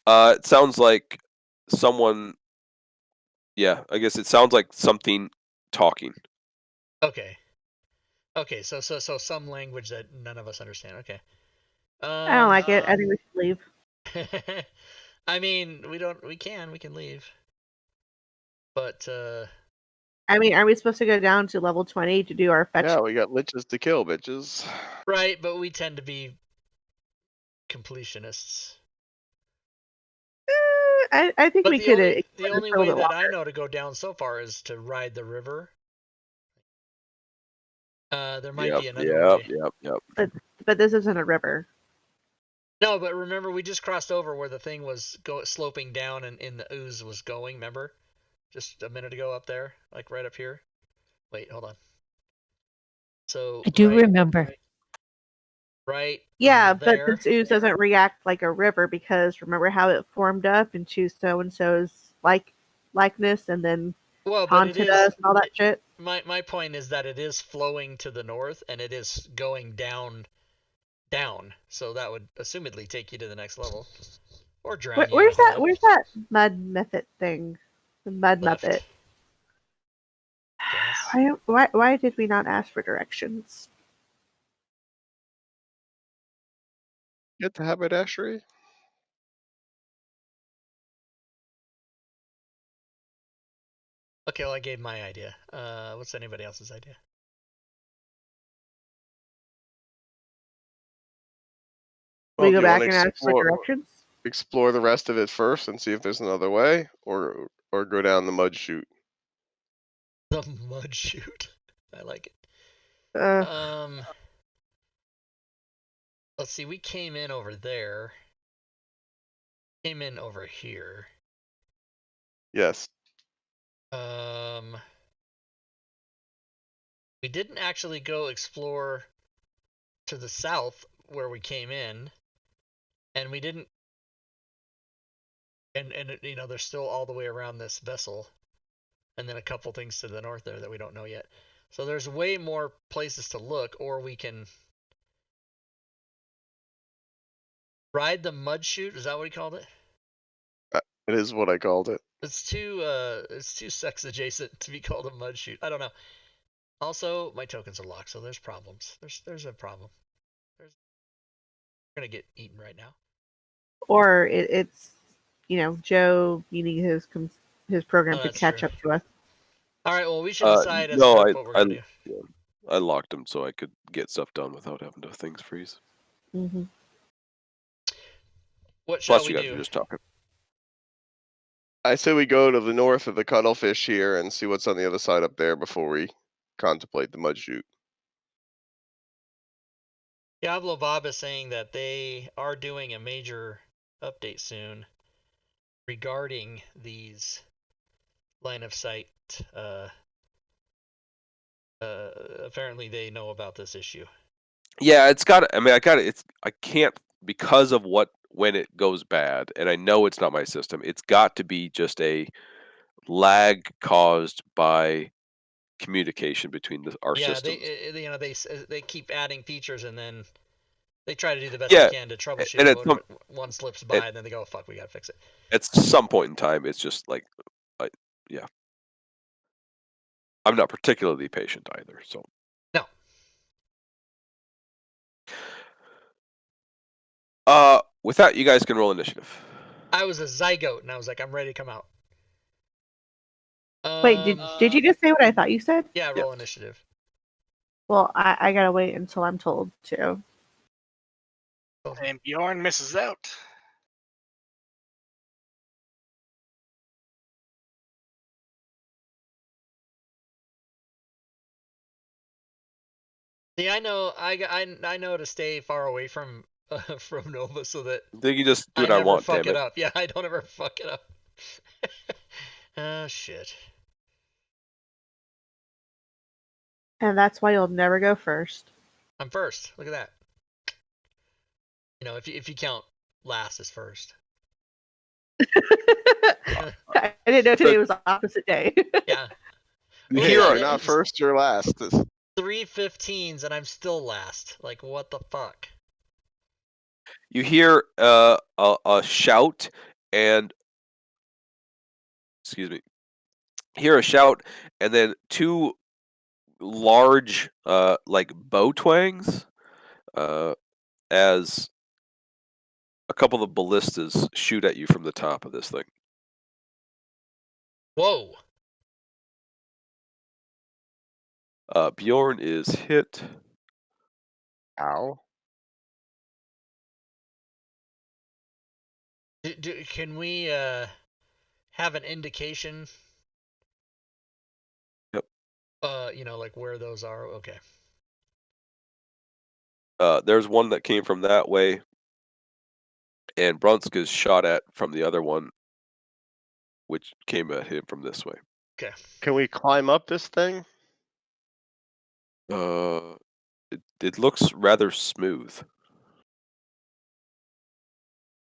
It sounds like someone. Yeah, I guess it sounds like something talking. Okay. Okay, so some language that none of us understand. Okay. I don't like it. I think we should leave. I mean, we can leave. But I mean, are we supposed to go down to level 20 to do our fetch? Yeah, we got liches to kill, bitches. right, but we tend to be completionists. I think But we the could. only way that I know to go down so far is to ride the river. There might be another way. Yep. But this isn't a river. No, but remember, we just crossed over where the thing was sloping down and in the ooze was going. Remember, just a minute ago up there, like right up here. Wait, hold on. So I do remember. Right. Yeah, but there. this ooze doesn't react like a river because remember how it formed up and choose so and so's likeness and then haunted us and all that shit. My point is that it is flowing to the north and it is going down, so that would assumedly take you to the next level, or drown you. Where's that mud method thing? The mud muppet. Why did we not ask for directions? Get the haberdashery. Okay, well, I gave my idea. What's anybody else's idea? Well, we go do you back wanna and ask for directions? explore the rest of it first and see if there's another way, or go down the mud chute. The mud chute. I like it. Let's see. We came in over there. Came in over here. Yes. We didn't actually go explore to the south where we came in, and we didn't. And you know, they're still all the way around this vessel, and then a couple things to the north there that we don't know yet. So there's way more places to look, or we can ride the mud chute. Is that what he called it? It is what I called it. It's too sex adjacent to be called a mud chute. I don't know. Also, my tokens are locked, so there's problems. There's a problem. We're gonna get eaten right now. Or it's Joe needing his program to catch up to us. All right. Well, we should decide as to what we're gonna do. Yeah, I locked them so I could get stuff done without having to things freeze. Mm-hmm. What shall Plus, we you guys do? are just talking. I say we go to the north of the cuttlefish here and see what's on the other side up there before we contemplate the mud chute. Diablo Bob is saying that they are doing a major update soon regarding these line of sight. Apparently, they know about this issue. Yeah, it's got. I mean, I can't, because of when it goes bad, and I know it's not my system. It's got to be just a lag caused by communication between our systems. Yeah, they keep adding features and then they try to do the best they can to troubleshoot it, but one slips by and then they go, oh, "Fuck, we gotta fix it." At some point in time, it's just like, yeah. I'm not particularly patient either, so. No. With that, you guys can roll initiative. I was a zygote, and I was like, I'm ready to come out. Wait, did you just say what I thought you said? Yeah, roll initiative. Well, I gotta wait until I'm told to. And Bjorn misses out. See, I know to stay far away from Nova so that I think you just do I what I never want, fuck damn it it. up. Yeah, I don't ever fuck it up. Oh shit. And that's why you'll never go first. I'm first. Look at that. You know, if you count last as first. I didn't know today was the opposite day. Yeah. You Well, hear yeah, You're a, not first, you're last. 3 15s and I'm still last. Like, what the fuck? you hear a shout and excuse me. Hear a shout and then two large like bow twangs as a couple of ballistas shoot at you from the top of this thing. Whoa. Bjorn is hit. Ow. Can we have an indication? Yep. You know, like where those are. Okay. There's one that came from that way, and Brunsk is shot at from the other one, which came at him from this way. Okay. Can we climb up this thing? It looks rather smooth.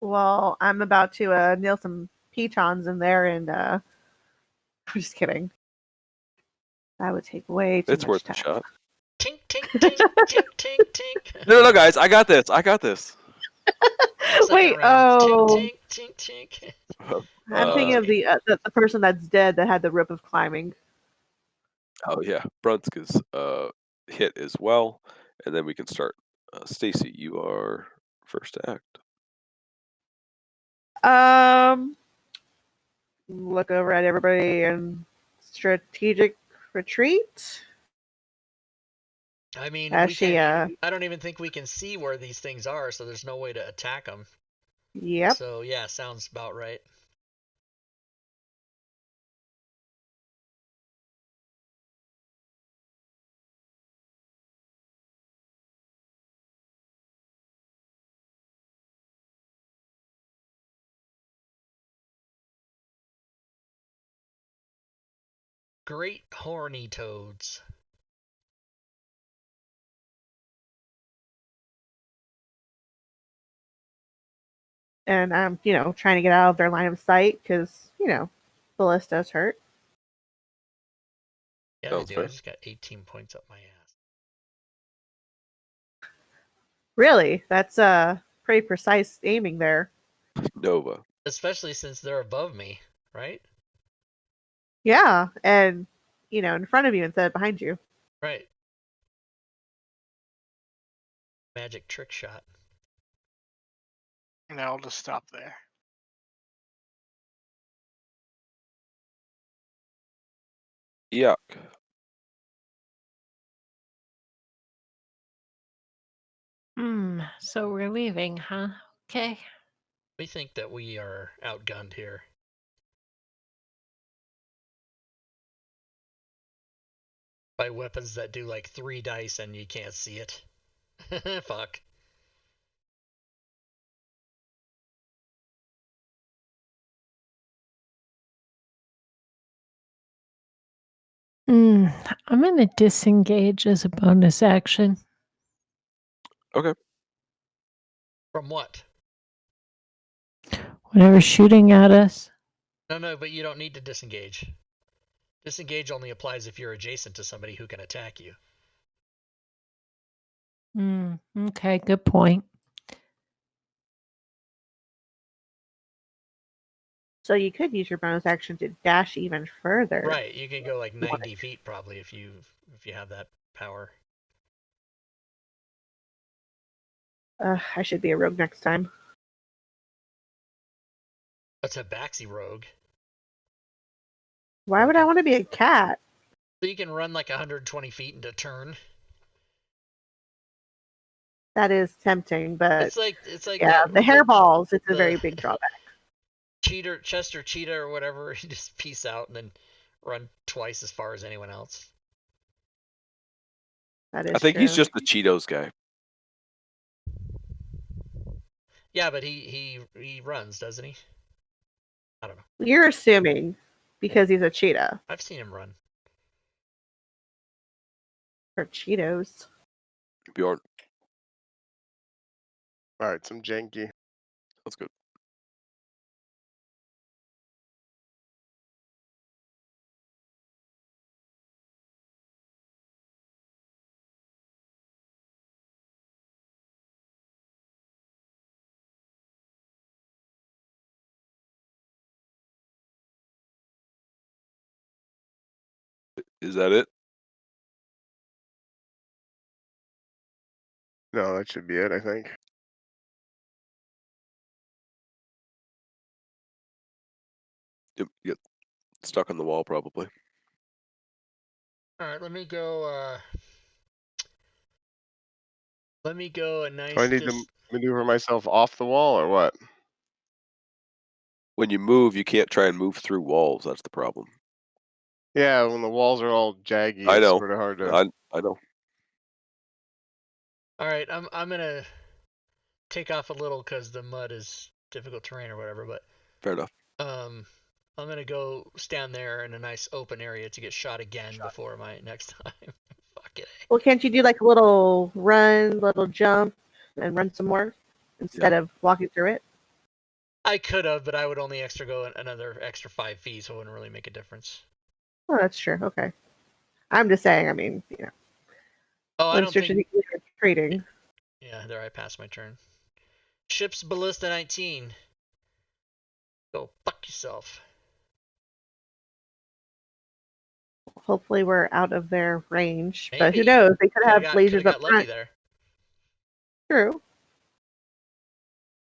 Well, I'm about to nail some pitons in there, and I'm just kidding. That would take way too It's much worth time. a shot. Tink, tink, tink, tink, tink, tink. No, guys, I got this. I got this. Second Wait, round. oh, Tink, tink, tink, tink. I'm thinking of the person that's dead that had the rope of climbing. Oh yeah, Brunsk is hit as well, and then we can start. Stacy, you are first to act. Look over at everybody and strategic retreat. I mean, As we she, can't. I don't even think we can see where these things are, so there's no way to attack them. Yep. So yeah, sounds about right. Great horny toads. And I'm, trying to get out of their line of sight because, ballistas hurt. Yeah, Sounds they do. I fair. just got 18 points up my ass. Really, that's pretty precise aiming there. Nova. Especially since they're above me, right? Yeah, and in front of you instead of behind you. Right. Magic trick shot. And I'll just stop there. Yuck. So we're leaving, huh? Okay. We think that we are outgunned here. By weapons that do like 3 dice and you can't see it. Fuck. I'm going to disengage as a bonus action. Okay. From what? Whatever's shooting at us. No, but you don't need to disengage. Disengage only applies if you're adjacent to somebody who can attack you. Okay, good point. So you could use your bonus action to dash even further. Right, you can go like 90 feet probably if you have that power. I should be a rogue next time. What's a Baxi Rogue? Why would I want to be a cat? So you can run like 120 feet into turn. That is tempting, but It's like yeah, the hairballs. It's a very big drawback. Chester Cheetah or whatever. You just peace out and then run twice as far as anyone else. That is I think true. he's just the Cheetos guy. Yeah, but he runs, doesn't he? I don't know. You're assuming because he's a cheetah. I've seen him run. Or Cheetos. Bjorn, All right, some janky. that's good. Is that it? No, that should be it, I think. Yep, you get stuck on the wall probably. All right, let me go. Let me go a nice. Do I need to maneuver myself off the wall or what? When you move, you can't try and move through walls. That's the problem. Yeah, when the walls are all jaggy, I it's know. sort of hard to. I know. All right, I'm gonna take off a little because the mud is difficult terrain or whatever. But Fair enough. I'm gonna go stand there in a nice open area to get shot again before my next time. Fuck it. Well, can't you do like a little run, little jump, and run some more instead of walking through it? I could have, but I would only go another extra 5 feet, so it wouldn't really make a difference. Oh, that's true. Okay. I'm just saying. I mean, you know, Oh, I don't think. strategically retreating. Yeah, there I passed my turn. Ship's Ballista 19. Go fuck yourself. Hopefully, we're out of their range. But Maybe. who knows? They could have lasers got up lucky front. there. True.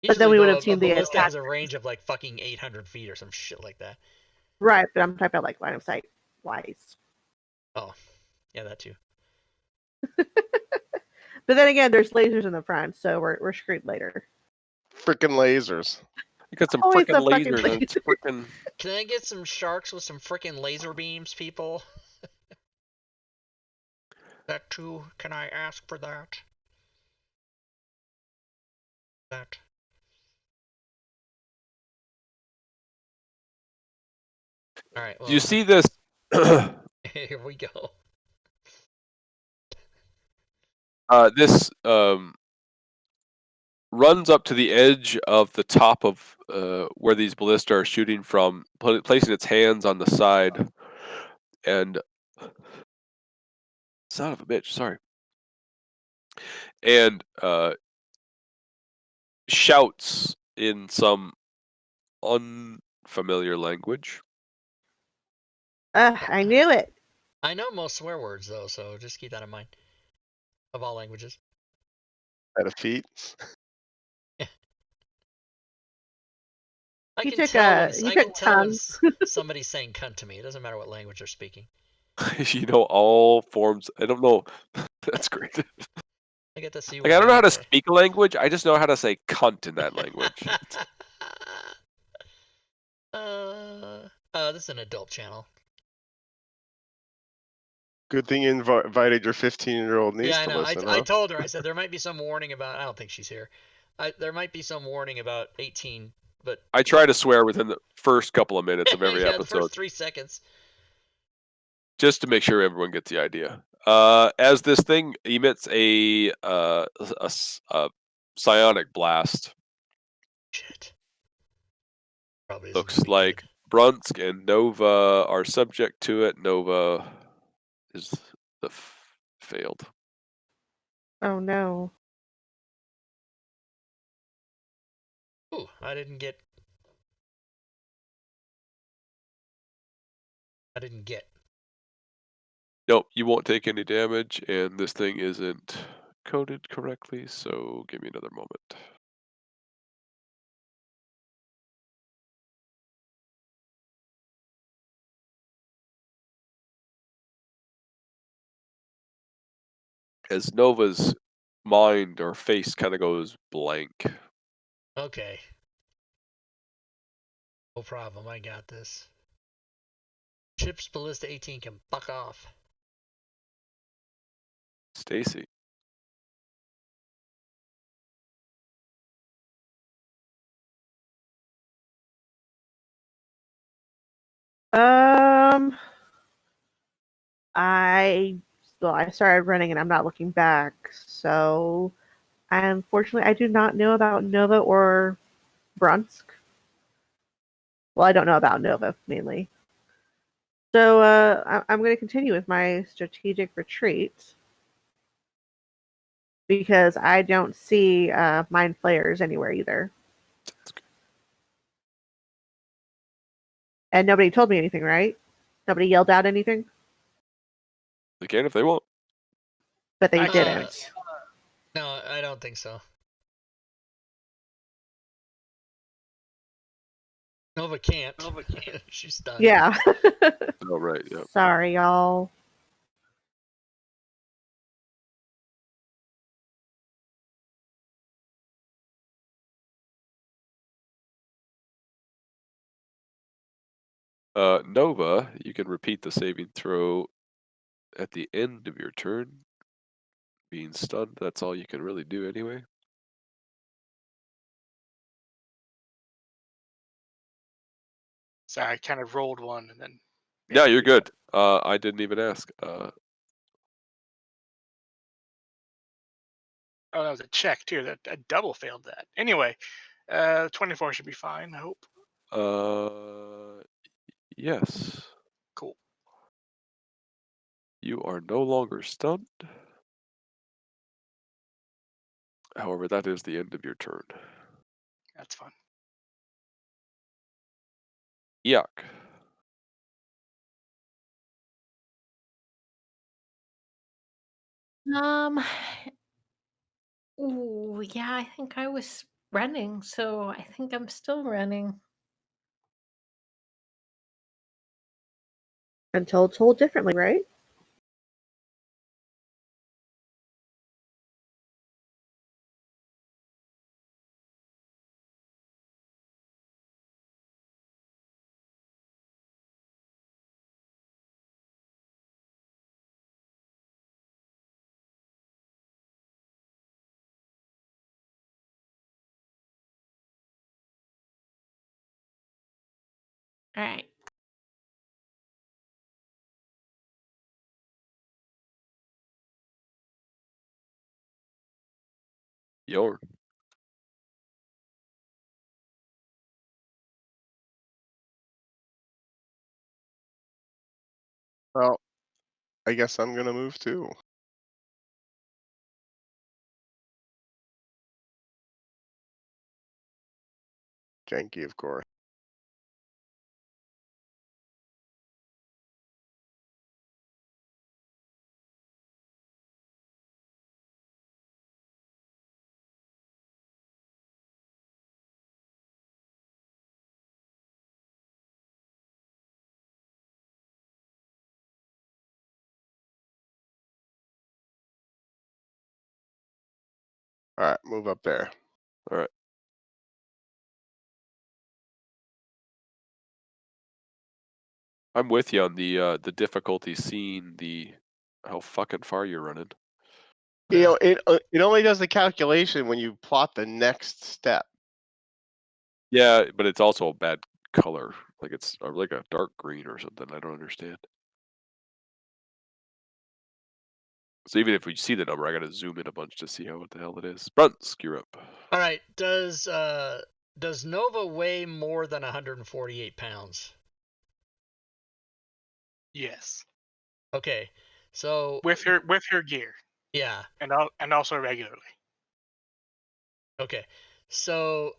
Usually, But then we would have a seen the ballista attack. has a range of like fucking 800 feet or some shit like that. Right, but I'm talking about like line of sight wise. Oh, yeah, that too. But then again, there's lasers in the front, so we're screwed later. Freaking lasers. You got some Always freaking the fucking lasers and it's freaking. Can I get some sharks with some freaking laser beams, people? That too? Can I ask for that? That. All right. Well, Do you see this? here we go. This runs up to the edge of the top of where these ballista are shooting from, placing its hands on the side, and son of a bitch, sorry, and shouts in some unfamiliar language. I knew it. I know most swear words though, so just keep that in mind. Of all languages. At a feet. I He can took tell he when took tons. somebody's saying cunt to me. It doesn't matter what language they're speaking. You know all forms. I don't know. That's great. I get to see. Like I don't know how to speak a language. I just know how to say cunt in that language. This is an adult channel. Good thing you invited your 15-year-old niece Yeah, I to know. listen. I told her. I said there might be some warning about. I don't think she's here. There might be some warning about 18, but I try to swear within the first couple of minutes of every yeah, episode. the first 3 seconds. Just to make sure everyone gets the idea. As this thing emits a psionic blast, Shit. Probably looks like Brunsk and Nova are subject to it. Nova is the failed. Oh no. Ooh, I didn't get. Nope, you won't take any damage, and this thing isn't coded correctly, so give me another moment. as Nova's mind or face kind of goes blank. Okay. No problem. I got this. Chips Ballista 18 can fuck off. Stacy. I started running and I'm not looking back. So, unfortunately, I do not know about Nova or Brunsk. Well, I don't know about Nova mainly. So, I'm going to continue with my strategic retreat because I don't see Mind Flayers anywhere either. And nobody told me anything, right? Nobody yelled out anything? They can if they want. But they I didn't. can't. No, I don't think so. Nova can't. She's done. Yeah. Oh, right, yeah. Sorry, y'all. Nova, you can repeat the saving throw at the end of your turn. Being stunned, that's all you can really do anyway. Sorry, I kind of rolled one and then. Yeah, you're good. I didn't even ask. Oh, that was a check too. That I double failed that. Anyway, 24 should be fine. I hope. Yes. Cool. You are no longer stunned. However, that is the end of your turn. That's fun. Yuck. Ooh, yeah, I think I was running, so I think I'm still running. Until told differently, right? All right. Yorn. Well, I guess I'm gonna move too. Janky, of course. All right, move up there. All right. I'm with you on the difficulty seeing how fucking far you're running. You know, it only does the calculation when you plot the next step. Yeah, but it's also a bad color. Like it's like a dark green or something. I don't understand. So even if we see the number, I gotta zoom in a bunch to see what the hell it is. Brunsk, you're up. All right. Does Nova weigh more than 148 pounds? Yes. Okay. So With her gear. yeah. And also regularly. Okay. So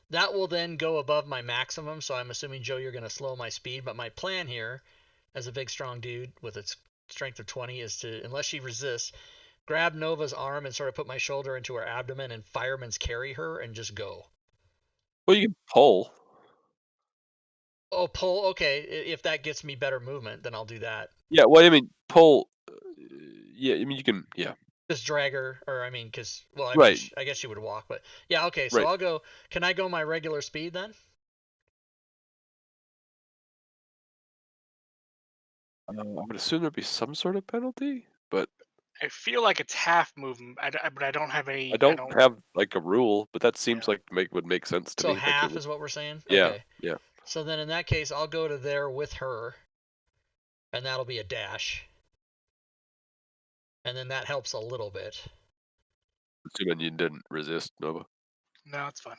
that will then go above my maximum. So I'm assuming, Joe, you're going to slow my speed. But my plan here, as a big strong dude with its strength of 20, is to, unless she resists, grab Nova's arm and sort of put my shoulder into her abdomen and fireman's carry her and just go. Well, you can pull. Oh, pull. Okay. If that gets me better movement, then I'll do that. Yeah, well, I mean, pull. Yeah, I mean you can. Yeah. Just drag her, or I mean, because well, I mean, Right. I guess she would walk, but yeah, okay. So Right. I'll go. Can I go my regular speed then? I would assume there'd be some sort of penalty, but I feel like it's half movement, but I don't have I any. I don't don't. have like a rule. But that seems Yeah. like would make sense to So me. Like it half would. is what we're saying. Yeah. Okay. Yeah. So then in that case, I'll go to there with her, and that'll be a dash, and then that helps a little bit. Assuming you didn't resist, Nova. No, it's fine.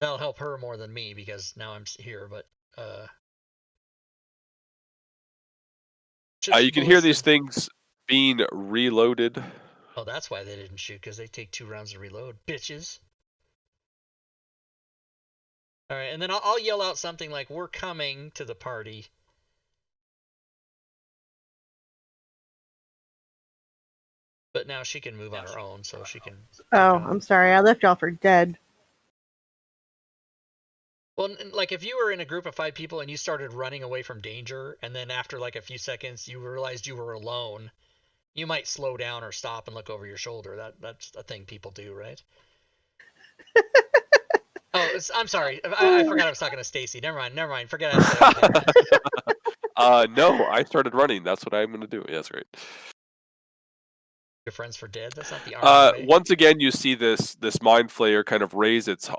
That'll help her more than me because now I'm here. But You can hear these things being reloaded. Oh, that's why they didn't shoot, because they take 2 rounds to reload, bitches. All right, and then I'll yell out something like, "We're coming to the party." But now she can move on her own, so she can. Oh, I'm sorry. I left y'all for dead. Well, like if you were in a group of 5 people and you started running away from danger, and then after like a few seconds you realized you were alone, you might slow down or stop and look over your shoulder. That's a thing people do, right? Oh, I'm sorry. I forgot I was talking to Stacy. Never mind. Forget I said anything. No, I started running. That's what I'm gonna do. Yeah, that's right. Your friends for dead? That's not the army way. Once again, you see this mind flayer kind of raise its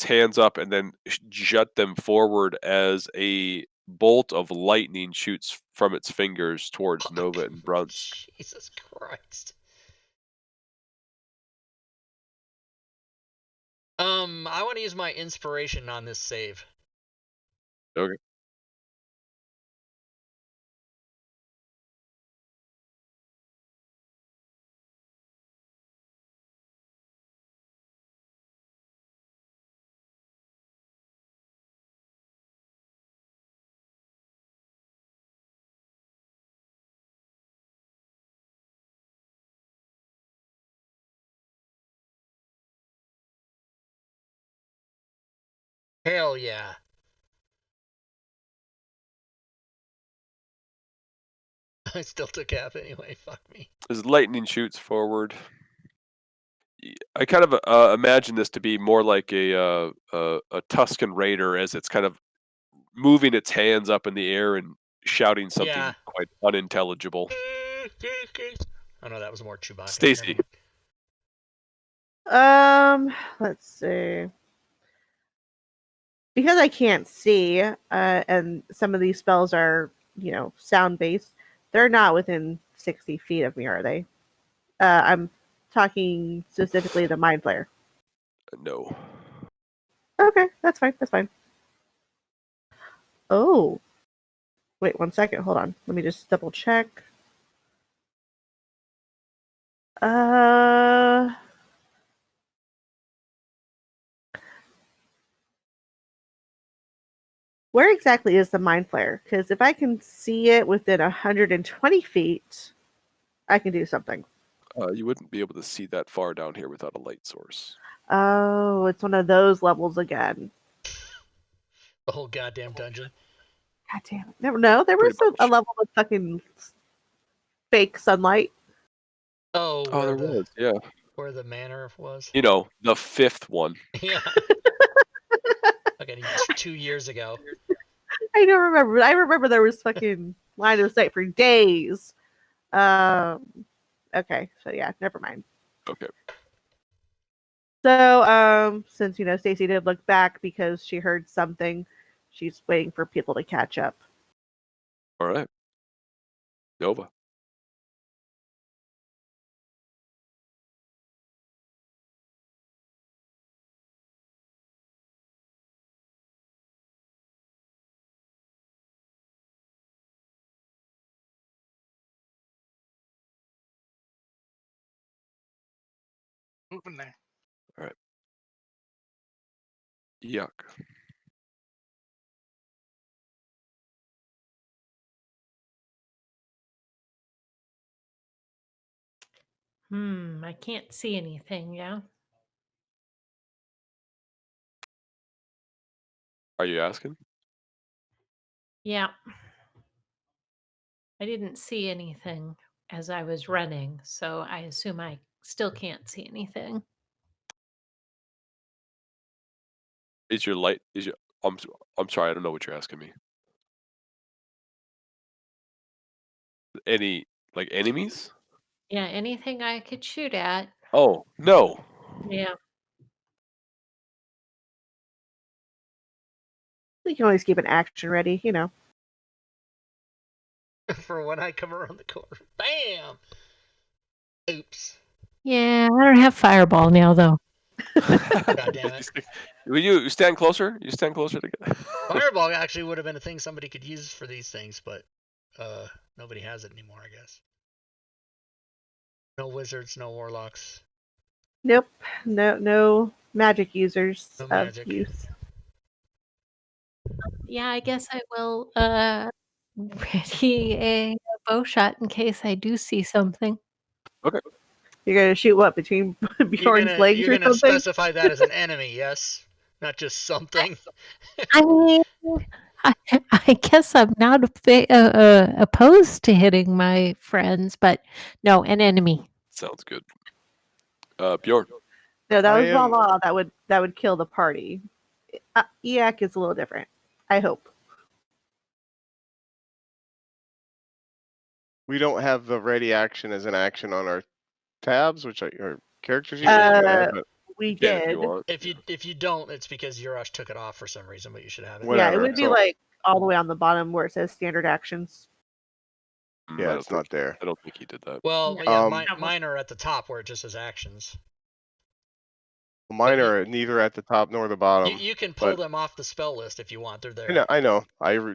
hands up and then jut them forward as a bolt of lightning shoots from its fingers towards Nova and Brunsk. Jesus Christ. I want to use my inspiration on this save. Okay. Hell yeah. I still took half anyway. Fuck me. As lightning shoots forward, I kind of imagine this to be more like a Tuscan raider as it's kind of moving its hands up in the air and shouting something quite unintelligible. Oh no, that was more Chewbacca. Stacy. Let's see. Because I can't see, and some of these spells are, sound based, they're not within 60 feet of me, are they? I'm talking specifically the Mind Flayer. No. Okay, that's fine. Oh. Wait 1 second, hold on. Let me just double check. Where exactly is the Mind Flayer? Because if I can see it within 120 feet, I can do something. You wouldn't be able to see that far down here without a light source. Oh, it's one of those levels again. The whole goddamn dungeon. God damn it. No, there was a level with fucking fake sunlight. Oh, there was, yeah. Where the manor was? You know, the 5th one. Yeah. Okay, 2 years ago. I don't remember. I remember there was fucking line of sight for days. Okay, so yeah, never mind. Okay. So, since Stacy did look back because she heard something, she's waiting for people to catch up. All right. Nova. Moving there. All right. Yuck. I can't see anything, yeah? Are you asking? Yeah. I didn't see anything as I was running, so I assume I still can't see anything. Is your light? I'm sorry, I don't know what you're asking me. Any like enemies? Yeah, anything I could shoot at. Oh no. Yeah. We can always keep an action ready, you know. For when I come around the corner. Bam! Oops. Yeah, I don't have fireball now though. God damn it. Will you stand closer? You stand closer to get. Fireball actually would have been a thing somebody could use for these things, but nobody has it anymore, I guess. No wizards, no warlocks. Nope. No magic users No of magic. use. Yeah, I guess I will ready a bow shot in case I do see something. Okay. You're gonna shoot what, between Bjorn's legs You're or gonna something? specify that as an enemy, yes? Not just something. I mean, I guess I'm not opposed to hitting my friends, but no, an enemy. Sounds good. Bjorn. No, that I was am- Valhalla. That would kill the party. EAC is a little different. I hope. We don't have the ready action as an action on our tabs, which are character sheet, which I can add, but We You can if you did. want. If you don't, it's because Urash took it off for some reason, but you should have it. Whatever. Yeah, it would be so- like all the way on the bottom where it says standard actions. Yeah, I it's don't not there. I don't think he did that. Well, No. yeah, Um, mine are at the top where it just says actions. Mine you- are neither at the top nor the bottom. You can pull but- them off the spell list if you want. They're there. I know.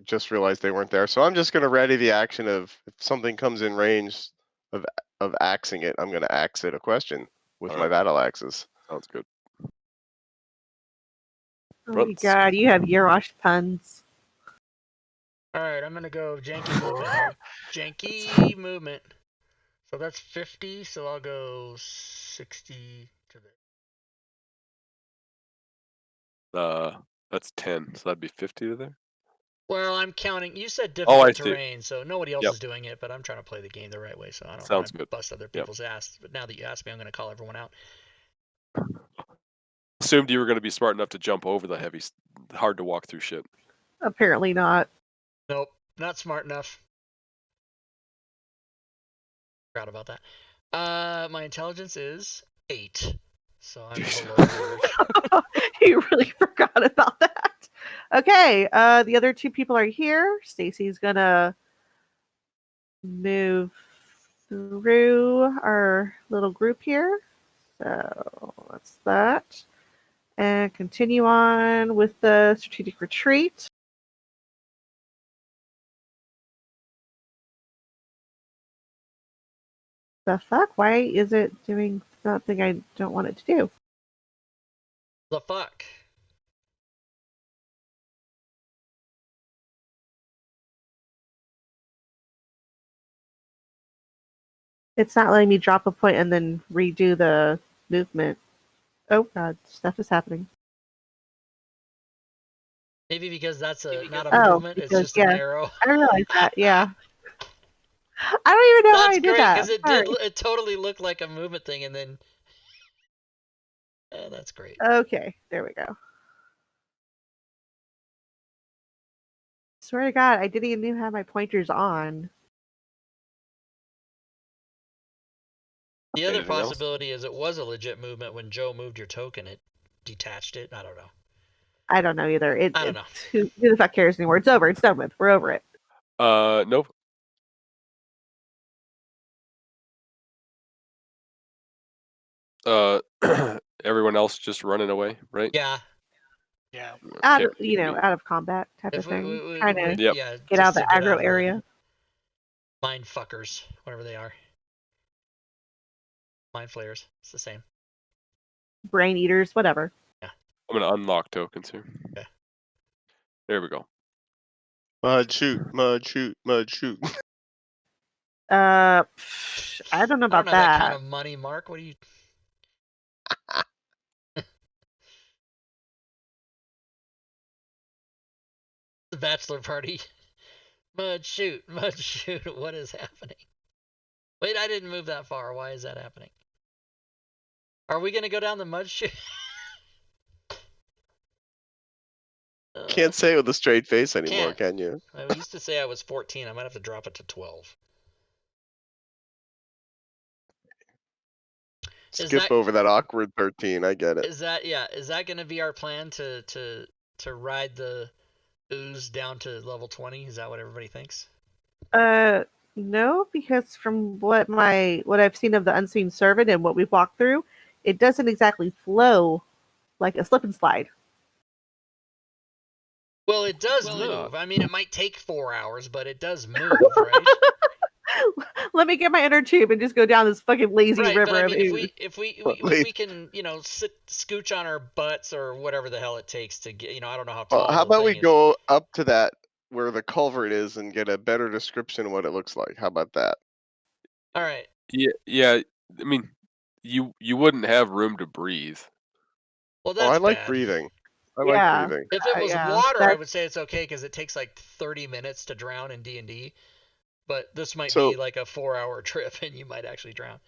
Just realized they weren't there, so I'm just gonna ready the action of if something comes in range of axing it, I'm gonna axe it a question with my Alright. battle axes. Sounds good. Oh my Runs. god, you have Yarosh puns. Alright, I'm gonna go janky movement here. Janky movement. So that's 50, so I'll go 60 to there. That's 10, so that'd be 50 to there. Well, I'm counting. You said Oh, I difficult see. terrain, so nobody else Yep. is doing it, but I'm trying to play the game the right way, so I don't Sounds want to good. bust other people's ass. But now that you asked me, I'm going to call everyone out. Assumed you were going to be smart enough to jump over the heavy, hard to walk through shit. Apparently not. Nope, not smart enough. Forgot about that. My intelligence is 8, so I'm below average. You really forgot about that. Okay, the other two people are here. Stacy's gonna move through our little group here. So that's that. And continue on with the strategic retreat. The fuck? Why is it doing something I don't want it to do? The fuck? It's not letting me drop a point and then redo the movement. Oh god, stuff is happening. Maybe because that's not a Oh, movement, it's because, just an arrow. I realized that, yeah. I don't even know how That's I did great, that. because Sorry. it totally looked like a movement thing, and then... Oh, that's great. Okay, there we go. Swear to God, I didn't even have my pointers on. The other Anything else? possibility is it was a legit movement when Joe moved your token, it detached it. I don't know. I don't know either. I don't know. Who the fuck cares anymore? It's over. It's done with. We're over it. Nope. Everyone else just running away, right? Yeah. Yeah. Out Can't of, you know, be- out of combat type If of thing. we Trying to Yep. yeah, get out just of the to get aggro out of area. Mind fuckers, whatever they are. Mind flayers. It's the same. Brain eaters, whatever. I'm gonna unlock tokens here. Okay. There we go. Mud shoot, mud shoot, mud shoot. I don't know I don't about know that that. kind of money, Mark. What are you... The bachelor party. Mud shoot, what is happening? Wait, I didn't move that far. Why is that happening? Are we gonna go down the mud chute? Can't say it with a straight face anymore, Can't. can you? I used to say I was 14. I might have to drop it to 12. Skip over that awkward 13. I get it. Is that going to be our plan to ride the ooze down to level 20? Is that what everybody thinks? No, because from what I've seen of the Unseen Servant and what we've walked through, it doesn't exactly flow like a slip and slide. Well, it does move. I mean, it might take 4 hours, but it does move, right? Let me get my inner tube and just go down this fucking lazy Right, river but I of mean, ooze. if we can, scooch on our butts or whatever the hell it takes to get, I don't know how tall. How the about we thing is. go up to that where the culvert is and get a better description of what it looks like? How about that? All right. Yeah. I mean, you wouldn't have room to breathe. Well, that's I like bad. breathing. I Yeah. like breathing. If it was Yeah, water, I that's- would say it's okay because it takes like 30 minutes to drown in D&D. But this might So- be like a 4-hour trip, and you might actually drown.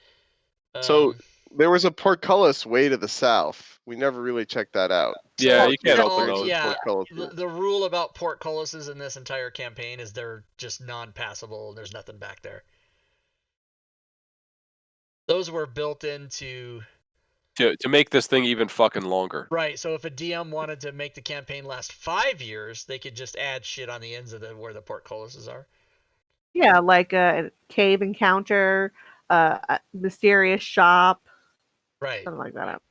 So there was a portcullis way to the south. We never really checked that out. Yeah, you can't no, open those. Yeah, Portcullises. the rule about portcullises in this entire campaign is they're just non-passable. There's nothing back there. Those were built into To make this thing even fucking longer. right. So if a DM wanted to make the campaign last 5 years, they could just add shit on the ends of where the portcullises are. Yeah, like a cave encounter, a mysterious shop, Right. something like that.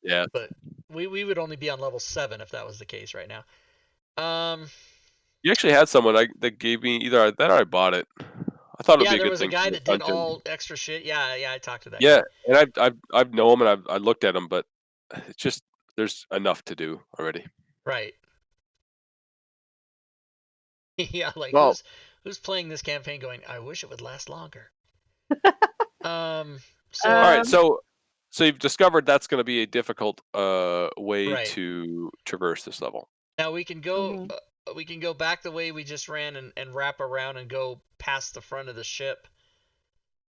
Yeah. But we would only be on level 7 if that was the case right now. You actually had someone that gave me either that or I bought it. I thought it'd be a there good was thing. a guy for the that did dungeon. all extra shit. Yeah, I talked to that Yeah, guy. and I've known him and I looked at him, but it's just there's enough to do already. Right. Yeah, like Well- who's playing this campaign going, I wish it would last longer. So All right, so you've discovered that's going to be a difficult way Right. to traverse this level. now we can go back the way we just ran and wrap around and go past the front of the ship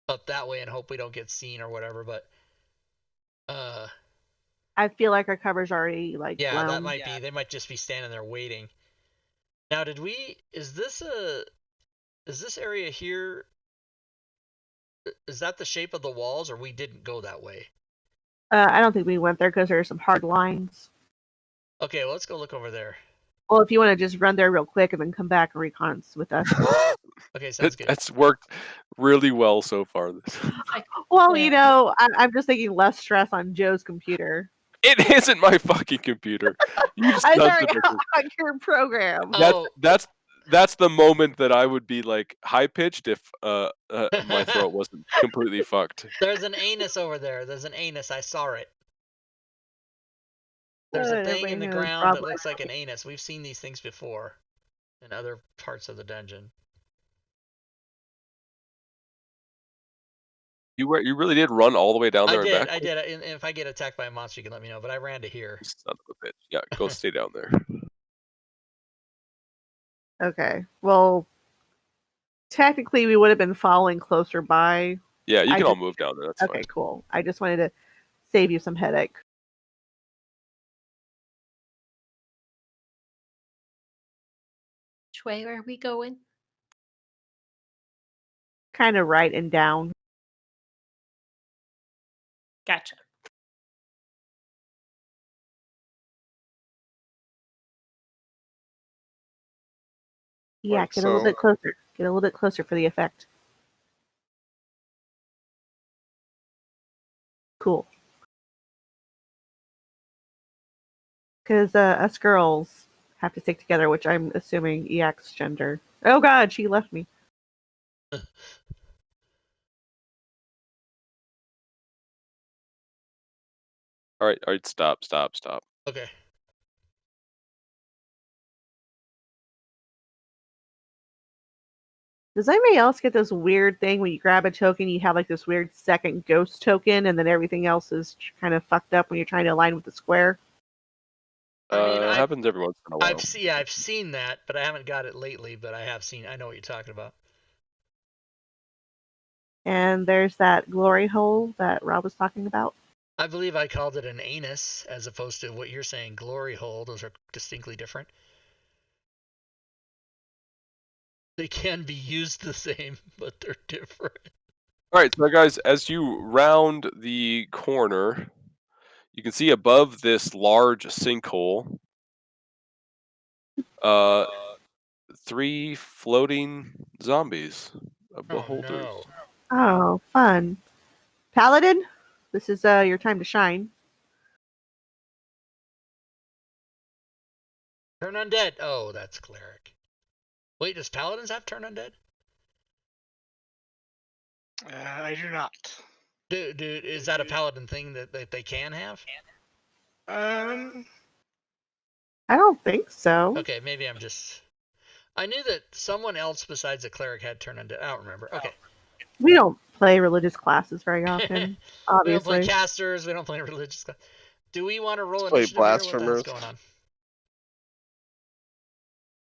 up that way and hope we don't get seen or whatever, but I feel like our cover's already like yeah, blown. that might be. They might just be standing there waiting. Now, is this area here, is that the shape of the walls, or we didn't go that way? I don't think we went there because there are some hard lines. Okay, well, let's go look over there. Well, if you want to just run there real quick and then come back and recon with us. Okay, sounds good. That's worked really well so far. Well, Yeah. I'm just thinking less stress on Joe's computer. It isn't my fucking computer. You I'm son sorry, of a- on your program. That's the moment that I would be like high pitched if my throat wasn't completely fucked. There's an anus over there. There's an anus. I saw it. There's a thing in the ground that looks like an anus. We've seen these things before in other parts of the dungeon. You really did run all the way down there and back? I did. And if I get attacked by a monster, you can let me know. But I ran to here. Son of a bitch. Yeah, go stay down there. Okay. Well, technically, we would have been following closer by. Yeah, you can all move down there. That's okay, fine. cool. I just wanted to save you some headache. Which way are we going? Kind of right and down. Gotcha. Yeah, Right, get a little bit closer. Get a little bit closer for the effect. Cool. Because us girls have to stick together, which I'm assuming EX gender. Oh god, she left me. All right, stop. Okay. Does anybody else get this weird thing when you grab a token, you have like this weird second ghost token, and then everything else is kind of fucked up when you're trying to align with the square? I mean, it happens every once in a while. I've seen that, but I haven't got it lately. But I have seen. I know what you're talking about. And there's that glory hole that Rob was talking about. I believe I called it an anus as opposed to what you're saying, glory hole. Those are distinctly different. They can be used the same, but they're different. All right, so guys, as you round the corner, you can see above this large sinkhole, 3 floating zombies, beholders. No. Oh, fun. Paladin, this is your time to shine. Turn undead. Oh, that's cleric. Wait, does paladins have turn undead? I do not. Is that a paladin thing that they can have? Um, I don't think so. Okay, maybe I'm just... I knew that someone else besides a cleric had turn undead. I don't remember. Okay. We don't play religious classes very often, We don't play obviously. casters. We don't play religious class. Do we want to roll Let's play initiative here? What the hell's blasphemers. going on?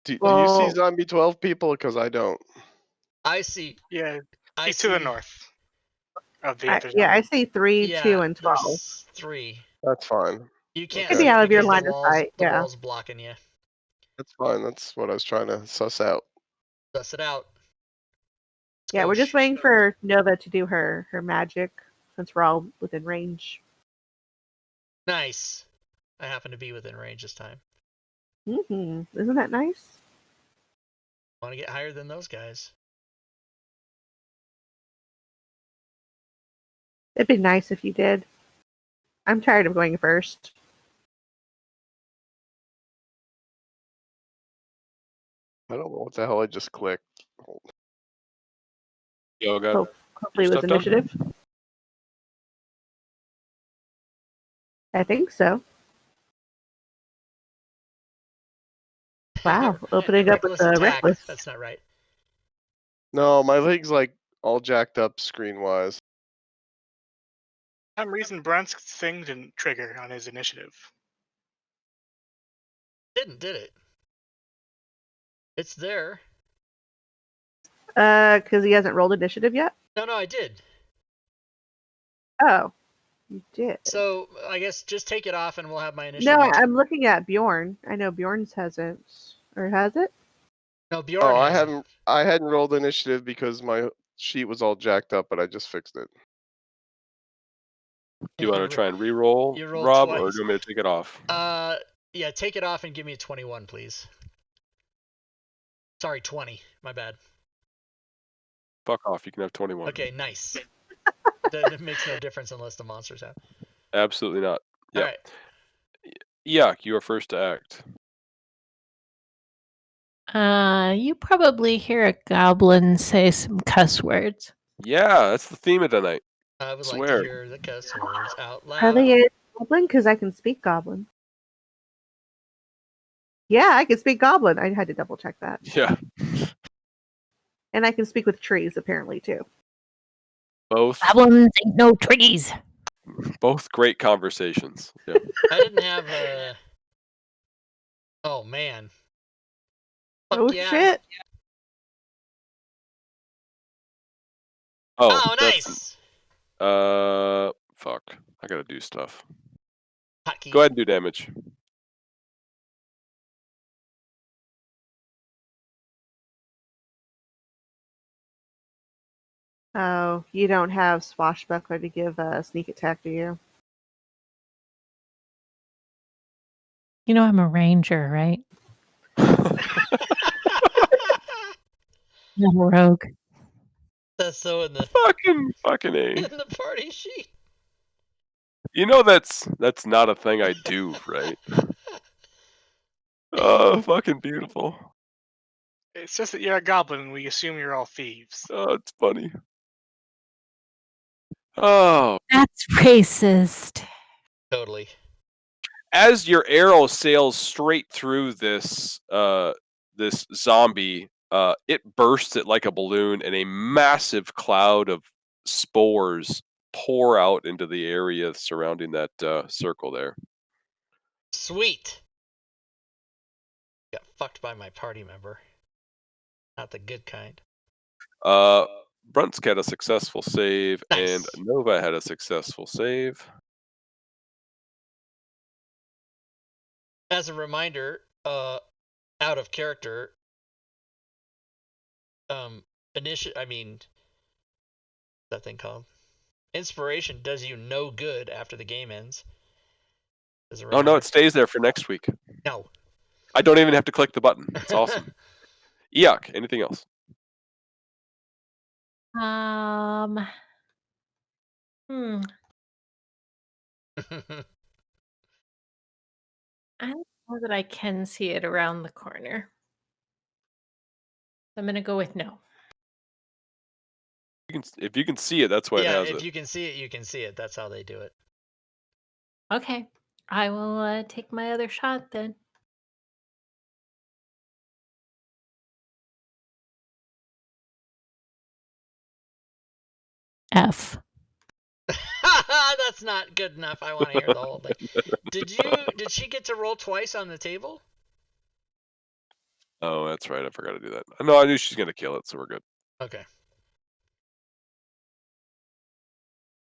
Do you Well- see zombie 12 people? Because I don't. I see. yeah, I he's to the see- north of the I, other yeah, I zombie. see 3, Yeah, 2, and 12. there's 3. That's fine. You can't Get see me out it of your because line the of walls, sight, the yeah. wall's blocking you. That's fine. That's what I was trying to suss out. Suss it out. Yeah, we're just Skoosh. waiting for Nova to do her magic since we're all within range. Nice. I happen to be within range this time. Isn't that nice? Want to get higher than those guys. It'd be nice if you did. I'm tired of going first. I don't know what the hell I just clicked. Yo, got Hopefully it was stuff done? initiative. I think so. Wow, opening up with Reckless the attack. reckless. That's not right. No, my leg's like all jacked up screen wise. For some reason, Brent's thing didn't trigger on his initiative. Did it? It's there. Because he hasn't rolled initiative yet? No, I did. Oh, you did. So I guess just take it off and we'll have my initiative. No, be I'm looking at Bjorn. I know Bjorn's hasn't. Or has it? No, Bjorn Oh, I hasn't. hadn't rolled initiative because my sheet was all jacked up, but I just fixed it. Do you want to try and re-roll, You rolled Rob, twice. or do you want me to take it off? Yeah, take it off and give me a 21, please. Sorry, 20. My bad. Fuck off. You can have 21. Okay, nice. That makes no difference unless the monsters have. Absolutely not. All Yeah. right. Yuck, you are first to act. You probably hear a goblin say some cuss words. Yeah, that's the theme of tonight. I would like Swear. to hear the cuss words out loud. Are they in Goblin? Because I can speak Goblin. Yeah, I can speak Goblin. I had to double check that. Yeah. And I can speak with trees, apparently, too. Both ain't no trees. both great conversations. Yeah. I didn't have a... Oh, man. Fuck Oh, yeah. shit. Oh, that's- nice. Fuck. I gotta do stuff. Hotkey. Go ahead and do damage. Oh, you don't have Swashbuckler to give a sneak attack, do you? You know I'm a ranger, right? Not a rogue. That's so in the fucking A. in the party sheet. You know that's not a thing I do, right? Oh, fucking beautiful. It's just that you're a goblin and we assume you're all thieves. Oh, it's funny. Oh, That's racist. Totally. as your arrow sails straight through this this zombie, it bursts it like a balloon, and a massive cloud of spores pour out into the area surrounding that circle there. Sweet. Got fucked by my party member. Not the good kind. Brunsk had a successful save, Nice. and Nova had a successful save. As a reminder, out of character, that thing called Inspiration does you no good after the game ends. Oh no, it stays there for next week. No. I don't even have to click the button. It's awesome. Eok, anything else? I don't know that I can see it around the corner. I'm gonna go with no. If you can see it, that's why it has if it. you can see it, you can see it. That's how they do it. Okay, I will take my other shot then. F. That's not good enough. I want to hear the whole thing. Did she get to roll twice on the table? Oh, that's right. I forgot to do that. No, I knew she's gonna kill it, so we're good. Okay.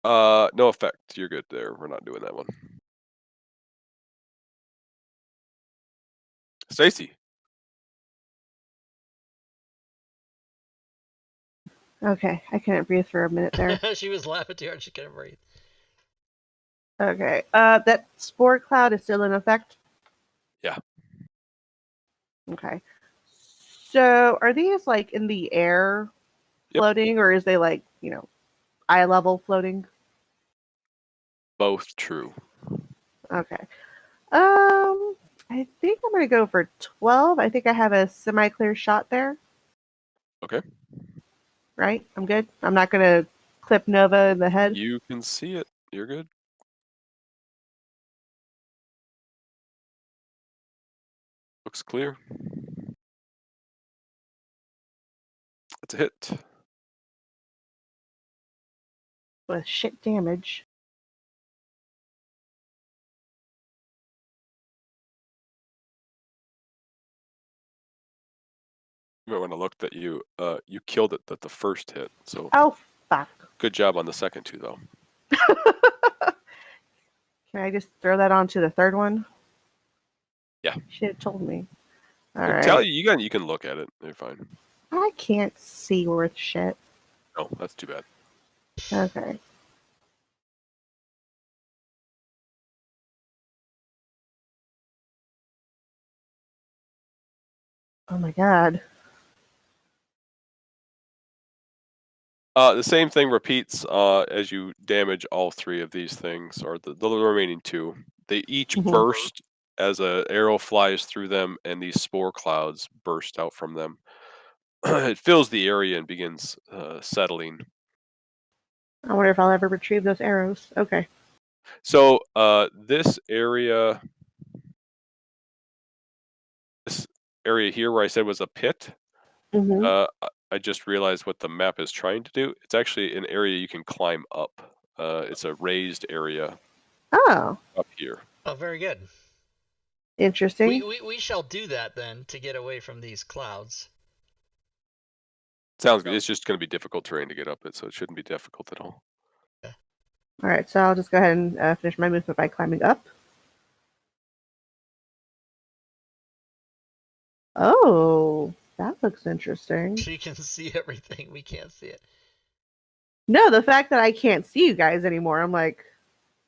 No effect. You're good there. We're not doing that one. Stacy. Okay, I couldn't breathe for a minute there. She was laughing too hard. She couldn't breathe. Okay, that spore cloud is still in effect? Yeah. Okay. So are these like in the air floating, or is they like, eye level floating? Both true. Okay. I think I'm gonna go for 12. I think I have a semi-clear shot there. Okay. Right? I'm good. I'm not gonna clip Nova in the head. You can see it. You're good. Looks clear. That's a hit. With shit damage. You might want to look that you killed it at the first hit. So Oh fuck. good job on the second two though. Can I just throw that onto the third one? Yeah. Should have told me. All I'll right. tell you, you can look at it. You're fine. I can't see worth shit. Oh, that's too bad. Okay. Oh my god. The same thing repeats as you damage all three of these things, or the remaining two. They each burst as an arrow flies through them, and these spore clouds burst out from them. It fills the area and begins settling. I wonder if I'll ever retrieve those arrows. Okay. So this area here where I said was a pit, I just realized what the map is trying to do. It's actually an area you can climb up. It's a raised area. Oh. Up here. Oh, very good. Interesting. We shall do that then to get away from these clouds. Sounds good. It's just going to be difficult terrain to get up it, so it shouldn't be difficult at all. Okay. All right, so I'll just go ahead and finish my movement by climbing up. Oh, that looks interesting. She can see everything. We can't see it. No, the fact that I can't see you guys anymore, I'm like...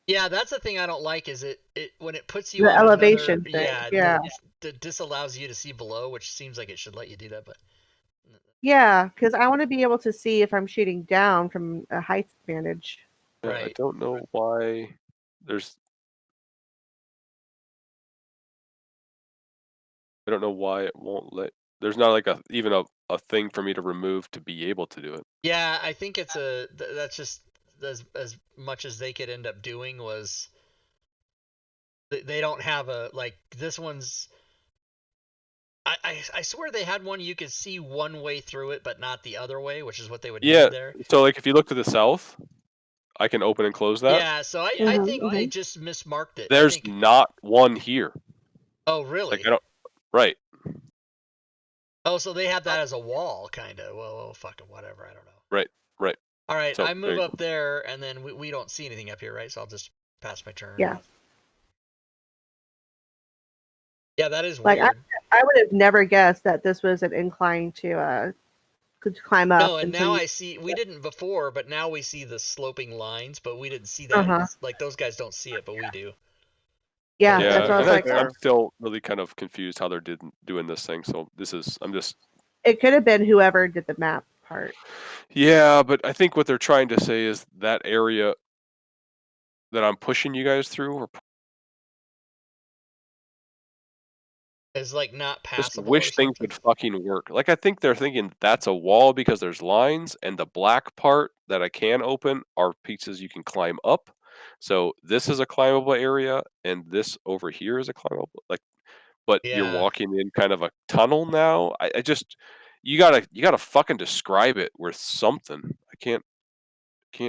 Yeah, that's the thing I don't like, is it when it puts you the on elevation thing. Yeah. It disallows you to see below, which seems like it should let you do that, but... Yeah, because I want to be able to see if I'm shooting down from a height advantage. Yeah, right. I don't know why there's... I don't know why it won't let... There's not like even a thing for me to remove to be able to do it. Yeah, I think it's that's just as much as they could end up doing was... They don't have a... Like, this one's... I swear they had one you could see one way through it, but not the other way, which is what they would need there. So like if you look to the south, I can open and close that. Yeah, so I think they just mismarked it. There's not one here. Oh, really? Like I don't... Right. Oh, so they have that as a wall, kind of. Well, fucking whatever. I don't know. Right. Right. All right, So, I there move you up there, and then we don't see anything up here, right? So I'll just pass my turn. Yeah. Yeah, that is Like weird. I would have never guessed that this was an incline to climb up. No, and until now you... I see. We didn't before, but now we see the sloping lines, but we didn't see that. Uh-huh. Like those guys don't see it, but we do. Yeah, Yeah, that's what I was and like. I'm still really kind of confused how they're doing this thing. So I'm just. It could have been whoever did the map part. Yeah, but I think what they're trying to say is that area that I'm pushing you guys through, or Is like not just passable or wish things something. would fucking work. Like, I think they're thinking that's a wall because there's lines, and the black part that I can open are pieces you can climb up. So this is a climbable area, and this over here is a climbable. Like, but you're Yeah. walking in kind of a tunnel now. I just you gotta fucking describe it with something. I can't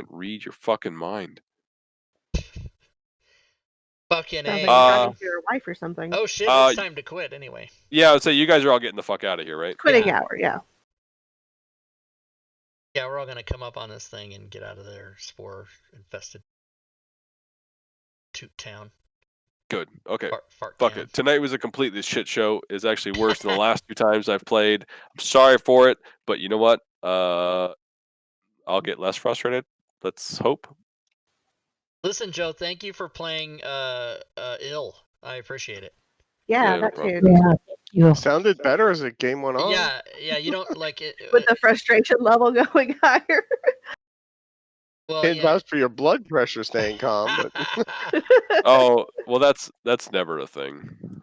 read your fucking mind. Fucking Sounds A. like you're talking to your wife or something. Oh shit! It's time to quit anyway. Yeah, I would say you guys are all getting the fuck out of here, right? Quitting Yeah. hour, yeah. Yeah, we're all gonna come up on this thing and get out of there, spore-infested toot town. Good. Okay. Fart Fuck town. it. Tonight was a completely shit show. It's actually worse than the last 2 times I've played. I'm sorry for it, but you know what? I'll get less frustrated. Let's hope. Listen, Joe, thank you for playing ill. I appreciate it. Yeah, no that problem. too. Yeah, thank you. Sounded better as the game went on. Yeah, you don't like it. With the frustration level going higher. Well, Can't yeah. vouch for your blood pressure staying calm, but Oh, well, that's never a thing.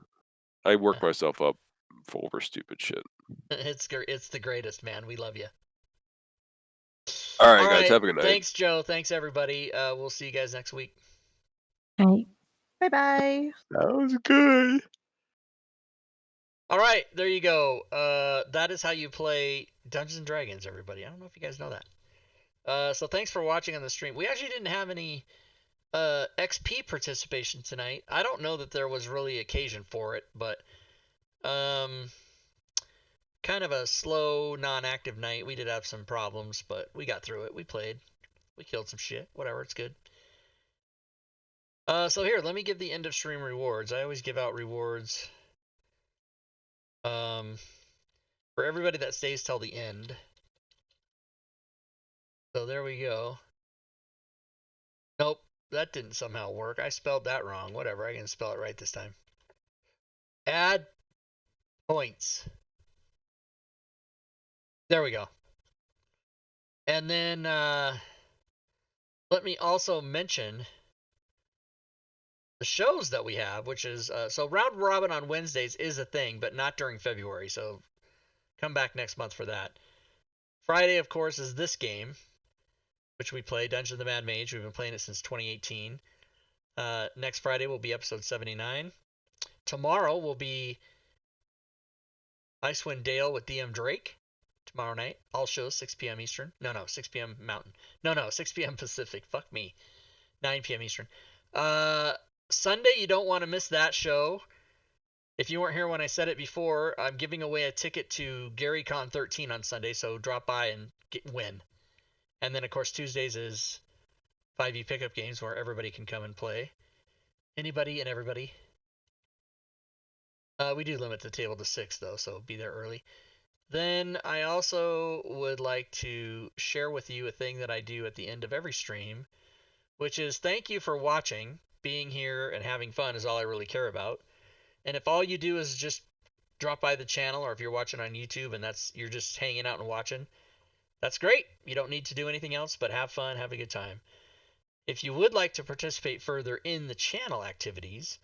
I work myself up over stupid shit. It's the greatest, man. We love you. All right, guys, have a good night. Thanks, Joe. Thanks, everybody. We'll see you guys next week. Right. Bye-bye. that was good. All right, there you go. That is how you play Dungeons and Dragons, everybody. I don't know if you guys know that. So thanks for watching on the stream. We actually didn't have any XP participation tonight. I don't know that there was really occasion for it, but kind of a slow, non-active night. We did have some problems, but we got through it. We played. We killed some shit. Whatever, it's good. So here, let me give the end of stream rewards. I always give out rewards for everybody that stays till the end. So there we go. Nope, that didn't somehow work. I spelled that wrong. Whatever, I can spell it right this time. Add points. There we go. And then let me also mention the shows that we have, which is so Round Robin on Wednesdays is a thing, but not during February. So come back next month for that. Friday, of course, is this game, which we play, Dungeon of the Mad Mage. We've been playing it since 2018. Next Friday will be episode 79. Tomorrow will be Icewind Dale with DM Drake. Tomorrow night, all shows 6 p.m. Eastern. No, 6 p.m. Mountain. No, 6 p.m. Pacific. Fuck me. 9 p.m. Eastern. Sunday, you don't want to miss that show. If you weren't here when I said it before, I'm giving away a ticket to GaryCon 13 on Sunday, so drop by and win. And then, of course, Tuesdays is 5e pickup games where everybody can come and play. Anybody and everybody. We do limit the table to 6, though, so be there early. Then I also would like to share with you a thing that I do at the end of every stream, which is thank you for watching. Being here and having fun is all I really care about. And if all you do is just drop by the channel, or if you're watching on YouTube and you're just hanging out and watching, that's great. You don't need to do anything else but have fun, have a good time. If you would like to participate further in the channel activities,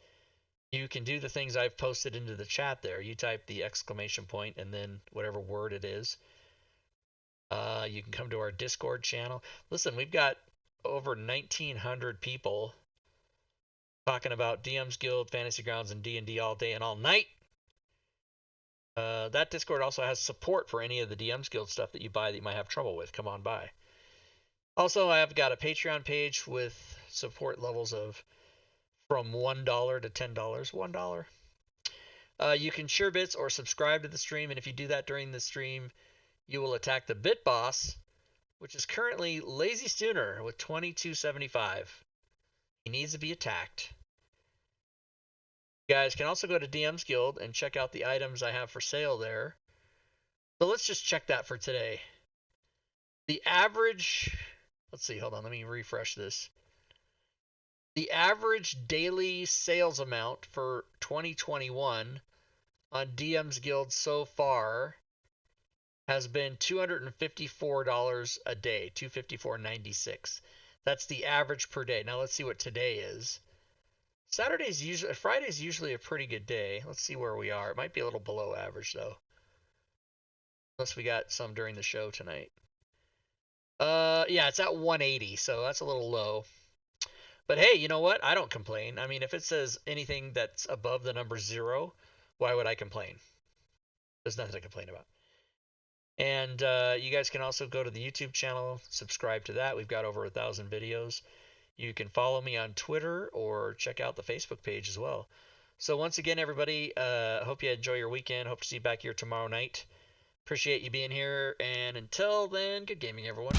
you can do the things I've posted into the chat there. You type the exclamation point and then whatever word it is. You can come to our Discord channel. Listen, we've got over 1,900 people talking about DM's Guild, Fantasy Grounds, and D&D all day and all night. That Discord also has support for any of the DM's Guild stuff that you buy that you might have trouble with. Come on by. Also, I've got a Patreon page with support levels of from $1 to $10. $1. You can share bits or subscribe to the stream, and if you do that during the stream, you will attack the bit boss which is currently Lazy Stooner with 2275. He needs to be attacked. You guys can also go to DM's Guild and check out the items I have for sale there. So let's just check that for today. The average, let's see, hold on, let me refresh this. The average daily sales amount for 2021 on DM's Guild so far has been $254 a day, $254.96. That's the average per day. Now let's see what today is. Friday's usually a pretty good day. Let's see where we are. It might be a little below average though, unless we got some during the show tonight. Yeah, it's at 180, so that's a little low. But hey, you know what? I don't complain. I mean, if it says anything that's above the number 0, why would I complain? There's nothing to complain about. And you guys can also go to the YouTube channel, subscribe to that. We've got over 1,000 videos. You can follow me on Twitter or check out the Facebook page as well. So once again, everybody, hope you enjoy your weekend. Hope to see you back here tomorrow night. Appreciate you being here. And until then, good gaming, everyone.